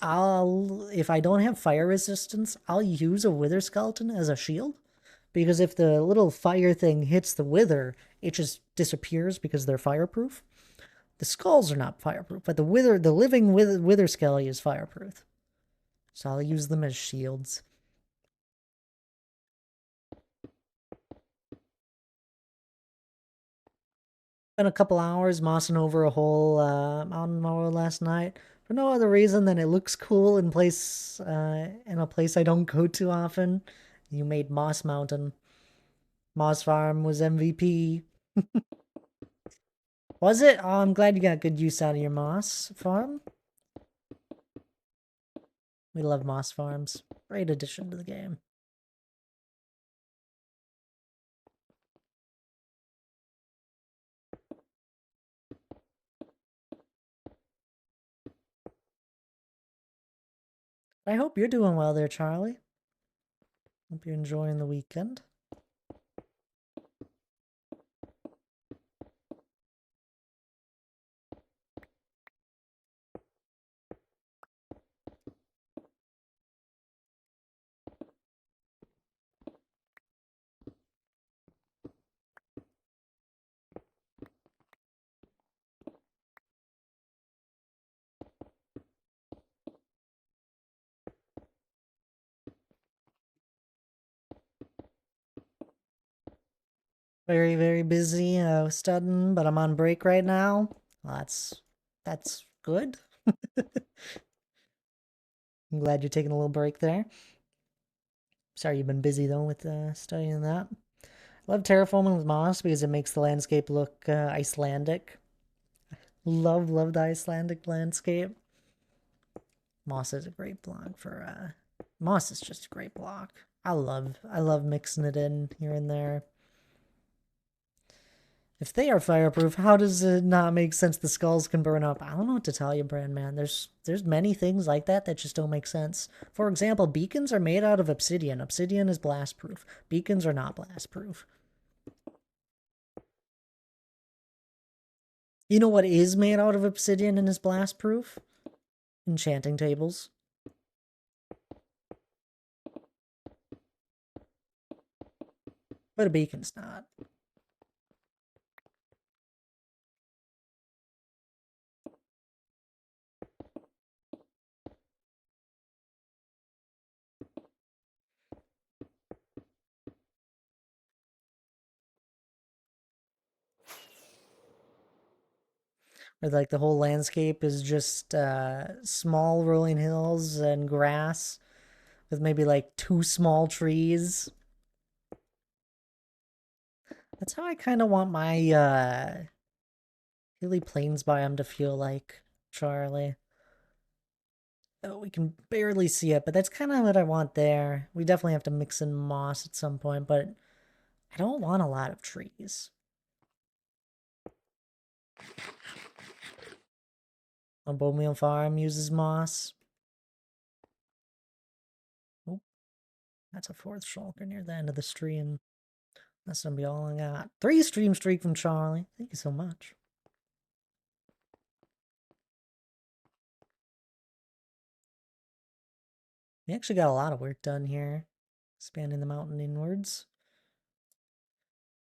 If I don't have fire resistance, I'll use a wither skeleton as a shield. Because if the little fire thing hits the wither, it just disappears because they're fireproof. The skulls are not fireproof, but the living wither skelly is fireproof. So I'll use them as shields. Spent a couple hours mossing over a whole mountain mower last night for no other reason than it looks cool in a place I don't go to often. You made Moss Mountain. Moss Farm was MVP. Was it? Oh, I'm glad you got good use out of your moss farm. We love moss farms. Great addition to the game. I hope you're doing well there, Charlie. Hope you're enjoying the weekend. Very, very busy studying, but I'm on break right now. Well, that's good. I'm glad you're taking a little break there. Sorry you've been busy though with studying that. Love terraforming with moss because it makes the landscape look Icelandic. Love the Icelandic landscape. Moss is a great block for moss is just a great block. I love mixing it in here and there. If they are fireproof, how does it not make sense the skulls can burn up? I don't know what to tell you, Brand Man. There's many things like that that just don't make sense. For example, beacons are made out of obsidian. Obsidian is blast proof. Beacons are not blast proof. You know what is made out of obsidian and is blast proof? Enchanting tables. But a beacon's not. Where like the whole landscape is just small rolling hills and grass with maybe like two small trees. That's how I kind of want my hilly plains biome to feel like, Charlie. Oh, we can barely see it, but that's kind of what I want there. We definitely have to mix in moss at some point, but I don't want a lot of trees. A Bohemian farm uses moss. Oh, that's a fourth shulker near the end of the stream. That's gonna be all I got. 3 stream streak from Charlie. Thank you so much. We actually got a lot of work done here. Expanding the mountain inwards.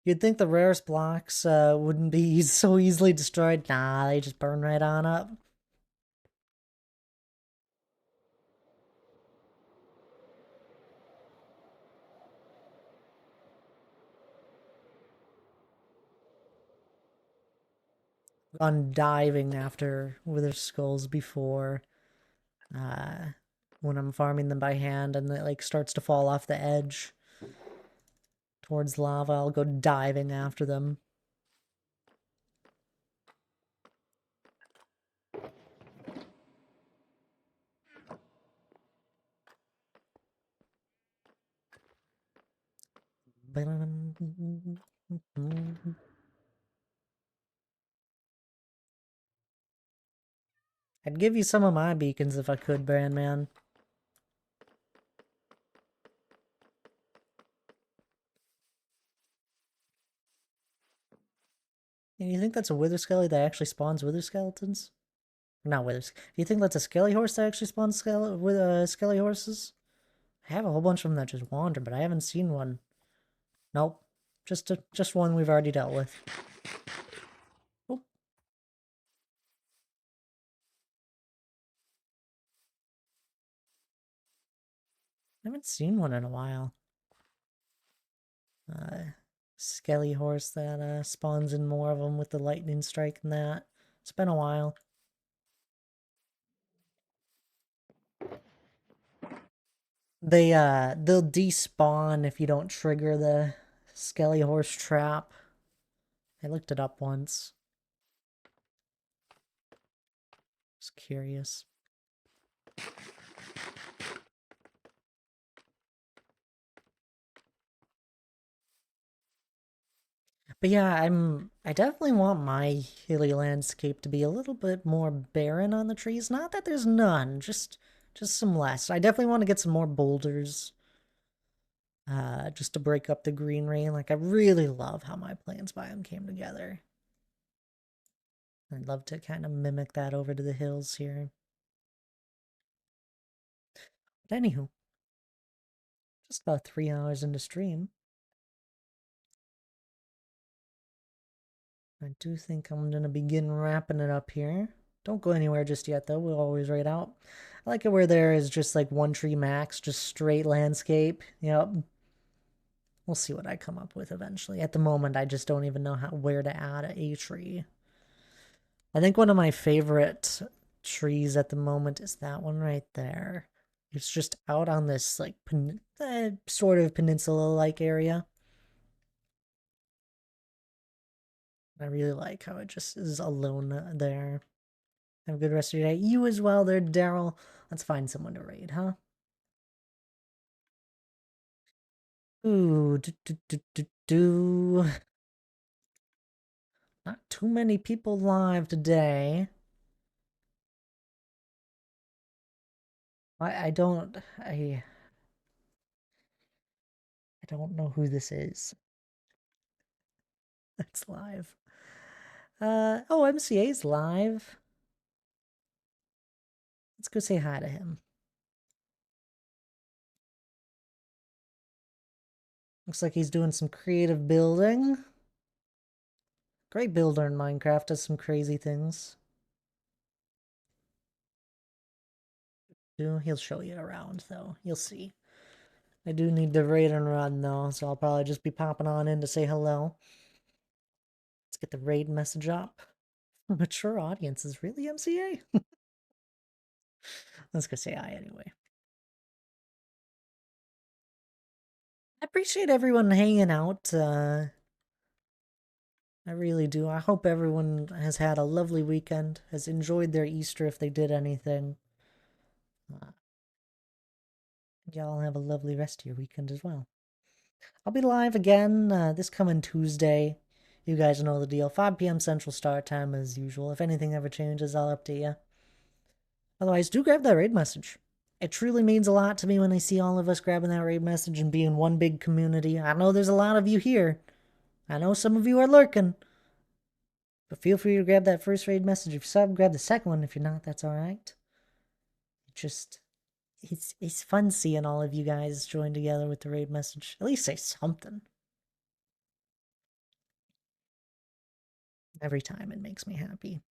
You'd think the rarest blocks wouldn't be so easily destroyed. Nah, they just burn right on up. Gone diving after wither skulls before. When I'm farming them by hand and it like starts to fall off the edge towards lava, I'll go diving after them. I'd give you some of my beacons if I could, Brandman. And you think that's a wither skelly that actually spawns wither skeletons? Not withers. Do you think that's a skelly horse that actually spawns skelly horses? I have a whole bunch of them that just wander, but I haven't seen one. Nope. Just one we've already dealt with. Oh. I haven't seen one in a while. Skelly horse that spawns in more of them with the lightning strike and that. It's been a while. They'll despawn if you don't trigger the skelly horse trap. I looked it up once. Just curious. But yeah, I definitely want my hilly landscape to be a little bit more barren on the trees. Not that there's none, just some less. I definitely want to get some more boulders. Just to break up the greenery. Like I really love how my plains biome came together. I'd love to kind of mimic that over to the hills here. But anywho, just about 3 hours into stream. I do think I'm gonna begin wrapping it up here. Don't go anywhere just yet though, we'll always raid out. I like it where there is just like one tree max, just straight landscape. Yep. We'll see what I come up with eventually. At the moment, I just don't even know where to add a tree. I think one of my favorite trees at the moment is that one right there. It's just out on this like sort of peninsula-like area. I really like how it just is alone there. Have a good rest of your day. You as well there, Daryl. Let's find someone to raid, huh? Ooh, do. Not too many people live today. I don't know who this is. That's live. Oh, MCA's live. Let's go say hi to him. Looks like he's doing some creative building. Great builder in Minecraft, does some crazy things. He'll show you around, though. You'll see. I do need to raid and run, though, so I'll probably just be popping on in to say hello. Let's get the raid message up. Mature audiences, really, MCA? Let's go say hi anyway. I appreciate everyone hanging out. I really do. I hope everyone has had a lovely weekend, has enjoyed their Easter if they did anything. Y'all have a lovely rest of your weekend as well. I'll be live again this coming Tuesday. You guys know the deal. 5 p.m. Central Start Time as usual. If anything ever changes, I'll update you. Otherwise, do grab that raid message. It truly means a lot to me when I see all of us grabbing that raid message and being one big community. I know there's a lot of you here. I know some of you are lurking. But feel free to grab that first raid message if you're sub. Grab the second one if you're not. That's alright. It's fun seeing all of you guys join together with the raid message. At least say something. Every time it makes me happy.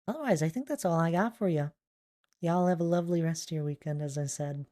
Otherwise, I think that's all I got for you. Y'all have a lovely rest of your weekend, as I said.